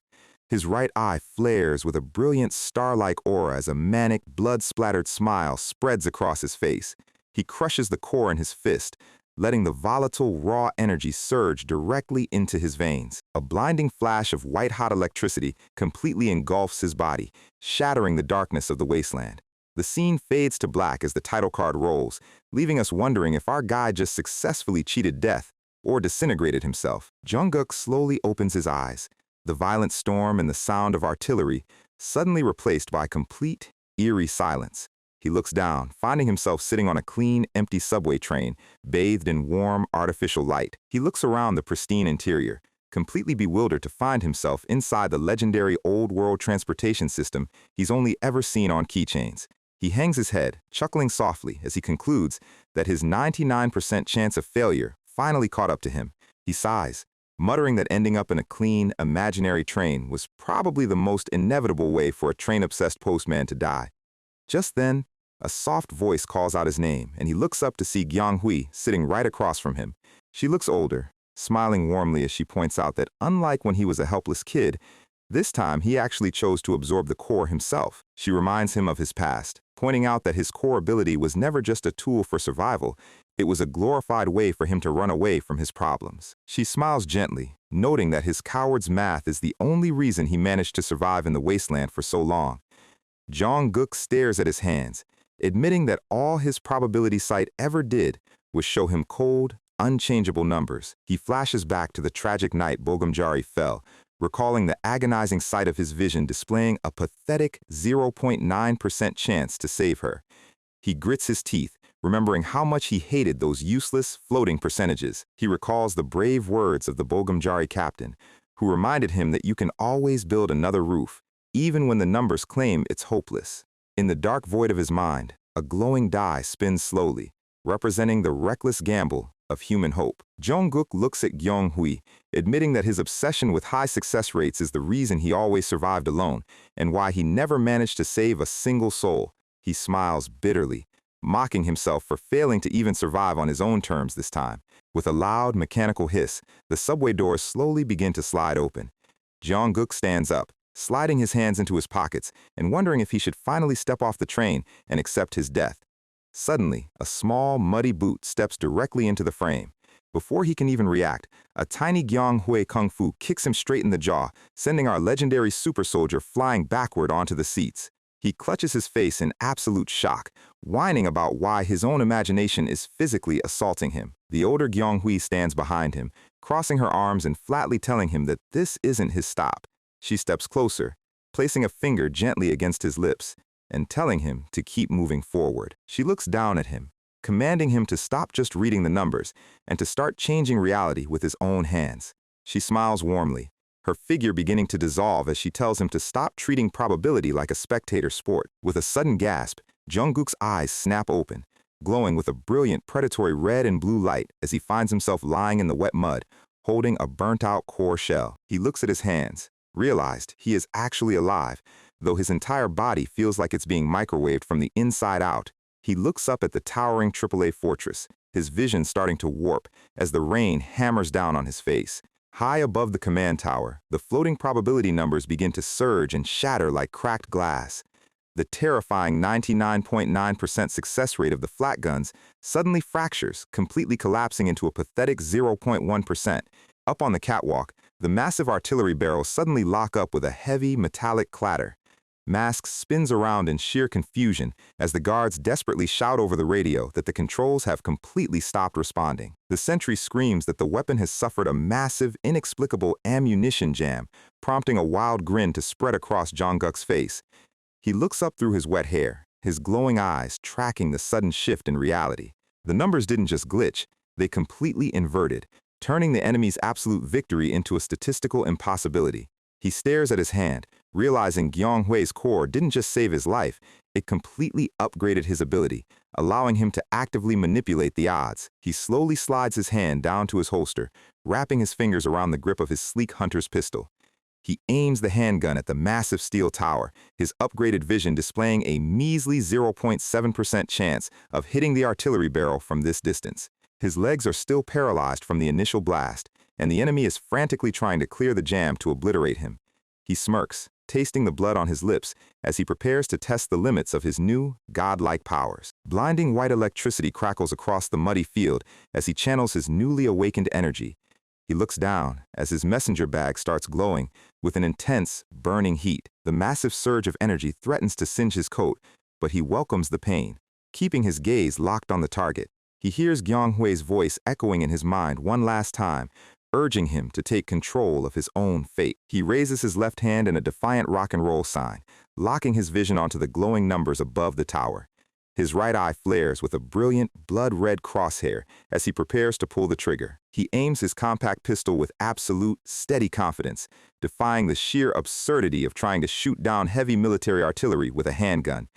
His right eye flares with a brilliant star-like aura as a manic, blood-splattered smile spreads across his face. He crushes the core in his fist, letting the volatile, raw energy surge directly into his veins. A blinding flash of white-hot electricity completely engulfs his body, shattering the darkness of the wasteland. The scene fades to black as the title card rolls, leaving us wondering if our guy just successfully cheated death or disintegrated himself. Jungkook slowly opens his eyes, the violent storm and the sound of artillery suddenly replaced by complete, eerie silence. He looks down, finding himself sitting on a clean, empty subway train, bathed in warm, artificial light. He looks around the pristine interior, completely bewildered to find himself inside the legendary old-world transportation system he's only ever seen on keychains. He hangs his head, chuckling softly as he concludes that his 99% chance of failure finally caught up to him. He sighs, muttering that ending up in a clean, imaginary train was probably the most inevitable way for a train-obsessed postman to die. Just then, a soft voice calls out his name, and he looks up to see Gyeonghui sitting right across from him. She looks older, smiling warmly as she points out that unlike when he was a helpless kid, this time he actually chose to absorb the core himself. She reminds him of his past, pointing out that his core ability was never just a tool for survival, it was a glorified way for him to run away from his problems. She smiles gently, noting that his coward's math is the only reason he managed to survive in the wasteland for so long. Jungkook stares at his hands, admitting that all his probability sight ever did was show him cold, unchangeable numbers. He flashes back to the tragic night Bogumjari fell, recalling the agonizing sight of his vision displaying a pathetic 0.9% chance to save her. He grits his teeth, remembering how much he hated those useless, floating percentages. He recalls the brave words of the Bogumjari captain, who reminded him that you can always build another roof, even when the numbers claim it's hopeless. In the dark void of his mind, a glowing die spins slowly, representing the reckless gamble of human hope. Jungkook looks at Gyeonghui, admitting that his obsession with high success rates is the reason he always survived alone and why he never managed to save a single soul. He smiles bitterly, mocking himself for failing to even survive on his own terms this time. With a loud, mechanical hiss, the subway doors slowly begin to slide open. Jungkook stands up, sliding his hands into his pockets and wondering if he should finally step off the train and accept his death. Suddenly, a small, muddy boot steps directly into the frame. Before he can even react, a tiny Gyeonghui kung fu kicks him straight in the jaw, sending our legendary super soldier flying backward onto the seats. He clutches his face in absolute shock, whining about why his own imagination is physically assaulting him. The older Gyeonghui stands behind him, crossing her arms and flatly telling him that this isn't his stop. She steps closer, placing a finger gently against his lips, and telling him to keep moving forward. She looks down at him, commanding him to stop just reading the numbers and to start changing reality with his own hands. She smiles warmly, her figure beginning to dissolve as she tells him to stop treating probability like a spectator sport. With a sudden gasp, Jungkook's eyes snap open, glowing with a brilliant predatory red and blue light as he finds himself lying in the wet mud, holding a burnt-out core shell. He looks at his hands, realized he is actually alive, though his entire body feels like it's being microwaved from the inside out. He looks up at the towering AAA fortress, his vision starting to warp as the rain hammers down on his face. High above the command tower, the floating probability numbers begin to surge and shatter like cracked glass. The terrifying 99.9% success rate of the flat guns suddenly fractures, completely collapsing into a pathetic 0.1%. Up on the catwalk, the massive artillery barrels suddenly lock up with a heavy, metallic clatter. Mask spins around in sheer confusion as the guards desperately shout over the radio that the controls have completely stopped responding. The sentry screams that the weapon has suffered a massive, inexplicable ammunition jam, prompting a wild grin to spread across Jungkook's face. He looks up through his wet hair, his glowing eyes tracking the sudden shift in reality. The numbers didn't just glitch, they completely inverted, turning the enemy's absolute victory into a statistical impossibility. He stares at his hand, realizing Gyeonghui's core didn't just save his life, it completely upgraded his ability, allowing him to actively manipulate the odds. He slowly slides his hand down to his holster, wrapping his fingers around the grip of his sleek hunter's pistol. He aims the handgun at the massive steel tower, his upgraded vision displaying a measly 0.7% chance of hitting the artillery barrel from this distance. His legs are still paralyzed from the initial blast, and the enemy is frantically trying to clear the jam to obliterate him. He smirks, tasting the blood on his lips as he prepares to test the limits of his new, godlike powers. Blinding white electricity crackles across the muddy field as he channels his newly awakened energy. He looks down as his messenger bag starts glowing with an intense, burning heat. The massive surge of energy threatens to singe his coat, but he welcomes the pain, keeping his gaze locked on the target. He hears Gyeonghui's voice echoing in his mind one last time, urging him to take control of his own fate. He raises his left hand in a defiant rock and roll sign, locking his vision onto the glowing numbers above the tower. His right eye flares with a brilliant, blood-red crosshair as he prepares to pull the trigger. He aims his compact pistol with absolute, steady confidence, defying the sheer absurdity of trying to shoot down heavy military artillery with a handgun.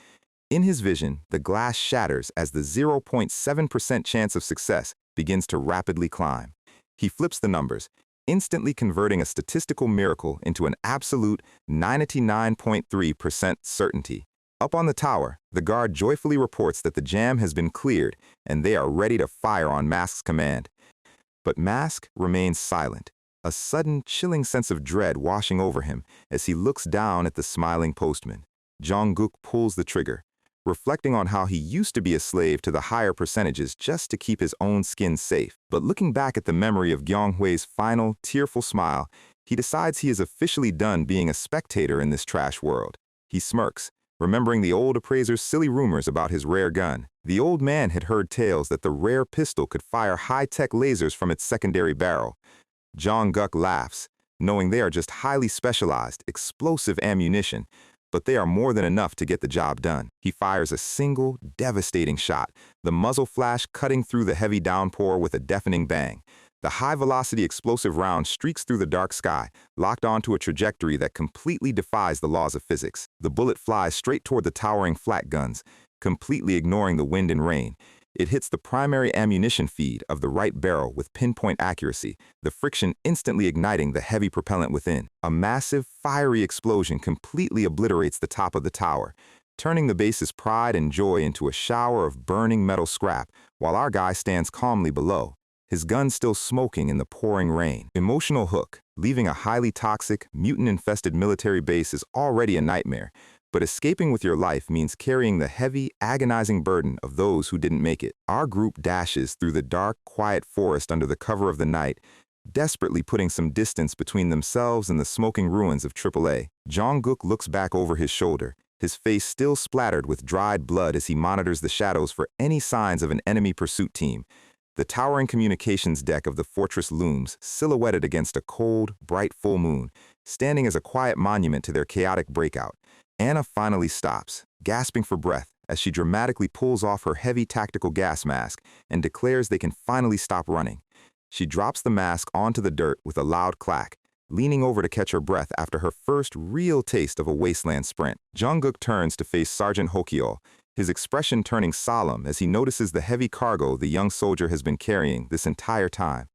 In his vision, the glass shatters as the 0.7% chance of success begins to rapidly climb. He flips the numbers, instantly converting a statistical miracle into an absolute 99.3% certainty. Up on the tower, the guard joyfully reports that the jam has been cleared and they are ready to fire on Mask's command. But Mask remains silent, a sudden, chilling sense of dread washing over him as he looks down at the smiling postman. Jungkook pulls the trigger, reflecting on how he used to be a slave to the higher percentages just to keep his own skin safe. But looking back at the memory of Gyeonghui's final, tearful smile, he decides he is officially done being a spectator in this trash world. He smirks, remembering the old appraiser's silly rumors about his rare gun. The old man had heard tales that the rare pistol could fire high-tech lasers from its secondary barrel. Jungkook laughs, knowing they are just highly specialized, explosive ammunition, but they are more than enough to get the job done. He fires a single, devastating shot, the muzzle flash cutting through the heavy downpour with a deafening bang. The high-velocity explosive round streaks through the dark sky, locked onto a trajectory that completely defies the laws of physics. The bullet flies straight toward the towering flat guns, completely ignoring the wind and rain. It hits the primary ammunition feed of the right barrel with pinpoint accuracy, the friction instantly igniting the heavy propellant within. A massive, fiery explosion completely obliterates the top of the tower, turning the base's pride and joy into a shower of burning metal scrap, while our guy stands calmly below, his gun still smoking in the pouring rain. Emotional hook. Leaving a highly toxic, mutant-infested military base is already a nightmare, but escaping with your life means carrying the heavy, agonizing burden of those who didn't make it. Our group dashes through the dark, quiet forest under the cover of the night, desperately putting some distance between themselves and the smoking ruins of AAA. Jungkook looks back over his shoulder, his face still splattered with dried blood as he monitors the shadows for any signs of an enemy pursuit team. The towering communications deck of the fortress looms, silhouetted against a cold, bright full moon, standing as a quiet monument to their chaotic breakout. Anna finally stops, gasping for breath as she dramatically pulls off her heavy tactical gas mask and declares they can finally stop running. She drops the mask onto the dirt with a loud clack, leaning over to catch her breath after her first real taste of a wasteland sprint. Jungkook turns to face Sergeant Hokyeo, his expression turning solemn as he notices the heavy cargo the young soldier has been carrying this entire time.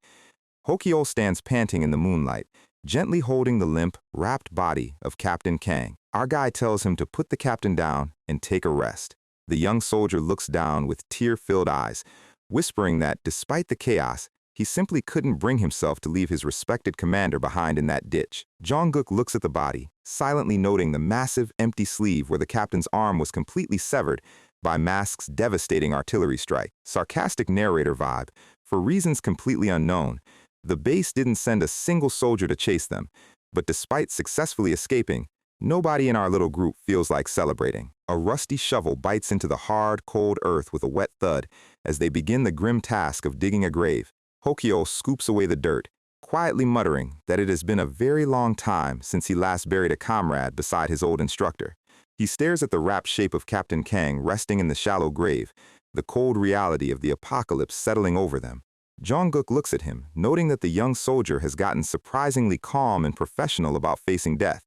Hokyeo stands panting in the moonlight, gently holding the limp, wrapped body of Captain Kang. Our guy tells him to put the captain down and take a rest. The young soldier looks down with tear-filled eyes, whispering that, despite the chaos, he simply couldn't bring himself to leave his respected commander behind in that ditch. Jungkook looks at the body, silently noting the massive, empty sleeve where the captain's arm was completely severed by Mask's devastating artillery strike. Sarcastic narrator vibe. For reasons completely unknown, the base didn't send a single soldier to chase them, but despite successfully escaping, nobody in our little group feels like celebrating. A rusty shovel bites into the hard, cold earth with a wet thud as they begin the grim task of digging a grave. Hokyeo scoops away the dirt, quietly muttering that it has been a very long time since he last buried a comrade beside his old instructor. He stares at the wrapped shape of Captain Kang resting in the shallow grave, the cold reality of the apocalypse settling over them. Jungkook looks at him, noting that the young soldier has gotten surprisingly calm and professional about facing death.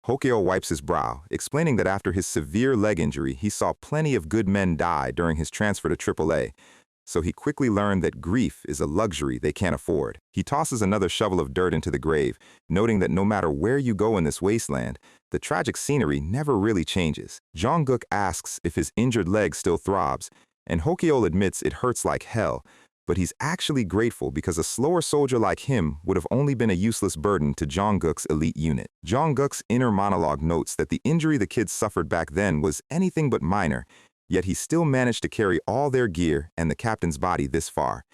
Hokyeo wipes his brow, explaining that after his severe leg injury, he saw plenty of good men die during his transfer to AAA, so he quickly learned that grief is a luxury they can't afford. He tosses another shovel of dirt into the grave, noting that no matter where you go in this wasteland, the tragic scenery never really changes. Jungkook asks if his injured leg still throbs, and Hokyeo admits it hurts like hell, but he's actually grateful because a slower soldier like him would have only been a useless burden to Jungkook's elite unit. Jungkook's inner monologue notes that the injury the kids suffered back then was anything but minor, yet he still managed to carry all their gear and the captain's body this far.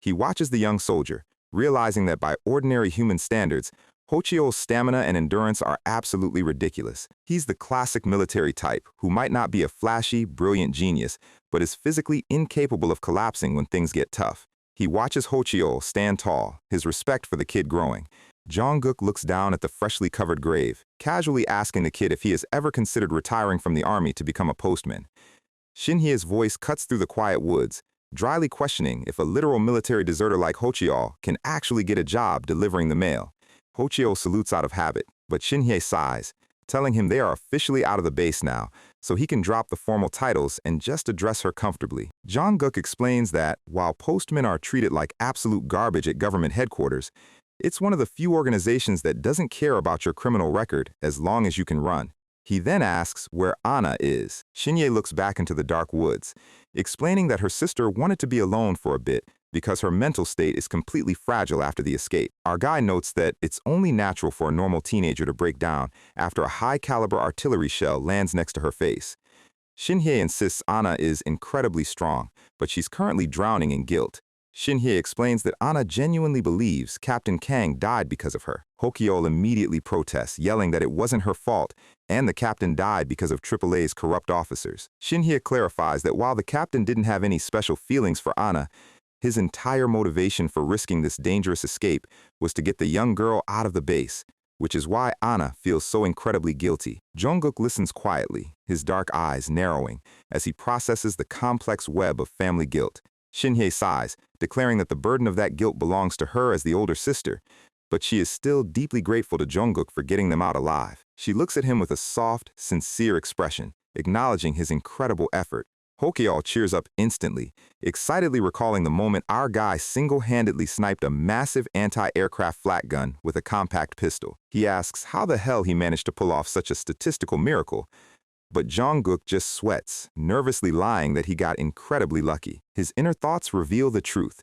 He watches the young soldier, realizing that by ordinary human standards, Hochio's stamina and endurance are absolutely ridiculous. He's the classic military type who might not be a flashy, brilliant genius, but is physically incapable of collapsing when things get tough. He watches Hochio stand tall, his respect for the kid growing. Jungkook looks down at the freshly covered grave, casually asking the kid if he has ever considered retiring from the army to become a postman. Shinhye's voice cuts through the quiet woods, dryly questioning if a literal military deserter like Hochio can actually get a job delivering the mail. Hochio salutes out of habit, but Shinhye sighs, telling him they are officially out of the base now, so he can drop the formal titles and just address her comfortably. Jungkook explains that, while postmen are treated like absolute garbage at government headquarters, it's one of the few organizations that doesn't care about your criminal record as long as you can run. He then asks where Anna is. Shinhye looks back into the dark woods, explaining that her sister wanted to be alone for a bit because her mental state is completely fragile after the escape. Our guy notes that it's only natural for a normal teenager to break down after a high-caliber artillery shell lands next to her face. Shinhye insists Anna is incredibly strong, but she's currently drowning in guilt. Shinhye explains that Anna genuinely believes Captain Kang died because of her. Hokyeo immediately protests, yelling that it wasn't her fault, and the captain died because of AAA's corrupt officers. Shinhye clarifies that while the captain didn't have any special feelings for Anna, his entire motivation for risking this dangerous escape was to get the young girl out of the base, which is why Anna feels so incredibly guilty. Jungkook listens quietly, his dark eyes narrowing, as he processes the complex web of family guilt. Shinhye sighs, declaring that the burden of that guilt belongs to her as the older sister, but she is still deeply grateful to Jungkook for getting them out alive. She looks at him with a soft, sincere expression, acknowledging his incredible effort. Hokyeo cheers up instantly, excitedly recalling the moment our guy single-handedly sniped a massive anti-aircraft flak gun with a compact pistol. He asks how the hell he managed to pull off such a statistical miracle, but Jungkook just sweats, nervously lying that he got incredibly lucky. His inner thoughts reveal the truth.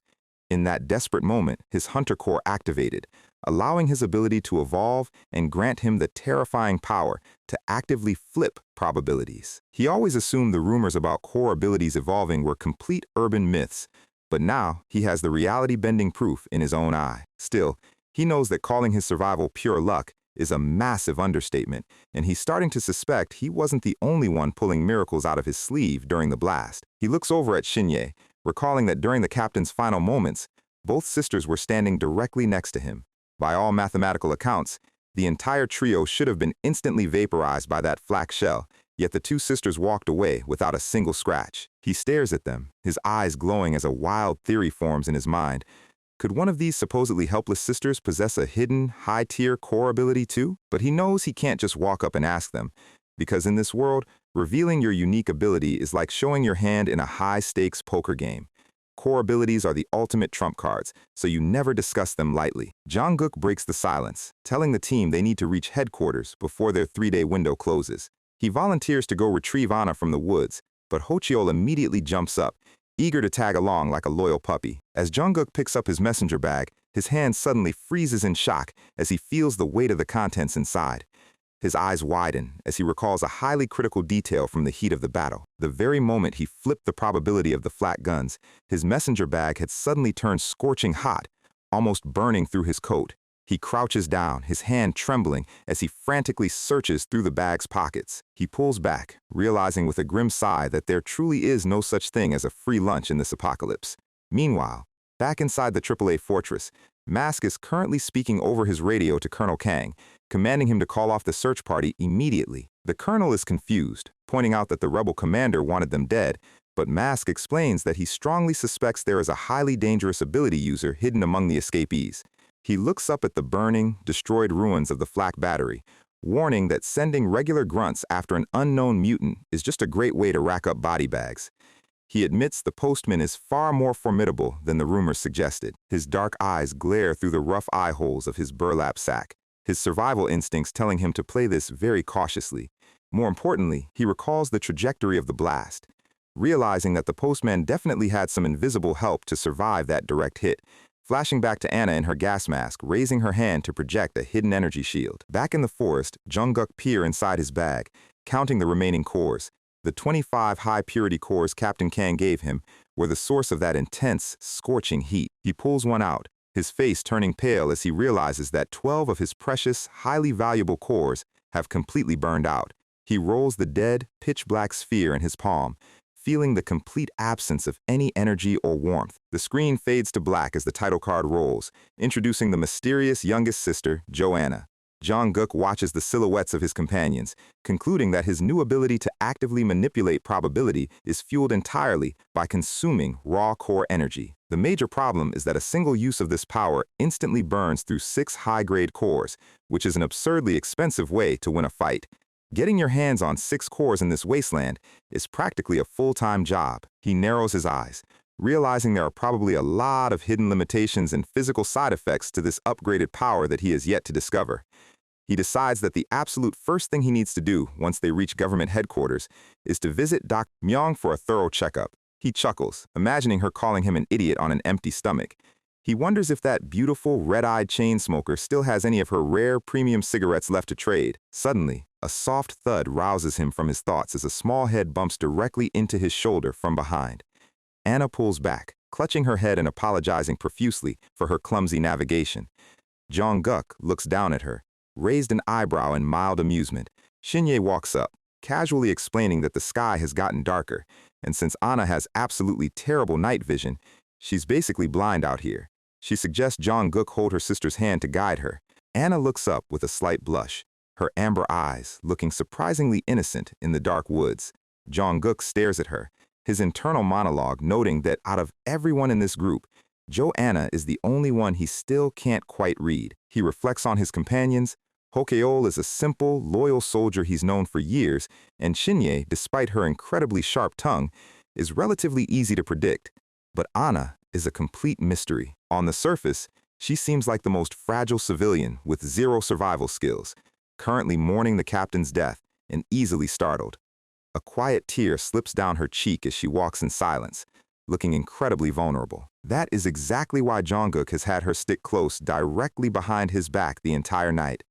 In that desperate moment, his hunter core activated, allowing his ability to evolve and grant him the terrifying power to actively flip probabilities. He always assumed the rumors about core abilities evolving were complete urban myths, but now he has the reality-bending proof in his own eye. Still, he knows that calling his survival pure luck is a massive understatement, and he's starting to suspect he wasn't the only one pulling miracles out of his sleeve during the blast. He looks over at Shinhye, recalling that during the captain's final moments, both sisters were standing directly next to him. By all mathematical accounts, The entire trio should have been instantly vaporized by that flak shell, yet the two sisters walked away without a single scratch. He stares at them, his eyes glowing as a wild theory forms in his mind. Could one of these supposedly helpless sisters possess a hidden, high-tier core ability too? But he knows he can't just walk up and ask them, because in this world, revealing your unique ability is like showing your hand in a high-stakes poker game. Core abilities are the ultimate trump cards, so you never discuss them lightly. Jungkook breaks the silence, telling the team they need to reach headquarters before their 3-day window closes. He volunteers to go retrieve Anna from the woods, but Hocheol immediately jumps up, eager to tag along like a loyal puppy. As Jungkook picks up his messenger bag, his hand suddenly freezes in shock as he feels the weight of the contents inside. His eyes widen as he recalls a highly critical detail from the heat of the battle. The very moment he flipped the probability of the flat guns, his messenger bag had suddenly turned scorching hot, almost burning through his coat. He crouches down, his hand trembling as he frantically searches through the bag's pockets. He pulls back, realizing with a grim sigh that there truly is no such thing as a free lunch in this apocalypse. Meanwhile, back inside the AAA fortress, Mask is currently speaking over his radio to Colonel Kang, commanding him to call off the search party immediately. The colonel is confused, pointing out that the rebel commander wanted them dead, but Mask explains that he strongly suspects there is a highly dangerous ability user hidden among the escapees. He looks up at the burning, destroyed ruins of the flak battery, warning that sending regular grunts after an unknown mutant is just a great way to rack up body bags. He admits the Postman is far more formidable than the rumors suggested. His dark eyes glare through the rough eye holes of his burlap sack, his survival instincts telling him to play this very cautiously. More importantly, he recalls the trajectory of the blast, realizing that the Postman definitely had some invisible help to survive that direct hit. Flashing back to Anna in her gas mask, raising her hand to project a hidden energy shield. Back in the forest, Jungkook peers inside his bag, counting the remaining cores. The 25 high-purity cores Captain Kang gave him were the source of that intense, scorching heat. He pulls one out, his face turning pale as he realizes that 12 of his precious, highly valuable cores have completely burned out. He rolls the dead, pitch-black sphere in his palm, feeling the complete absence of any energy or warmth. The screen fades to black as the title card rolls, introducing the mysterious youngest sister, Joanna. Jungkook watches the silhouettes of his companions, concluding that his new ability to actively manipulate probability is fueled entirely by consuming raw core energy. The major problem is that a single use of this power instantly burns through 6 high-grade cores, which is an absurdly expensive way to win a fight. Getting your hands on 6 cores in this wasteland is practically a full-time job. He narrows his eyes, realizing there are probably a lot of hidden limitations and physical side effects to this upgraded power that he has yet to discover. He decides that the absolute first thing he needs to do once they reach government headquarters is to visit Dr. Myung for a thorough checkup. He chuckles, imagining her calling him an idiot on an empty stomach. He wonders if that beautiful, red-eyed chain smoker still has any of her rare premium cigarettes left to trade. Suddenly, a soft thud rouses him from his thoughts as a small head bumps directly into his shoulder from behind. Anna pulls back, clutching her head and apologizing profusely for her clumsy navigation. Jungkook looks down at her, raised an eyebrow in mild amusement. Shinye walks up, casually explaining that the sky has gotten darker, and since Anna has absolutely terrible night vision, she's basically blind out here. She suggests Jungkook hold her sister's hand to guide her. Anna looks up with a slight blush, her amber eyes looking surprisingly innocent in the dark woods. Jungkook stares at her, his internal monologue noting that out of everyone in this group, Joanna is the only one he still can't quite read. He reflects on his companions. Hocheol is a simple, loyal soldier he's known for years, and Shinye, despite her incredibly sharp tongue, is relatively easy to predict. But Anna is a complete mystery. On the surface, she seems like the most fragile civilian with 0 survival skills, currently mourning the captain's death and easily startled. A quiet tear slips down her cheek as she walks in silence, looking incredibly vulnerable. That is exactly why Jungkook has had her stick close directly behind his back the entire night.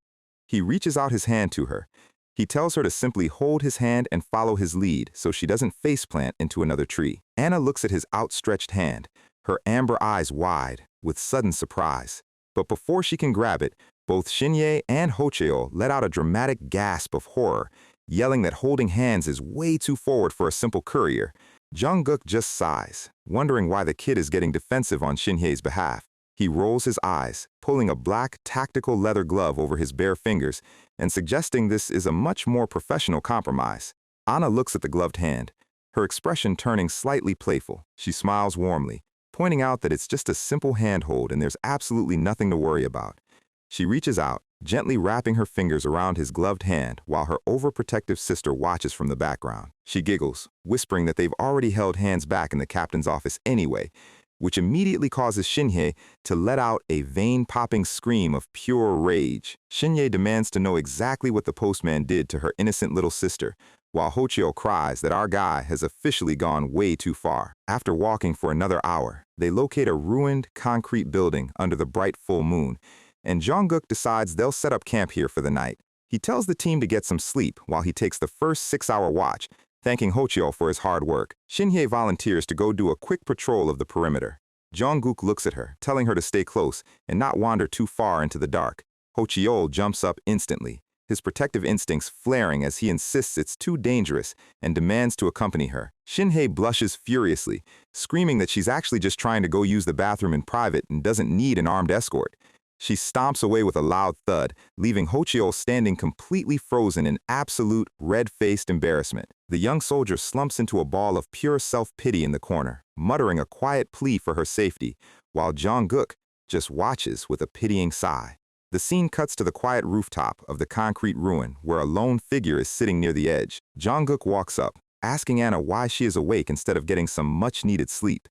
He reaches out his hand to her. He tells her to simply hold his hand and follow his lead so she doesn't faceplant into another tree. Anna looks at his outstretched hand, her amber eyes wide with sudden surprise. But before she can grab it, both Shinye and Hocheol let out a dramatic gasp of horror, yelling that holding hands is way too forward for a simple courier. Jungkook just sighs, wondering why the kid is getting defensive on Shinye's behalf. He rolls his eyes, pulling a black tactical leather glove over his bare fingers and suggesting this is a much more professional compromise. Anna looks at the gloved hand, her expression turning slightly playful. She smiles warmly, pointing out that it's just a simple handhold and there's absolutely nothing to worry about. She reaches out, gently wrapping her fingers around his gloved hand while her overprotective sister watches from the background. She giggles, whispering that they've already held hands back in the captain's office anyway, which immediately causes Shinhye to let out a vein-popping scream of pure rage. Shinhye demands to know exactly what the postman did to her innocent little sister, while Hochio cries that our guy has officially gone way too far. After walking for another hour, they locate a ruined concrete building under the bright full moon, and Jungkook decides they'll set up camp here for the night. He tells the team to get some sleep while he takes the first 6-hour watch, thanking Hochio for his hard work. Shinhye volunteers to go do a quick patrol of the perimeter. Jungkook looks at her, telling her to stay close and not wander too far into the dark. Hochio jumps up instantly, his protective instincts flaring as he insists it's too dangerous and demands to accompany her. Shinhye blushes furiously, screaming that she's actually just trying to go use the bathroom in private and doesn't need an armed escort. She stomps away with a loud thud, leaving Hochio standing completely frozen in absolute red-faced embarrassment. The young soldier slumps into a ball of pure self-pity in the corner, muttering a quiet plea for her safety, while Jungkook just watches with a pitying sigh. The scene cuts to the quiet rooftop of the concrete ruin where a lone figure is sitting near the edge. Jungkook walks up, asking Anna why she is awake instead of getting some much-needed sleep.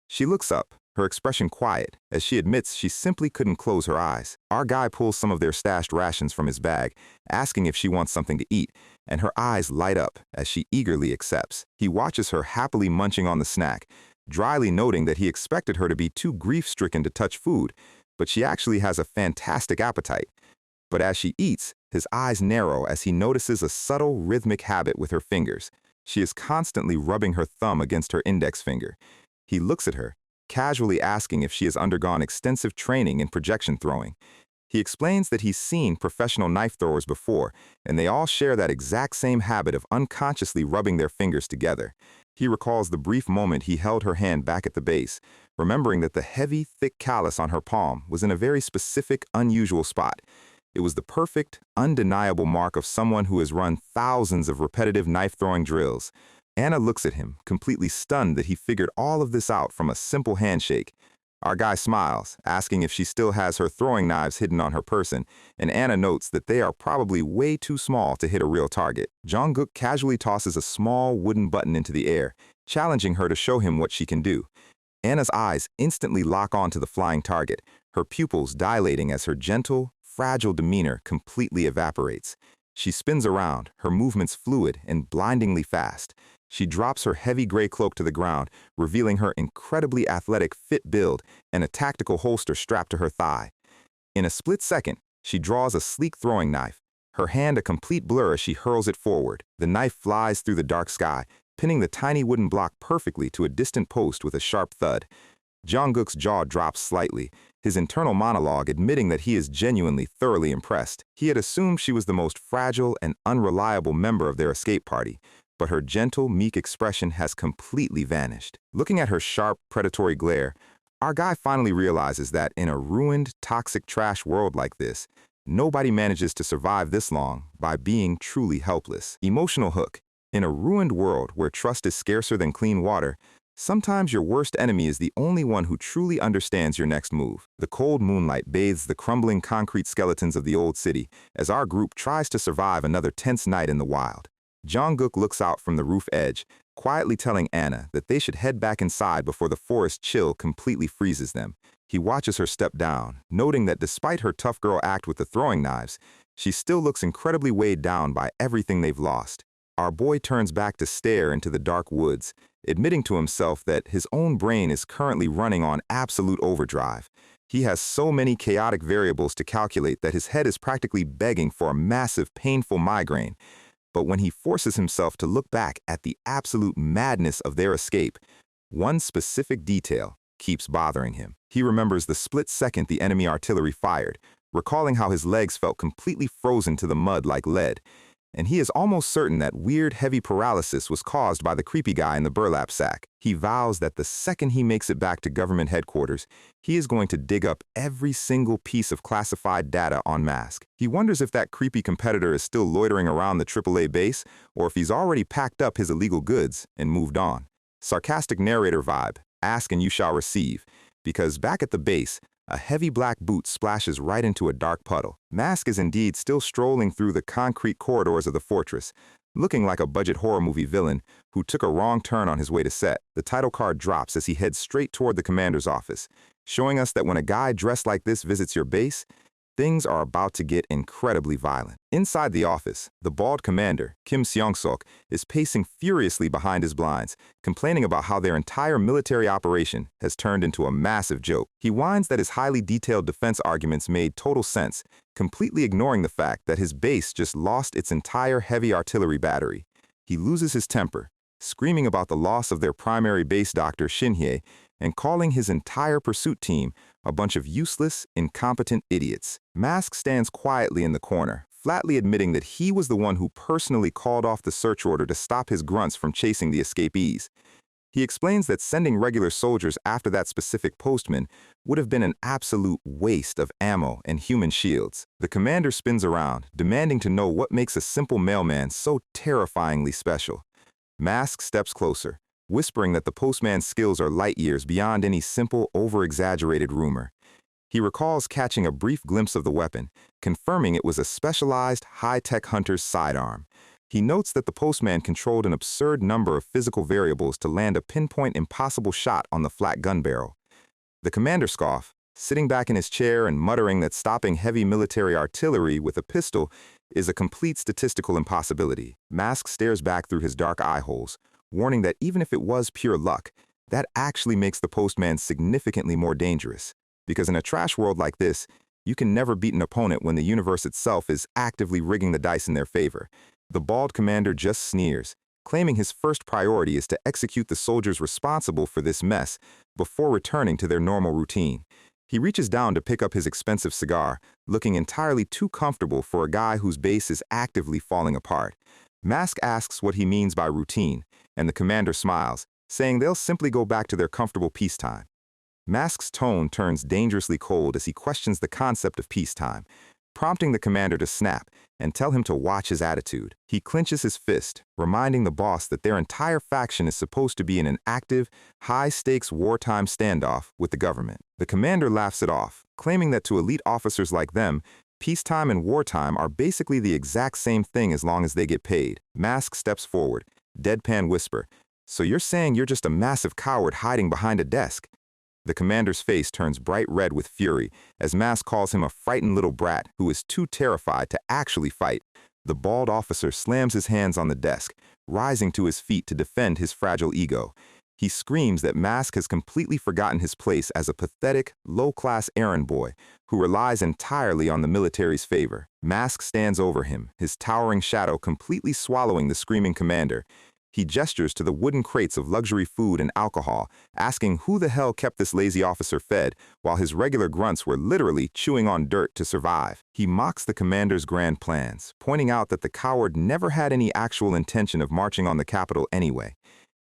She looks up, her expression quiet, as she admits she simply couldn't close her eyes. Our guy pulls some of their stashed rations from his bag, asking if she wants something to eat, and her eyes light up as she eagerly accepts. He watches her happily munching on the snack, dryly noting that he expected her to be too grief-stricken to touch food, but she actually has a fantastic appetite. But as she eats, his eyes narrow as he notices a subtle rhythmic habit with her fingers. She is constantly rubbing her thumb against her index finger. He looks at her, casually asking if she has undergone extensive training in projection throwing. He explains that he's seen professional knife throwers before, and they all share that exact same habit of unconsciously rubbing their fingers together. He recalls the brief moment he held her hand back at the base, remembering that the heavy, thick callus on her palm was in a very specific, unusual spot. It was the perfect, undeniable mark of someone who has run thousands of repetitive knife-throwing drills. Anna looks at him, completely stunned that he figured all of this out from a simple handshake. Our guy smiles, asking if she still has her throwing knives hidden on her person, and Anna notes that they are probably way too small to hit a real target. Jungkook casually tosses a small wooden button into the air, challenging her to show him what she can do. Anna's eyes instantly lock onto the flying target, her pupils dilating as her gentle, fragile demeanor completely evaporates. She spins around, her movements fluid and blindingly fast. She drops her heavy gray cloak to the ground, revealing her incredibly athletic, fit build and a tactical holster strapped to her thigh. In a split second, she draws a sleek throwing knife, her hand a complete blur as she hurls it forward. The knife flies through the dark sky, pinning the tiny wooden block perfectly to a distant post with a sharp thud. Jungkook's jaw drops slightly, his internal monologue admitting that he is genuinely thoroughly impressed. He had assumed she was the most fragile and unreliable member of their escape party, but her gentle, meek expression has completely vanished. Looking at her sharp, predatory glare, our guy finally realizes that in a ruined, toxic trash world like this, nobody manages to survive this long by being truly helpless. Emotional hook. In a ruined world where trust is scarcer than clean water, sometimes your worst enemy is the only one who truly understands your next move. The cold moonlight bathes the crumbling concrete skeletons of the old city as our group tries to survive another tense night in the wild. Jungkook looks out from the roof edge, quietly telling Anna that they should head back inside before the forest chill completely freezes them. He watches her step down, noting that despite her tough girl act with the throwing knives, she still looks incredibly weighed down by everything they've lost. Our boy turns back to stare into the dark woods, admitting to himself that his own brain is currently running on absolute overdrive. He has so many chaotic variables to calculate that his head is practically begging for a massive, painful migraine. But when he forces himself to look back at the absolute madness of their escape, one specific detail keeps bothering him. He remembers the split second the enemy artillery fired, recalling how his legs felt completely frozen to the mud like lead. and he is almost certain that weird, heavy paralysis was caused by the creepy guy in the burlap sack. He vows that the second he makes it back to government headquarters, he is going to dig up every single piece of classified data on Mask. He wonders if that creepy competitor is still loitering around the AAA base, or if he's already packed up his illegal goods and moved on. Sarcastic narrator vibe, ask and you shall receive, because back at the base, a heavy black boot splashes right into a dark puddle. Mask is indeed still strolling through the concrete corridors of the fortress, looking like a budget horror movie villain who took a wrong turn on his way to set. The title card drops as he heads straight toward the commander's office, showing us that when a guy dressed like this visits your base, things are about to get incredibly violent. Inside the office, the bald commander, Kim Seong-sok, is pacing furiously behind his blinds, complaining about how their entire military operation has turned into a massive joke. He whines that his highly detailed defense arguments made total sense, completely ignoring the fact that his base just lost its entire heavy artillery battery. He loses his temper, screaming about the loss of their primary base doctor, Shinhye, and calling his entire pursuit team a bunch of useless, incompetent idiots. Mask stands quietly in the corner, flatly admitting that he was the one who personally called off the search order to stop his grunts from chasing the escapees. He explains that sending regular soldiers after that specific postman would have been an absolute waste of ammo and human shields. The commander spins around, demanding to know what makes a simple mailman so terrifyingly special. Mask steps closer, whispering that the postman's skills are light years beyond any simple, over-exaggerated rumor. He recalls catching a brief glimpse of the weapon, confirming it was a specialized, high-tech hunter's sidearm. He notes that the postman controlled an absurd number of physical variables to land a pinpoint impossible shot on the flat gun barrel. The commander scoffs, sitting back in his chair and muttering that stopping heavy military artillery with a pistol is a complete statistical impossibility. Mask stares back through his dark eye holes, warning that even if it was pure luck, that actually makes the postman significantly more dangerous. Because in a trash world like this, you can never beat an opponent when the universe itself is actively rigging the dice in their favor. The bald commander just sneers, claiming his first priority is to execute the soldiers responsible for this mess before returning to their normal routine. He reaches down to pick up his expensive cigar, looking entirely too comfortable for a guy whose base is actively falling apart. Mask asks what he means by routine, and the commander smiles, saying they'll simply go back to their comfortable peacetime. Mask's tone turns dangerously cold as he questions the concept of peacetime, prompting the commander to snap and tell him to watch his attitude. He clenches his fist, reminding the boss that their entire faction is supposed to be in an active, high-stakes wartime standoff with the government. The commander laughs it off, claiming that to elite officers like them, peacetime and wartime are basically the exact same thing as long as they get paid. Mask steps forward, deadpan whisper, "So you're saying you're just a massive coward hiding behind a desk?" The commander's face turns bright red with fury as Mask calls him a frightened little brat who is too terrified to actually fight. The bald officer slams his hands on the desk, rising to his feet to defend his fragile ego. He screams that Mask has completely forgotten his place as a pathetic, low-class errand boy who relies entirely on the military's favor. Mask stands over him, his towering shadow completely swallowing the screaming commander. He gestures to the wooden crates of luxury food and alcohol, asking who the hell kept this lazy officer fed while his regular grunts were literally chewing on dirt to survive. He mocks the commander's grand plans, pointing out that the coward never had any actual intention of marching on the capital anyway.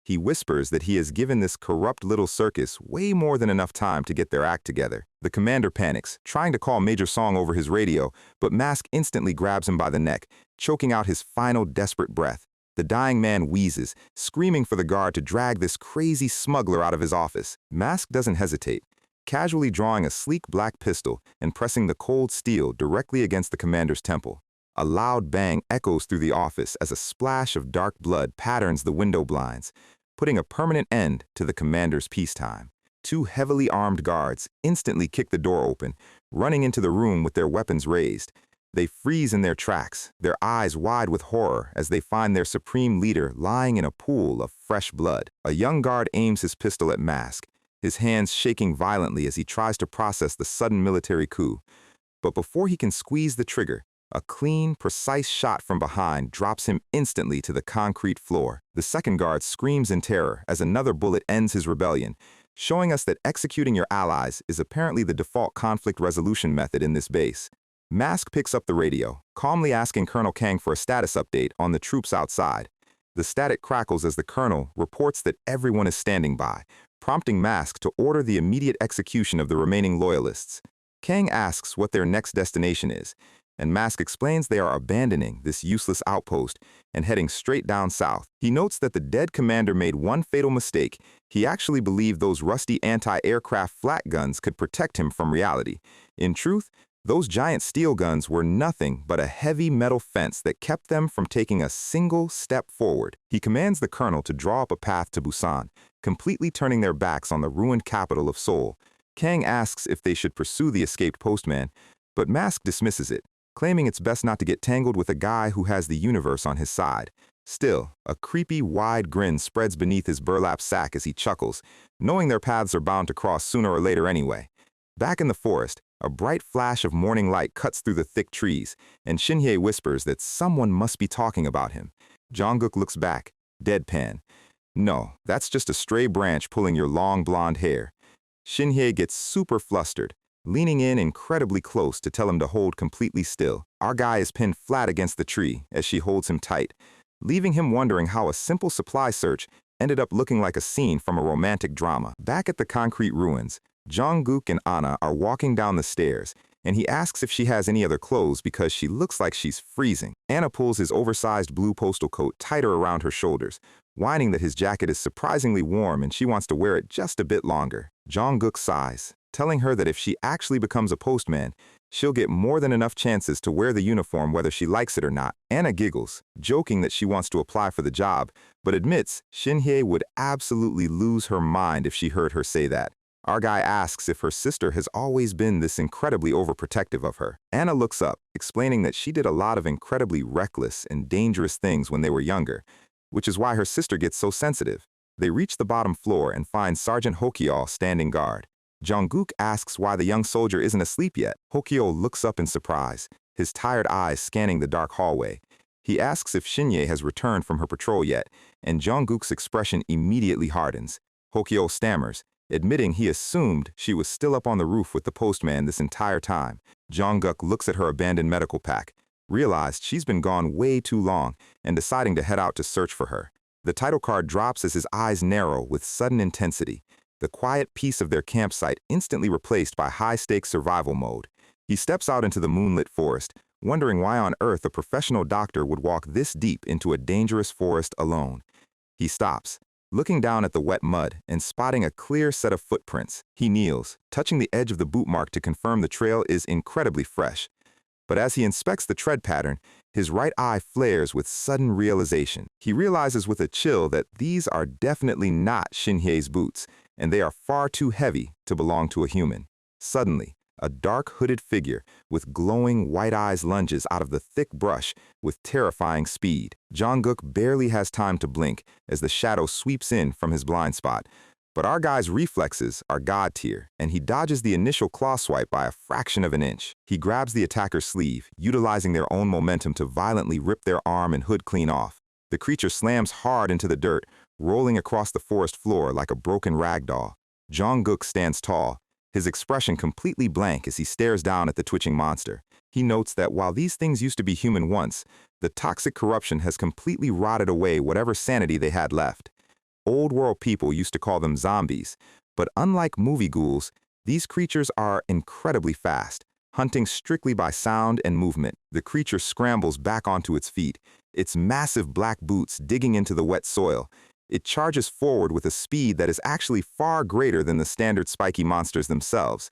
He whispers that he has given this corrupt little circus way more than enough time to get their act together. The commander panics, trying to call Major Song over his radio, but Mask instantly grabs him by the neck, choking out his final desperate breath. The dying man wheezes, screaming for the guard to drag this crazy smuggler out of his office. Mask doesn't hesitate, casually drawing a sleek black pistol and pressing the cold steel directly against the commander's temple. A loud bang echoes through the office as a splash of dark blood patterns the window blinds, putting a permanent end to the commander's peacetime. Two heavily armed guards instantly kick the door open, running into the room with their weapons raised. They freeze in their tracks, their eyes wide with horror as they find their supreme leader lying in a pool of fresh blood. A young guard aims his pistol at Mask, his hands shaking violently as he tries to process the sudden military coup. But before he can squeeze the trigger, a clean, precise shot from behind drops him instantly to the concrete floor. The second guard screams in terror as another bullet ends his rebellion, showing us that executing your allies is apparently the default conflict resolution method in this base. Mask picks up the radio, calmly asking Colonel Kang for a status update on the troops outside. The static crackles as the colonel reports that everyone is standing by, prompting Mask to order the immediate execution of the remaining loyalists. Kang asks what their next destination is, and Mask explains they are abandoning this useless outpost and heading straight down south. He notes that the dead commander made one fatal mistake. He actually believed those rusty anti-aircraft flat guns could protect him from reality. In truth, those giant steel guns were nothing but a heavy metal fence that kept them from taking a single step forward. He commands the colonel to draw up a path to Busan, completely turning their backs on the ruined capital of Seoul. Kang asks if they should pursue the escaped postman, but Mask dismisses it, claiming it's best not to get tangled with a guy who has the universe on his side. Still, a creepy, wide grin spreads beneath his burlap sack as he chuckles, knowing their paths are bound to cross sooner or later anyway. Back in the forest, a bright flash of morning light cuts through the thick trees, and Shin-hye whispers that someone must be talking about him. Jong-guk looks back, deadpan. No, that's just a stray branch pulling your long blonde hair. Shin-hye gets super flustered, leaning in incredibly close to tell him to hold completely still. Our guy is pinned flat against the tree as she holds him tight, leaving him wondering how a simple supply search ended up looking like a scene from a romantic drama. Back at the concrete ruins, Jong-guk and Anna are walking down the stairs, and he asks if she has any other clothes because she looks like she's freezing. Anna pulls his oversized blue postal coat tighter around her shoulders, whining that his jacket is surprisingly warm and she wants to wear it just a bit longer. Jong-guk sighs, telling her that if she actually becomes a postman, she'll get more than enough chances to wear the uniform whether she likes it or not. Anna giggles, joking that she wants to apply for the job, but admits Shin-hye would absolutely lose her mind if she heard her say that. Our guy asks if her sister has always been this incredibly overprotective of her. Anna looks up, explaining that she did a lot of incredibly reckless and dangerous things when they were younger, which is why her sister gets so sensitive. They reach the bottom floor and find Sergeant Hokyo standing guard. Jong-guk asks why the young soldier isn't asleep yet. Hokyo looks up in surprise, his tired eyes scanning the dark hallway. He asks if Shin-hye has returned from her patrol yet, and Jong-guk's expression immediately hardens. Hokyo stammers, admitting he assumed she was still up on the roof with the postman this entire time. Jong-guk looks at her abandoned medical pack, realized she's been gone way too long, and deciding to head out to search for her. The title card drops as his eyes narrow with sudden intensity. The quiet peace of their campsite instantly replaced by high-stakes survival mode. He steps out into the moonlit forest, wondering why on earth a professional doctor would walk this deep into a dangerous forest alone. He stops, looking down at the wet mud and spotting a clear set of footprints. He kneels, touching the edge of the boot mark to confirm the trail is incredibly fresh. But as he inspects the tread pattern, his right eye flares with sudden realization. He realizes with a chill that these are definitely not Shin-hye's boots, and they are far too heavy to belong to a human. Suddenly, a dark hooded figure with glowing white eyes lunges out of the thick brush with terrifying speed. Jong-guk barely has time to blink as the shadow sweeps in from his blind spot. But our guy's reflexes are god tier, and he dodges the initial claw swipe by a fraction of an inch. He grabs the attacker's sleeve, utilizing their own momentum to violently rip their arm and hood clean off. The creature slams hard into the dirt, rolling across the forest floor like a broken rag doll. Jong-guk stands tall, his expression completely blank as he stares down at the twitching monster. He notes that while these things used to be human once, the toxic corruption has completely rotted away whatever sanity they had left. Old world people used to call them zombies, but unlike movie ghouls, these creatures are incredibly fast, hunting strictly by sound and movement. The creature scrambles back onto its feet, its massive black boots digging into the wet soil. It charges forward with a speed that is actually far greater than the standard spiky monsters themselves.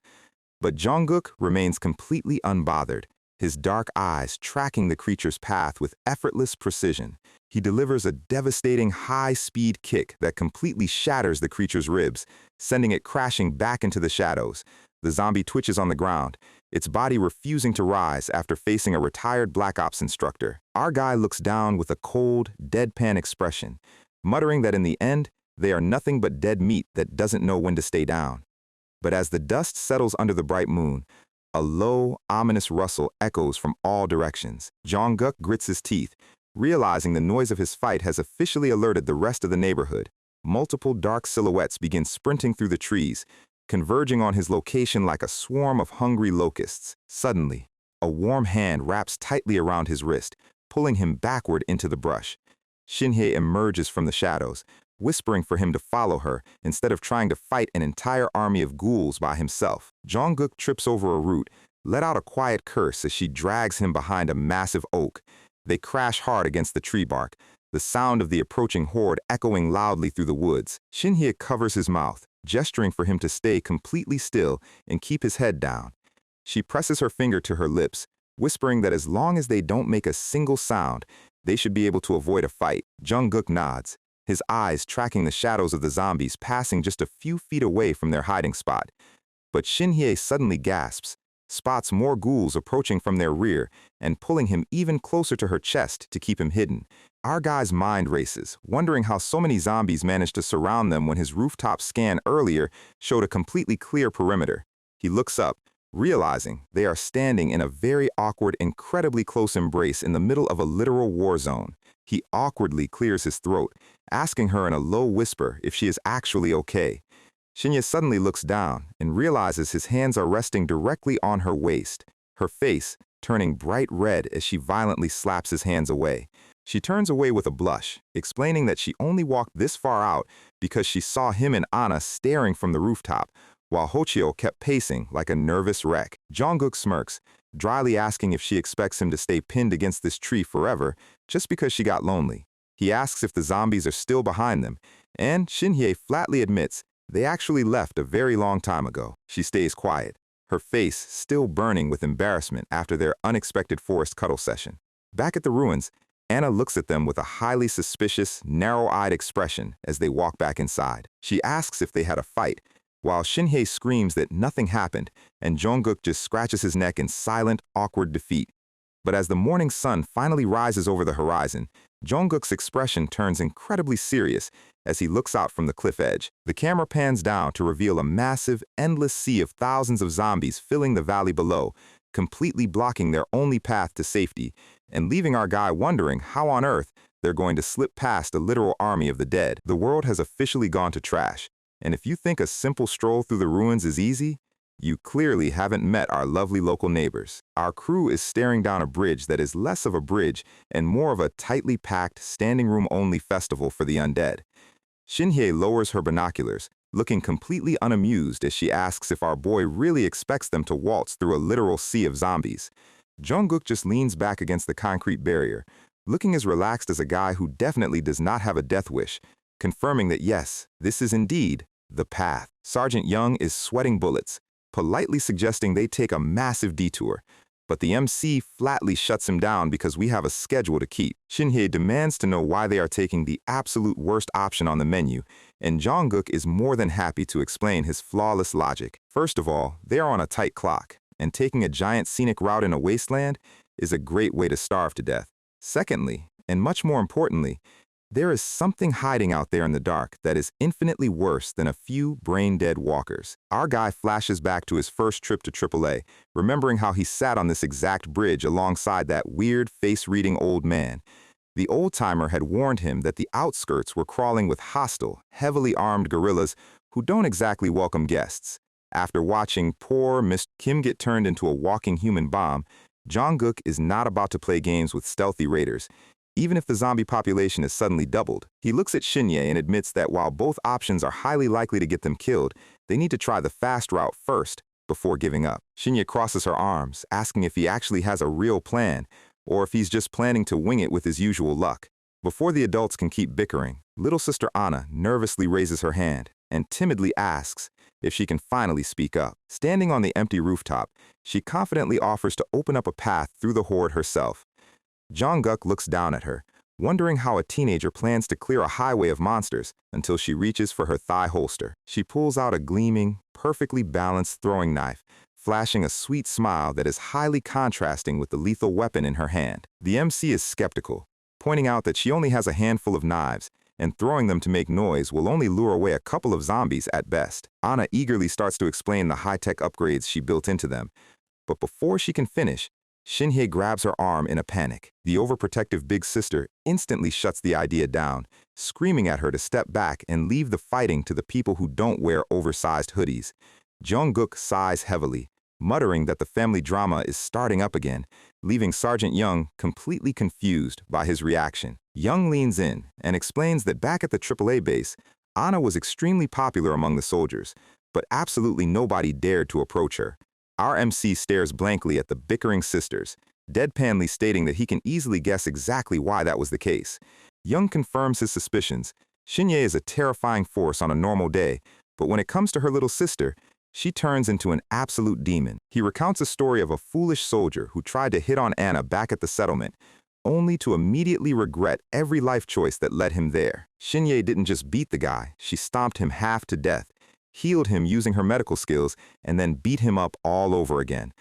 But Jong-guk remains completely unbothered, his dark eyes tracking the creature's path with effortless precision. He delivers a devastating high-speed kick that completely shatters the creature's ribs, sending it crashing back into the shadows. The zombie twitches on the ground, its body refusing to rise after facing a retired Black Ops instructor. Our guy looks down with a cold, deadpan expression, muttering that in the end, they are nothing but dead meat that doesn't know when to stay down. But as the dust settles under the bright moon, a low, ominous rustle echoes from all directions. Jong-guk grits his teeth, realizing the noise of his fight has officially alerted the rest of the neighborhood. Multiple dark silhouettes begin sprinting through the trees, converging on his location like a swarm of hungry locusts. Suddenly, a warm hand wraps tightly around his wrist, pulling him backward into the brush. Shinhye emerges from the shadows, whispering for him to follow her instead of trying to fight an entire army of ghouls by himself. Jungkook trips over a root, let out a quiet curse as she drags him behind a massive oak. They crash hard against the tree bark, the sound of the approaching horde echoing loudly through the woods. Shinhye covers his mouth, gesturing for him to stay completely still and keep his head down. She presses her finger to her lips, whispering that as long as they don't make a single sound, they should be able to avoid a fight. Jungkook nods, his eyes tracking the shadows of the zombies passing just a few feet away from their hiding spot. But Shinhye suddenly gasps, spots more ghouls approaching from their rear and pulling him even closer to her chest to keep him hidden. Our guy's mind races, wondering how so many zombies managed to surround them when his rooftop scan earlier showed a completely clear perimeter. He looks up, realizing they are standing in a very awkward, incredibly close embrace in the middle of a literal war zone. He awkwardly clears his throat, asking her in a low whisper if she is actually okay. Shinhye suddenly looks down and realizes his hands are resting directly on her waist, her face turning bright red as she violently slaps his hands away. She turns away with a blush, explaining that she only walked this far out because she saw him and Anna staring from the rooftop, while Hochio kept pacing like a nervous wreck. Jungkook smirks, dryly asking if she expects him to stay pinned against this tree forever just because she got lonely. He asks if the zombies are still behind them, and Shinhye flatly admits they actually left a very long time ago. She stays quiet, her face still burning with embarrassment after their unexpected forest cuddle session. Back at the ruins, Anna looks at them with a highly suspicious, narrow-eyed expression as they walk back inside. She asks if they had a fight, while Shinhye screams that nothing happened and Jungkook just scratches his neck in silent, awkward defeat. But as the morning sun finally rises over the horizon, Jungkook's expression turns incredibly serious as he looks out from the cliff edge. The camera pans down to reveal a massive, endless sea of thousands of zombies filling the valley below, completely blocking their only path to safety, and leaving our guy wondering how on earth they're going to slip past a literal army of the dead. The world has officially gone to trash, and if you think a simple stroll through the ruins is easy, you clearly haven't met our lovely local neighbors. Our crew is staring down a bridge that is less of a bridge and more of a tightly packed, standing-room-only festival for the undead. Shinhye lowers her binoculars, looking completely unamused as she asks if our boy really expects them to waltz through a literal sea of zombies. Jungkook just leans back against the concrete barrier, looking as relaxed as a guy who definitely does not have a death wish, confirming that yes, this is indeed the path. Sergeant Young is sweating bullets, politely suggesting they take a massive detour, but the MC flatly shuts him down because we have a schedule to keep. Shinhye demands to know why they are taking the absolute worst option on the menu, and Jungkook is more than happy to explain his flawless logic. First of all, they are on a tight clock, and taking a giant scenic route in a wasteland is a great way to starve to death. Secondly, and much more importantly, there is something hiding out there in the dark that is infinitely worse than a few brain-dead walkers. Our guy flashes back to his first trip to AAA, remembering how he sat on this exact bridge alongside that weird face-reading old man. The old-timer had warned him that the outskirts were crawling with hostile, heavily armed guerrillas who don't exactly welcome guests. After watching poor Miss Kim get turned into a walking human bomb, Jungkook is not about to play games with stealthy raiders. Even if the zombie population is suddenly doubled, he looks at Shinhye and admits that while both options are highly likely to get them killed, they need to try the fast route first before giving up. Shinhye crosses her arms, asking if he actually has a real plan, or if he's just planning to wing it with his usual luck. Before the adults can keep bickering, little sister Anna nervously raises her hand and timidly asks if she can finally speak up. Standing on the empty rooftop, she confidently offers to open up a path through the horde herself. Jungkook looks down at her, wondering how a teenager plans to clear a highway of monsters until she reaches for her thigh holster. She pulls out a gleaming, perfectly balanced throwing knife, flashing a sweet smile that is highly contrasting with the lethal weapon in her hand. The MC is skeptical, pointing out that she only has a handful of knives, and throwing them to make noise will only lure away a couple of zombies at best. Anna eagerly starts to explain the high-tech upgrades she built into them, but before she can finish, Shinhye grabs her arm in a panic. The overprotective big sister instantly shuts the idea down, screaming at her to step back and leave the fighting to the people who don't wear oversized hoodies. Jungkook sighs heavily, muttering that the family drama is starting up again, leaving Sergeant Young completely confused by his reaction. Young leans in and explains that back at the AAA base, Anna was extremely popular among the soldiers, but absolutely nobody dared to approach her. Our MC stares blankly at the bickering sisters, deadpanly stating that he can easily guess exactly why that was the case. Young confirms his suspicions. Shinye is a terrifying force on a normal day, but when it comes to her little sister, she turns into an absolute demon. He recounts a story of a foolish soldier who tried to hit on Anna back at the settlement, only to immediately regret every life choice that led him there. Shinye didn't just beat the guy, she stomped him half to death, healed him using her medical skills, and then beat him up all over again.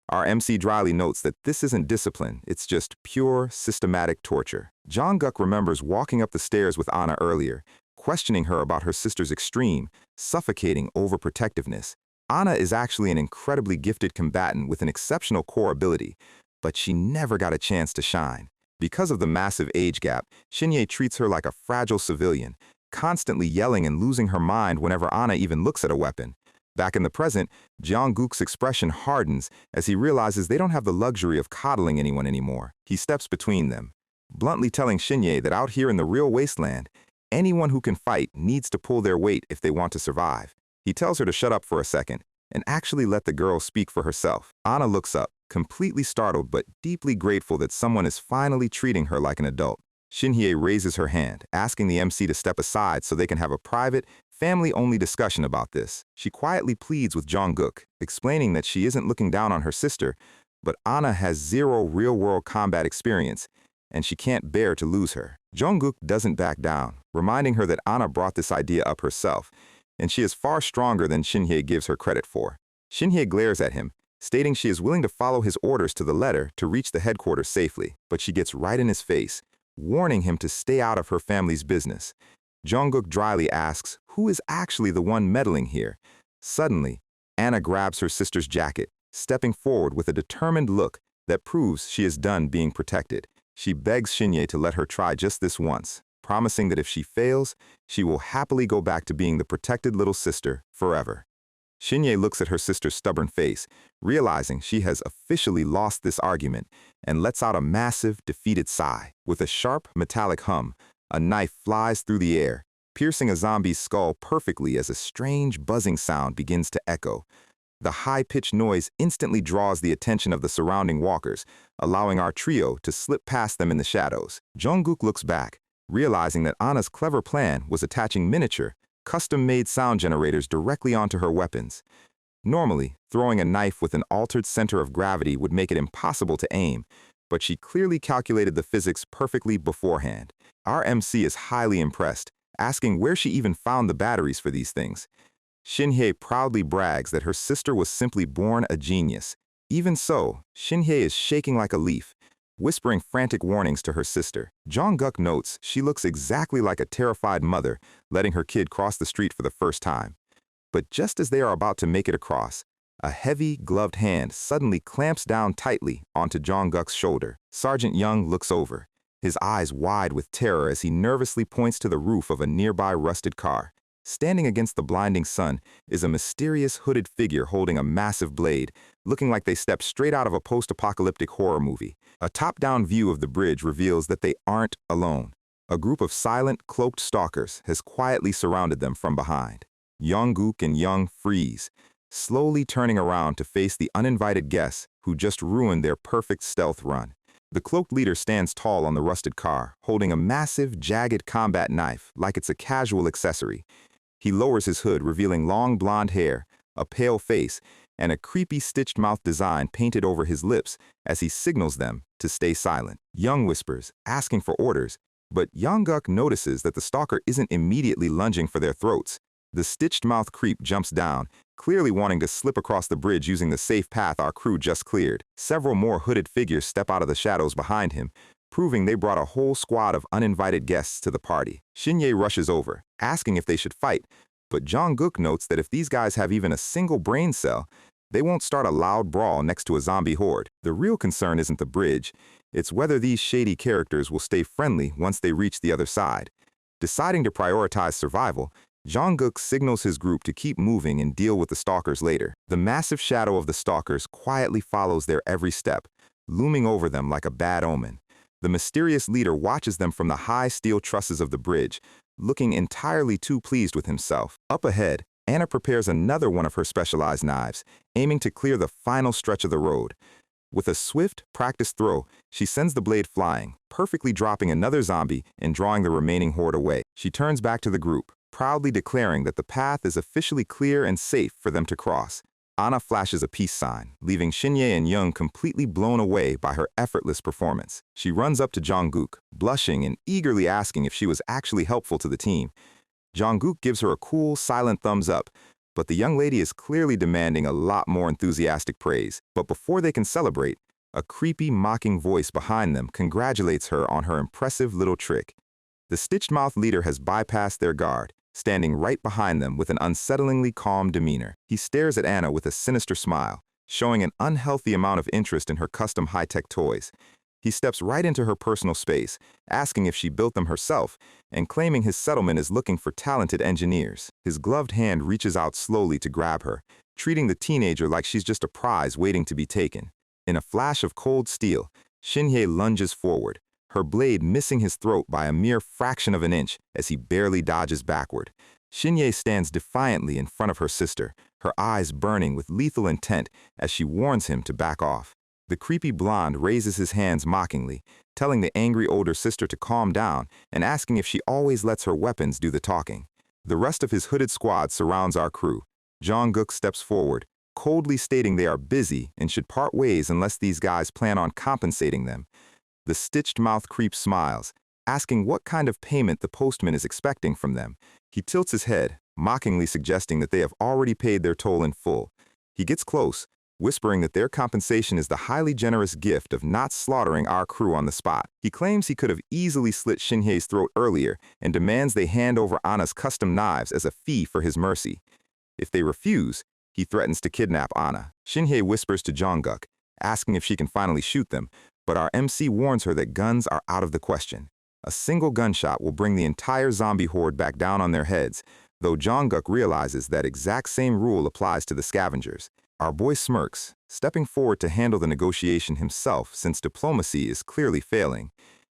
Our MC dryly notes that this isn't discipline, it's just pure, systematic torture. Jong-guk remembers walking up the stairs with Anna earlier, questioning her about her sister's extreme, suffocating overprotectiveness. Anna is actually an incredibly gifted combatant with an exceptional core ability, but she never got a chance to shine. Because of the massive age gap, Shinye treats her like a fragile civilian, constantly yelling and losing her mind whenever Anna even looks at a weapon. Back in the present, Jong-guk's expression hardens as he realizes they don't have the luxury of coddling anyone anymore. He steps between them, bluntly telling Shinye that out here in the real wasteland, anyone who can fight needs to pull their weight if they want to survive. He tells her to shut up for a second and actually let the girl speak for herself. Anna looks up, completely startled but deeply grateful that someone is finally treating her like an adult. Shinhye raises her hand, asking the MC to step aside so they can have a private, family-only discussion about this. She quietly pleads with Jong-guk, explaining that she isn't looking down on her sister, but Anna has zero real-world combat experience, and she can't bear to lose her. Jong-guk doesn't back down, reminding her that Anna brought this idea up herself, and she is far stronger than Shinhye gives her credit for. Shinhye glares at him, stating she is willing to follow his orders to the letter to reach the headquarters safely, but she gets right in his face, warning him to stay out of her family's business. Jong-guk dryly asks who is actually the one meddling here. Suddenly, Anna grabs her sister's jacket, stepping forward with a determined look that proves she is done being protected. She begs Shinye to let her try just this once, promising that if she fails, she will happily go back to being the protected little sister forever. Shinye looks at her sister's stubborn face, realizing she has officially lost this argument, and lets out a massive, defeated sigh. With a sharp, metallic hum, a knife flies through the air, piercing a zombie's skull perfectly as a strange, buzzing sound begins to echo. The high-pitched noise instantly draws the attention of the surrounding walkers, allowing our trio to slip past them in the shadows. Jong-guk looks back, realizing that Anna's clever plan was attaching miniature, custom-made sound generators directly onto her weapons. Normally, throwing a knife with an altered center of gravity would make it impossible to aim, but she clearly calculated the physics perfectly beforehand. Our MC is highly impressed, asking where she even found the batteries for these things. Shinhye proudly brags that her sister was simply born a genius. Even so, Shinhye is shaking like a leaf, whispering frantic warnings to her sister. Jong-guk notes she looks exactly like a terrified mother letting her kid cross the street for the first time. But just as they are about to make it across, a heavy, gloved hand suddenly clamps down tightly onto Jong-guk's shoulder. Sergeant Young looks over, his eyes wide with terror as he nervously points to the roof of a nearby rusted car. Standing against the blinding sun is a mysterious hooded figure holding a massive blade, looking like they stepped straight out of a post-apocalyptic horror movie. A top-down view of the bridge reveals that they aren't alone. A group of silent, cloaked stalkers has quietly surrounded them from behind. Jong-guk and Young freeze, slowly turning around to face the uninvited guests who just ruined their perfect stealth run. The cloaked leader stands tall on the rusted car, holding a massive, jagged combat knife like it's a casual accessory. He lowers his hood, revealing long blonde hair, a pale face, and a creepy stitched mouth design painted over his lips as he signals them to stay silent. Young whispers, asking for orders, but Jong-guk notices that the stalker isn't immediately lunging for their throats. The stitched mouth creep jumps down, clearly wanting to slip across the bridge using the safe path our crew just cleared. Several more hooded figures step out of the shadows behind him, proving they brought a whole squad of uninvited guests to the party. Shinye rushes over, asking if they should fight, but Jong-guk notes that if these guys have even a single brain cell, they won't start a loud brawl next to a zombie horde. The real concern isn't the bridge, it's whether these shady characters will stay friendly once they reach the other side. Deciding to prioritize survival, Jungkook signals his group to keep moving and deal with the stalkers later. The massive shadow of the stalkers quietly follows their every step, looming over them like a bad omen. The mysterious leader watches them from the high steel trusses of the bridge, looking entirely too pleased with himself. Up ahead, Anna prepares another one of her specialized knives, aiming to clear the final stretch of the road. With a swift, practiced throw, she sends the blade flying, perfectly dropping another zombie and drawing the remaining horde away. She turns back to the group, proudly declaring that the path is officially clear and safe for them to cross. Anna flashes a peace sign, leaving Shinye and Young completely blown away by her effortless performance. She runs up to Jungkook, blushing and eagerly asking if she was actually helpful to the team. Jungkook gives her a cool, silent thumbs up, but the young lady is clearly demanding a lot more enthusiastic praise. But before they can celebrate, a creepy, mocking voice behind them congratulates her on her impressive little trick. The stitched-mouth leader has bypassed their guard, standing right behind them with an unsettlingly calm demeanor. He stares at Anna with a sinister smile, showing an unhealthy amount of interest in her custom high-tech toys. He steps right into her personal space, asking if she built them herself, and claiming his settlement is looking for talented engineers. His gloved hand reaches out slowly to grab her, treating the teenager like she's just a prize waiting to be taken. In a flash of cold steel, Shinhye lunges forward, her blade missing his throat by a mere fraction of an inch as he barely dodges backward. Shinhye stands defiantly in front of her sister, her eyes burning with lethal intent as she warns him to back off. The creepy blonde raises his hands mockingly, telling the angry older sister to calm down and asking if she always lets her weapons do the talking. The rest of his hooded squad surrounds our crew. Jungkook steps forward, coldly stating they are busy and should part ways unless these guys plan on compensating them. The stitched-mouth creep smiles, asking what kind of payment the postman is expecting from them. He tilts his head, mockingly suggesting that they have already paid their toll in full. He gets close, whispering that their compensation is the highly generous gift of not slaughtering our crew on the spot. He claims he could have easily slit Shinhye's throat earlier and demands they hand over Anna's custom knives as a fee for his mercy. If they refuse, he threatens to kidnap Anna. Shinhye whispers to Jungkook, asking if she can finally shoot them, but our MC warns her that guns are out of the question. A single gunshot will bring the entire zombie horde back down on their heads, though Jungkook realizes that exact same rule applies to the scavengers. Our boy smirks, stepping forward to handle the negotiation himself since diplomacy is clearly failing.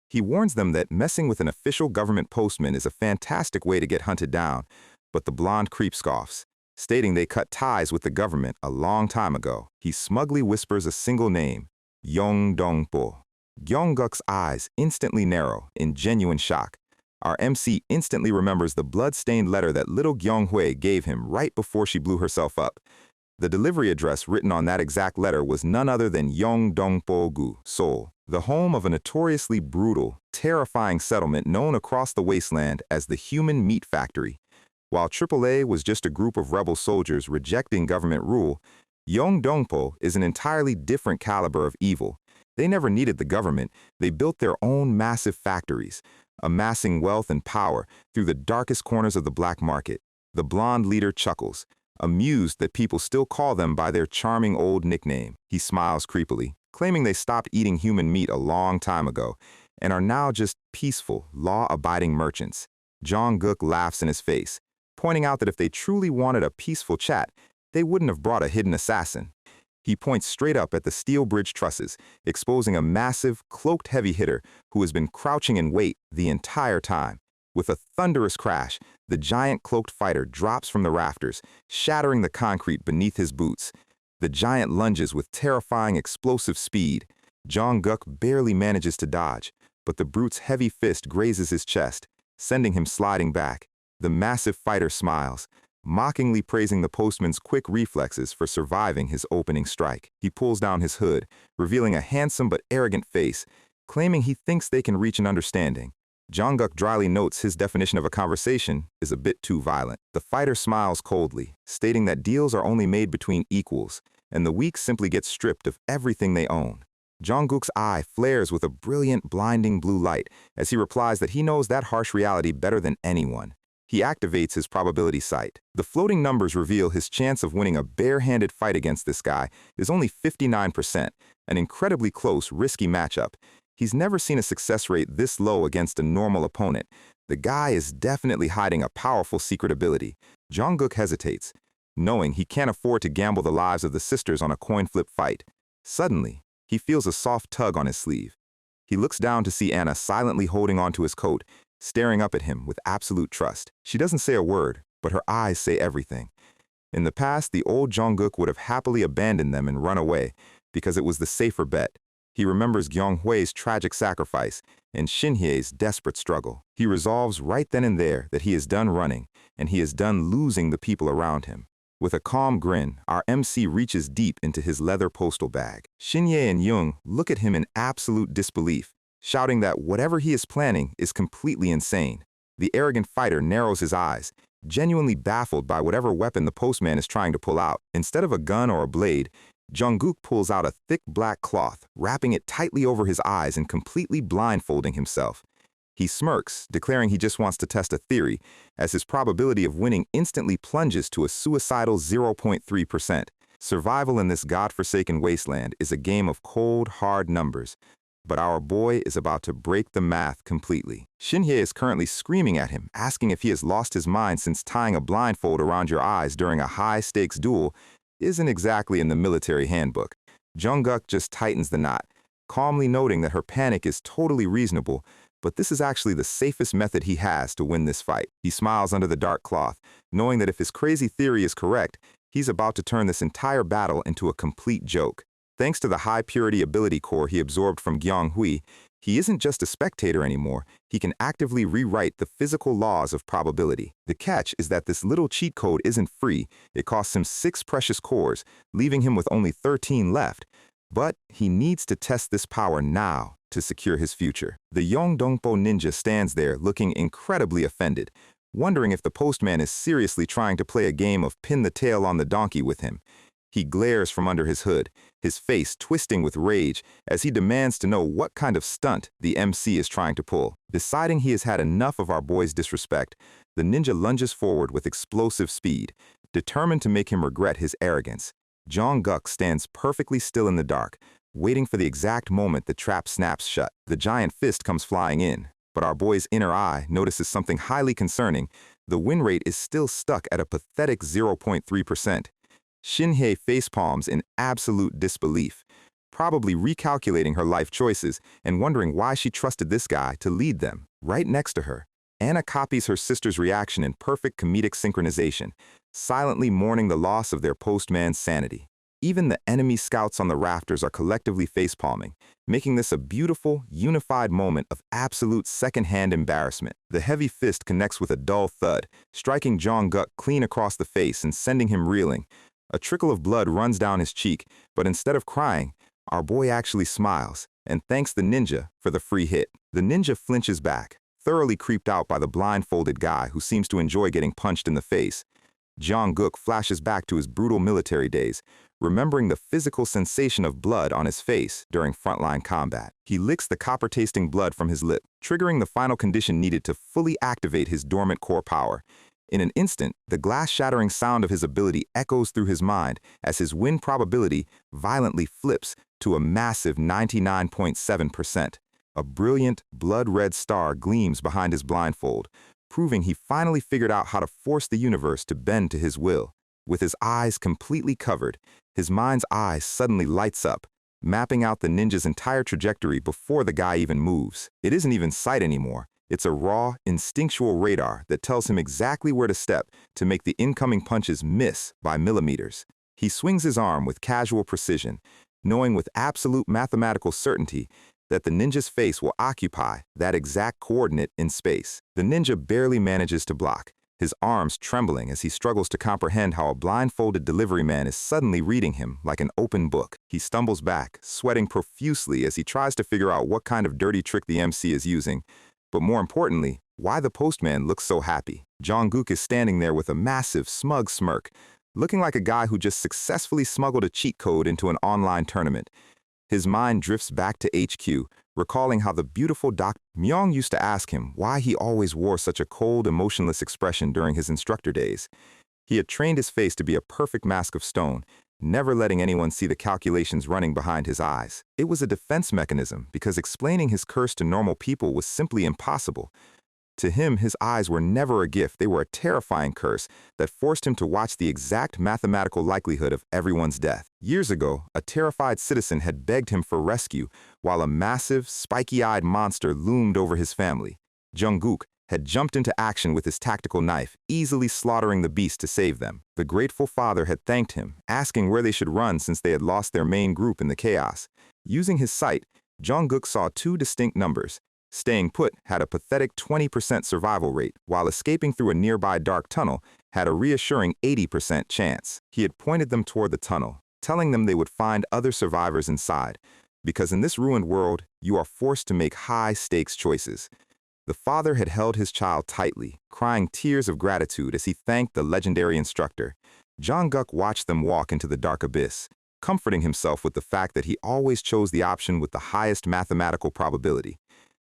He warns them that messing with an official government postman is a fantastic way to get hunted down, but the blonde creep scoffs, stating they cut ties with the government a long time ago. He smugly whispers a single name, Yong Dong-po. Jungkook's eyes instantly narrow in genuine shock. Our MC instantly remembers the blood-stained letter that little Kyung-hwae gave him right before she blew herself up. The delivery address written on that exact letter was none other than Yongdongpo-gu, Seoul, the home of a notoriously brutal, terrifying settlement known across the wasteland as the Human Meat Factory. While AAA was just a group of rebel soldiers rejecting government rule, Yongdongpo is an entirely different caliber of evil. They never needed the government. They built their own massive factories, amassing wealth and power through the darkest corners of the black market. The blonde leader chuckles, amused that people still call them by their charming old nickname. He smiles creepily, claiming they stopped eating human meat a long time ago and are now just peaceful, law-abiding merchants. Jungkook laughs in his face, pointing out that if they truly wanted a peaceful chat, they wouldn't have brought a hidden assassin. He points straight up at the steel bridge trusses, exposing a massive, cloaked heavy hitter who has been crouching in wait the entire time. With a thunderous crash, the giant cloaked fighter drops from the rafters, shattering the concrete beneath his boots. The giant lunges with terrifying explosive speed. Jungkook barely manages to dodge, but the brute's heavy fist grazes his chest, sending him sliding back. The massive fighter smiles, mockingly praising the postman's quick reflexes for surviving his opening strike. He pulls down his hood, revealing a handsome but arrogant face, claiming he thinks they can reach an understanding. Jungkook dryly notes his definition of a conversation is a bit too violent. The fighter smiles coldly, stating that deals are only made between equals, and the weak simply get stripped of everything they own. Jungkook's eye flares with a brilliant, blinding blue light as he replies that he knows that harsh reality better than anyone. He activates his probability sight. The floating numbers reveal his chance of winning a bare-handed fight against this guy is only 59%, an incredibly close, risky matchup. He's never seen a success rate this low against a normal opponent, The guy is definitely hiding a powerful secret ability. Jungkook hesitates, knowing he can't afford to gamble the lives of the sisters on a coin flip fight. Suddenly, he feels a soft tug on his sleeve. He looks down to see Anna silently holding onto his coat, staring up at him with absolute trust. She doesn't say a word, but her eyes say everything. In the past, the old Jungkook would have happily abandoned them and run away, because it was the safer bet. He remembers Gyeonghui's tragic sacrifice and Shinhye's desperate struggle. He resolves right then and there that he is done running, and he is done losing the people around him. With a calm grin, our MC reaches deep into his leather postal bag. Shinhye and Young look at him in absolute disbelief, shouting that whatever he is planning is completely insane. The arrogant fighter narrows his eyes, genuinely baffled by whatever weapon the postman is trying to pull out. Instead of a gun or a blade, Jungkook pulls out a thick black cloth, wrapping it tightly over his eyes and completely blindfolding himself. He smirks, declaring he just wants to test a theory, as his probability of winning instantly plunges to a suicidal 0.3%. Survival in this godforsaken wasteland is a game of cold, hard numbers, but our boy is about to break the math completely. Shinhye is currently screaming at him, asking if he has lost his mind since tying a blindfold around your eyes during a high-stakes duel isn't exactly in the military handbook. Jungkook just tightens the knot, calmly noting that her panic is totally reasonable, but this is actually the safest method he has to win this fight. He smiles under the dark cloth, knowing that if his crazy theory is correct, he's about to turn this entire battle into a complete joke. Thanks to the high-purity ability core he absorbed from Gyeonghui, he isn't just a spectator anymore, he can actively rewrite the physical laws of probability. The catch is that this little cheat code isn't free. It costs him 6 precious cores, leaving him with only 13 left. But he needs to test this power now to secure his future. The Yongdongpo ninja stands there looking incredibly offended, wondering if the postman is seriously trying to play a game of pin the tail on the donkey with him. He glares from under his hood, his face twisting with rage as he demands to know what kind of stunt the MC is trying to pull. Deciding he has had enough of our boy's disrespect, the ninja lunges forward with explosive speed, determined to make him regret his arrogance. Jungkook stands perfectly still in the dark, waiting for the exact moment the trap snaps shut. The giant fist comes flying in, but our boy's inner eye notices something highly concerning. The win rate is still stuck at a pathetic 0.3%. Shinhye facepalms in absolute disbelief, probably recalculating her life choices and wondering why she trusted this guy to lead them. Right next to her, Anna copies her sister's reaction in perfect comedic synchronization, silently mourning the loss of their postman's sanity. Even the enemy scouts on the rafters are collectively facepalming, making this a beautiful, unified moment of absolute second-hand embarrassment. The heavy fist connects with a dull thud, striking Jungkook clean across the face and sending him reeling. A trickle of blood runs down his cheek, but instead of crying, our boy actually smiles and thanks the ninja for the free hit. The ninja flinches back, thoroughly creeped out by the blindfolded guy who seems to enjoy getting punched in the face. Jungkook flashes back to his brutal military days, remembering the physical sensation of blood on his face during frontline combat. He licks the copper-tasting blood from his lip, triggering the final condition needed to fully activate his dormant core power. In an instant, the glass-shattering sound of his ability echoes through his mind as his win probability violently flips to a massive 99.7%. A brilliant, blood-red star gleams behind his blindfold, proving he finally figured out how to force the universe to bend to his will. With his eyes completely covered, his mind's eye suddenly lights up, mapping out the ninja's entire trajectory before the guy even moves. It isn't even sight anymore. It's a raw, instinctual radar that tells him exactly where to step to make the incoming punches miss by millimeters. He swings his arm with casual precision, knowing with absolute mathematical certainty that the ninja's face will occupy that exact coordinate in space. The ninja barely manages to block, his arms trembling as he struggles to comprehend how a blindfolded delivery man is suddenly reading him like an open book. He stumbles back, sweating profusely as he tries to figure out what kind of dirty trick the MC is using. But more importantly, why the postman looks so happy. Jungkook is standing there with a massive, smug smirk, looking like a guy who just successfully smuggled a cheat code into an online tournament. His mind drifts back to HQ, recalling how the beautiful Dr. Myung used to ask him why he always wore such a cold, emotionless expression during his instructor days. He had trained his face to be a perfect mask of stone, never letting anyone see the calculations running behind his eyes. It was a defense mechanism because explaining his curse to normal people was simply impossible. To him, his eyes were never a gift, they were a terrifying curse that forced him to watch the exact mathematical likelihood of everyone's death. Years ago, a terrified citizen had begged him for rescue while a massive, spiky-eyed monster loomed over his family. Jungkook had jumped into action with his tactical knife, easily slaughtering the beast to save them. The grateful father had thanked him, asking where they should run since they had lost their main group in the chaos. Using his sight, Jungkook saw two distinct numbers. Staying put had a pathetic 20% survival rate, while escaping through a nearby dark tunnel had a reassuring 80% chance. He had pointed them toward the tunnel, telling them they would find other survivors inside, because in this ruined world, you are forced to make high-stakes choices. The father had held his child tightly, crying tears of gratitude as he thanked the legendary instructor. Jungkook watched them walk into the dark abyss, comforting himself with the fact that he always chose the option with the highest mathematical probability.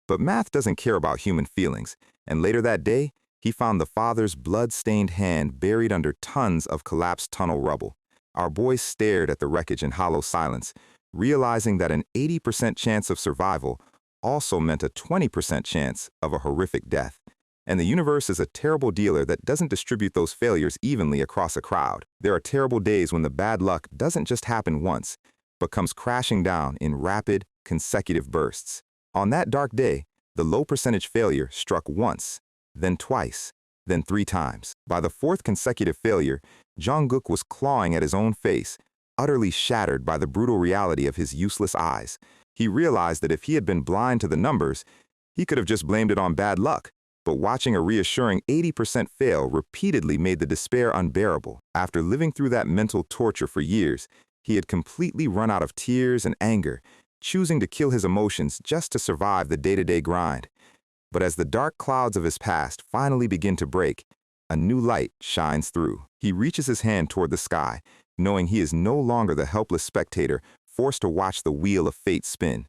But math doesn't care about human feelings, and later that day, he found the father's blood-stained hand buried under tons of collapsed tunnel rubble. Our boy stared at the wreckage in hollow silence, realizing that an 80% chance of survival also meant a 20% chance of a horrific death. And the universe is a terrible dealer that doesn't distribute those failures evenly across a crowd. There are terrible days when the bad luck doesn't just happen once, but comes crashing down in rapid, consecutive bursts. On that dark day, the low percentage failure struck once, then twice, then 3 times. By the 4th consecutive failure, Jungkook was clawing at his own face, utterly shattered by the brutal reality of his useless eyes. He realized that if he had been blind to the numbers, he could have just blamed it on bad luck. But watching a reassuring 80% fail repeatedly made the despair unbearable. After living through that mental torture for years, he had completely run out of tears and anger, choosing to kill his emotions just to survive the day-to-day grind. But as the dark clouds of his past finally begin to break, a new light shines through. He reaches his hand toward the sky, knowing he is no longer the helpless spectator forced to watch the wheel of fate spin.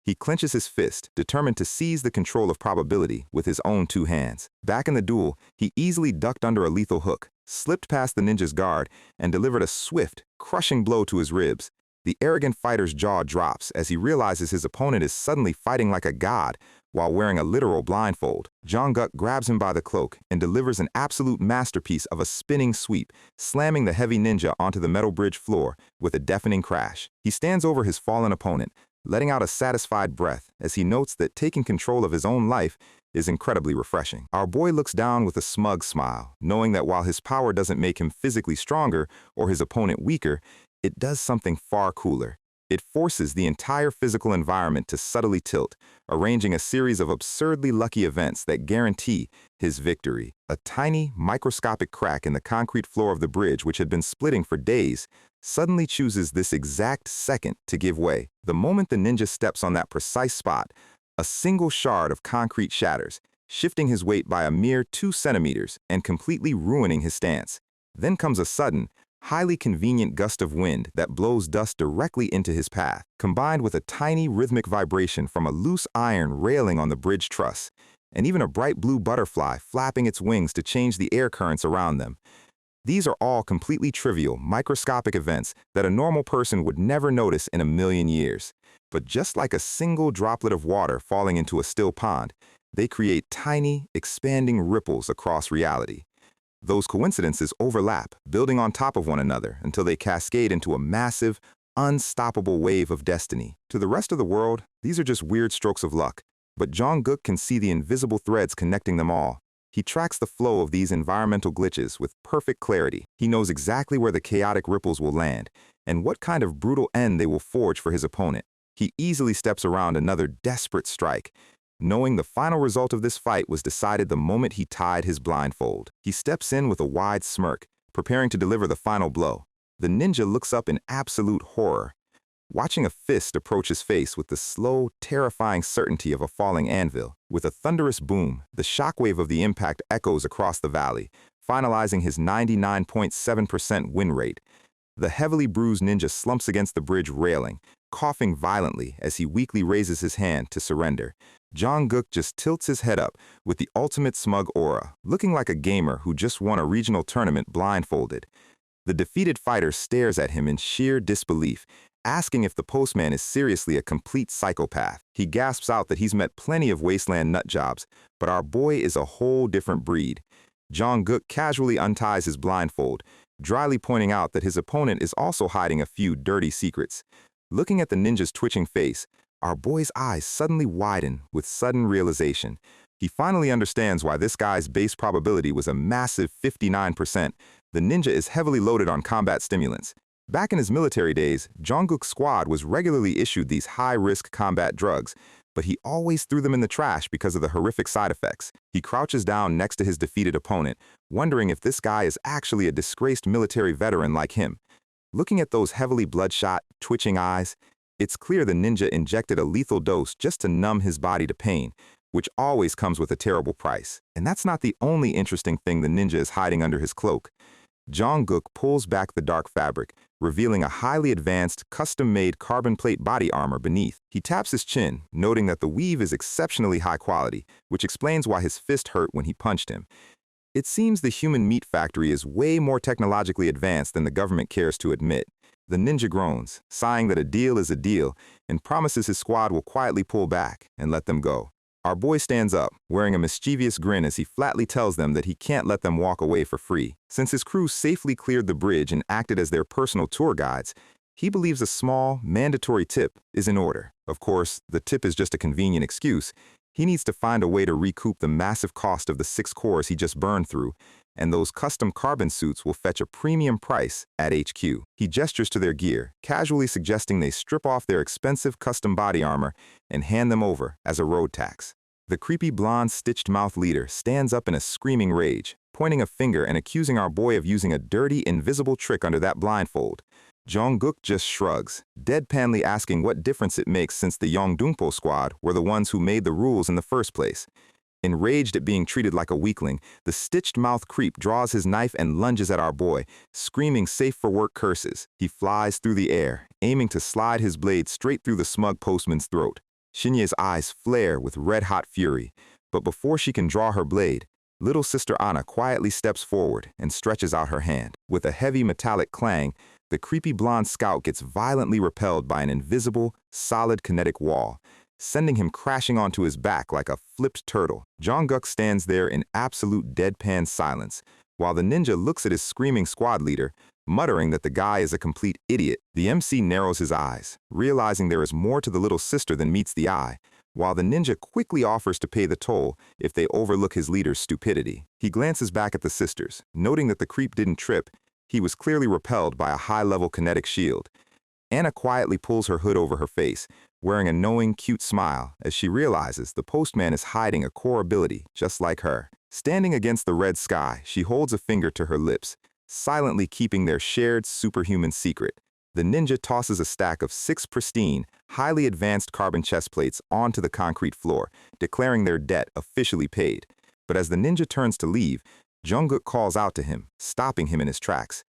He clenches his fist, determined to seize the control of probability with his own 2 hands. Back in the duel, he easily ducked under a lethal hook, slipped past the ninja's guard, and delivered a swift, crushing blow to his ribs. The arrogant fighter's jaw drops as he realizes his opponent is suddenly fighting like a god while wearing a literal blindfold. Jungkook grabs him by the cloak and delivers an absolute masterpiece of a spinning sweep, slamming the heavy ninja onto the metal bridge floor with a deafening crash. He stands over his fallen opponent, letting out a satisfied breath as he notes that taking control of his own life is incredibly refreshing. Our boy looks down with a smug smile, knowing that while his power doesn't make him physically stronger or his opponent weaker, it does something far cooler. It forces the entire physical environment to subtly tilt, arranging a series of absurdly lucky events that guarantee his victory. A tiny, microscopic crack in the concrete floor of the bridge, which had been splitting for days, suddenly chooses this exact second to give way. The moment the ninja steps on that precise spot, a single shard of concrete shatters, shifting his weight by a mere 2 centimeters and completely ruining his stance. Then comes a sudden, highly convenient gust of wind that blows dust directly into his path, combined with a tiny rhythmic vibration from a loose iron railing on the bridge truss, and even a bright blue butterfly flapping its wings to change the air currents around them. These are all completely trivial, microscopic events that a normal person would never notice in a million years. But just like a single droplet of water falling into a still pond, they create tiny, expanding ripples across reality. Those coincidences overlap, building on top of one another until they cascade into a massive, unstoppable wave of destiny. To the rest of the world, these are just weird strokes of luck, but Jungkook can see the invisible threads connecting them all. He tracks the flow of these environmental glitches with perfect clarity. He knows exactly where the chaotic ripples will land and what kind of brutal end they will forge for his opponent. He easily steps around another desperate strike, knowing the final result of this fight was decided the moment he tied his blindfold. He steps in with a wide smirk, preparing to deliver the final blow. The ninja looks up in absolute horror, watching a fist approach his face with the slow, terrifying certainty of a falling anvil. With a thunderous boom, the shockwave of the impact echoes across the valley, finalizing his 99.7% win rate. The heavily bruised ninja slumps against the bridge railing, coughing violently as he weakly raises his hand to surrender. Jungkook just tilts his head up with the ultimate smug aura, looking like a gamer who just won a regional tournament blindfolded. The defeated fighter stares at him in sheer disbelief, asking if the postman is seriously a complete psychopath. He gasps out that he's met plenty of wasteland nut jobs, but our boy is a whole different breed. Jong-guk casually unties his blindfold, dryly pointing out that his opponent is also hiding a few dirty secrets. Looking at the ninja's twitching face, our boy's eyes suddenly widen with sudden realization. He finally understands why this guy's base probability was a massive 59%. The ninja is heavily loaded on combat stimulants. Back in his military days, Jong-guk's squad was regularly issued these high-risk combat drugs, but he always threw them in the trash because of the horrific side effects. He crouches down next to his defeated opponent, wondering if this guy is actually a disgraced military veteran like him. Looking at those heavily bloodshot, twitching eyes, it's clear the ninja injected a lethal dose just to numb his body to pain, which always comes with a terrible price. And that's not the only interesting thing the ninja is hiding under his cloak. Jong-guk pulls back the dark fabric, revealing a highly advanced, custom-made carbon plate body armor beneath. He taps his chin, noting that the weave is exceptionally high quality, which explains why his fist hurt when he punched him. It seems the human meat factory is way more technologically advanced than the government cares to admit. The ninja groans, sighing that a deal is a deal, and promises his squad will quietly pull back and let them go. Our boy stands up, wearing a mischievous grin as he flatly tells them that he can't let them walk away for free. Since his crew safely cleared the bridge and acted as their personal tour guides, he believes a small, mandatory tip is in order. Of course, the tip is just a convenient excuse. He needs to find a way to recoup the massive cost of the 6 cores he just burned through, and those custom carbon suits will fetch a premium price at HQ. He gestures to their gear, casually suggesting they strip off their expensive custom body armor and hand them over as a road tax. The creepy blonde stitched-mouth leader stands up in a screaming rage, pointing a finger and accusing our boy of using a dirty, invisible trick under that blindfold. Jong-guk just shrugs, deadpanly asking what difference it makes since the Yongdungpo squad were the ones who made the rules in the first place. Enraged at being treated like a weakling, the stitched-mouth creep draws his knife and lunges at our boy, screaming safe-for-work curses. He flies through the air, aiming to slide his blade straight through the smug postman's throat. Shinye's eyes flare with red-hot fury, but before she can draw her blade, little sister Anna quietly steps forward and stretches out her hand. With a heavy metallic clang, the creepy blonde scout gets violently repelled by an invisible, solid kinetic wall, sending him crashing onto his back like a flipped turtle. Jong-guk stands there in absolute deadpan silence, while the ninja looks at his screaming squad leader, muttering that the guy is a complete idiot. The MC narrows his eyes, realizing there is more to the little sister than meets the eye, while the ninja quickly offers to pay the toll if they overlook his leader's stupidity. He glances back at the sisters, noting that the creep didn't trip. He was clearly repelled by a high-level kinetic shield. Anna quietly pulls her hood over her face, wearing a knowing, cute smile as she realizes the postman is hiding a core ability just like her. Standing against the red sky, she holds a finger to her lips, silently keeping their shared superhuman secret. The ninja tosses a stack of 6 pristine, highly advanced carbon chest plates onto the concrete floor, declaring their debt officially paid. But as the ninja turns to leave, Jong-guk calls out to him, stopping him in his tracks.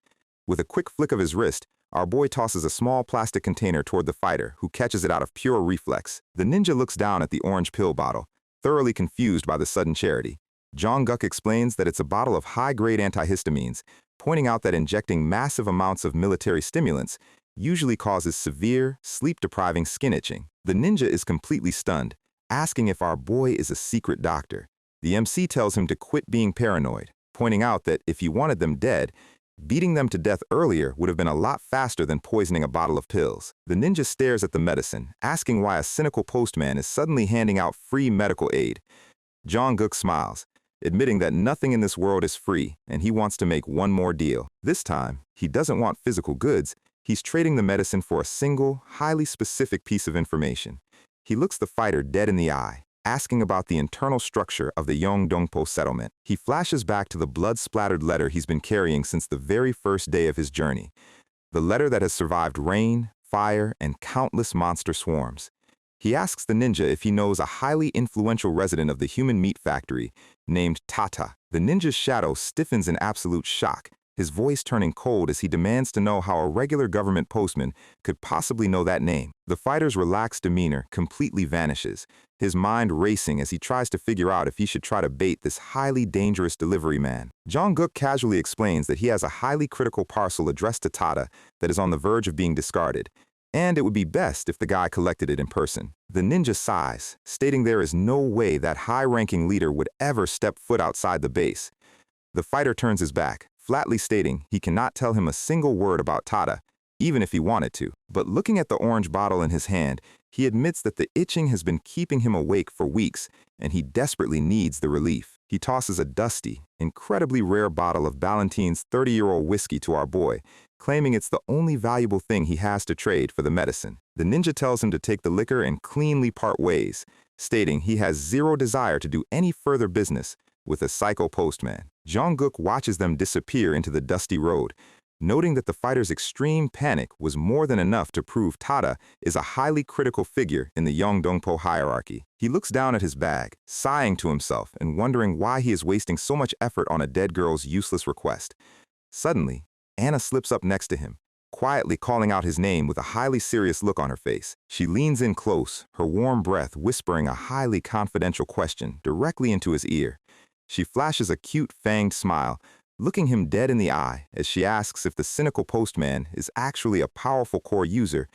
With a quick flick of his wrist, our boy tosses a small plastic container toward the fighter, who catches it out of pure reflex. The ninja looks down at the orange pill bottle, thoroughly confused by the sudden charity. Jong-guk explains that it's a bottle of high-grade antihistamines, pointing out that injecting massive amounts of military stimulants usually causes severe, sleep-depriving skin itching. The ninja is completely stunned, asking if our boy is a secret doctor. The MC tells him to quit being paranoid, pointing out that if he wanted them dead, beating them to death earlier would have been a lot faster than poisoning a bottle of pills. The ninja stares at the medicine, asking why a cynical postman is suddenly handing out free medical aid. Jong-guk smiles, admitting that nothing in this world is free, and he wants to make one more deal. This time, he doesn't want physical goods. He's trading the medicine for a single, highly specific piece of information. He looks the fighter dead in the eye, asking about the internal structure of the Yongdongpo settlement. He flashes back to the blood-splattered letter he's been carrying since the very first day of his journey. The letter that has survived rain, fire, and countless monster swarms. He asks the ninja if he knows a highly influential resident of the human meat factory named Tata. The ninja's shadow stiffens in absolute shock, his voice turning cold as he demands to know how a regular government postman could possibly know that name. The fighter's relaxed demeanor completely vanishes, his mind racing as he tries to figure out if he should try to bait this highly dangerous delivery man. Jong-guk casually explains that he has a highly critical parcel addressed to Tata that is on the verge of being discarded. And it would be best if the guy collected it in person. The ninja sighs, stating there is no way that high-ranking leader would ever step foot outside the base. The fighter turns his back, flatly stating he cannot tell him a single word about Tada, even if he wanted to. But looking at the orange bottle in his hand, he admits that the itching has been keeping him awake for weeks, and he desperately needs the relief. He tosses a dusty, incredibly rare bottle of Ballantine's 30-year-old whiskey to our boy, claiming it's the only valuable thing he has to trade for the medicine. The ninja tells him to take the liquor and cleanly part ways, stating he has zero desire to do any further business with a psycho postman. Jungkook watches them disappear into the dusty road, noting that the fighter's extreme panic was more than enough to prove Tada is a highly critical figure in the Yeongdongpo hierarchy. He looks down at his bag, sighing to himself and wondering why he is wasting so much effort on a dead girl's useless request. Suddenly, Anna slips up next to him, quietly calling out his name with a highly serious look on her face. She leans in close, her warm breath whispering a highly confidential question directly into his ear. She flashes a cute, fanged smile, looking him dead in the eye as she asks if the cynical postman is actually a powerful core user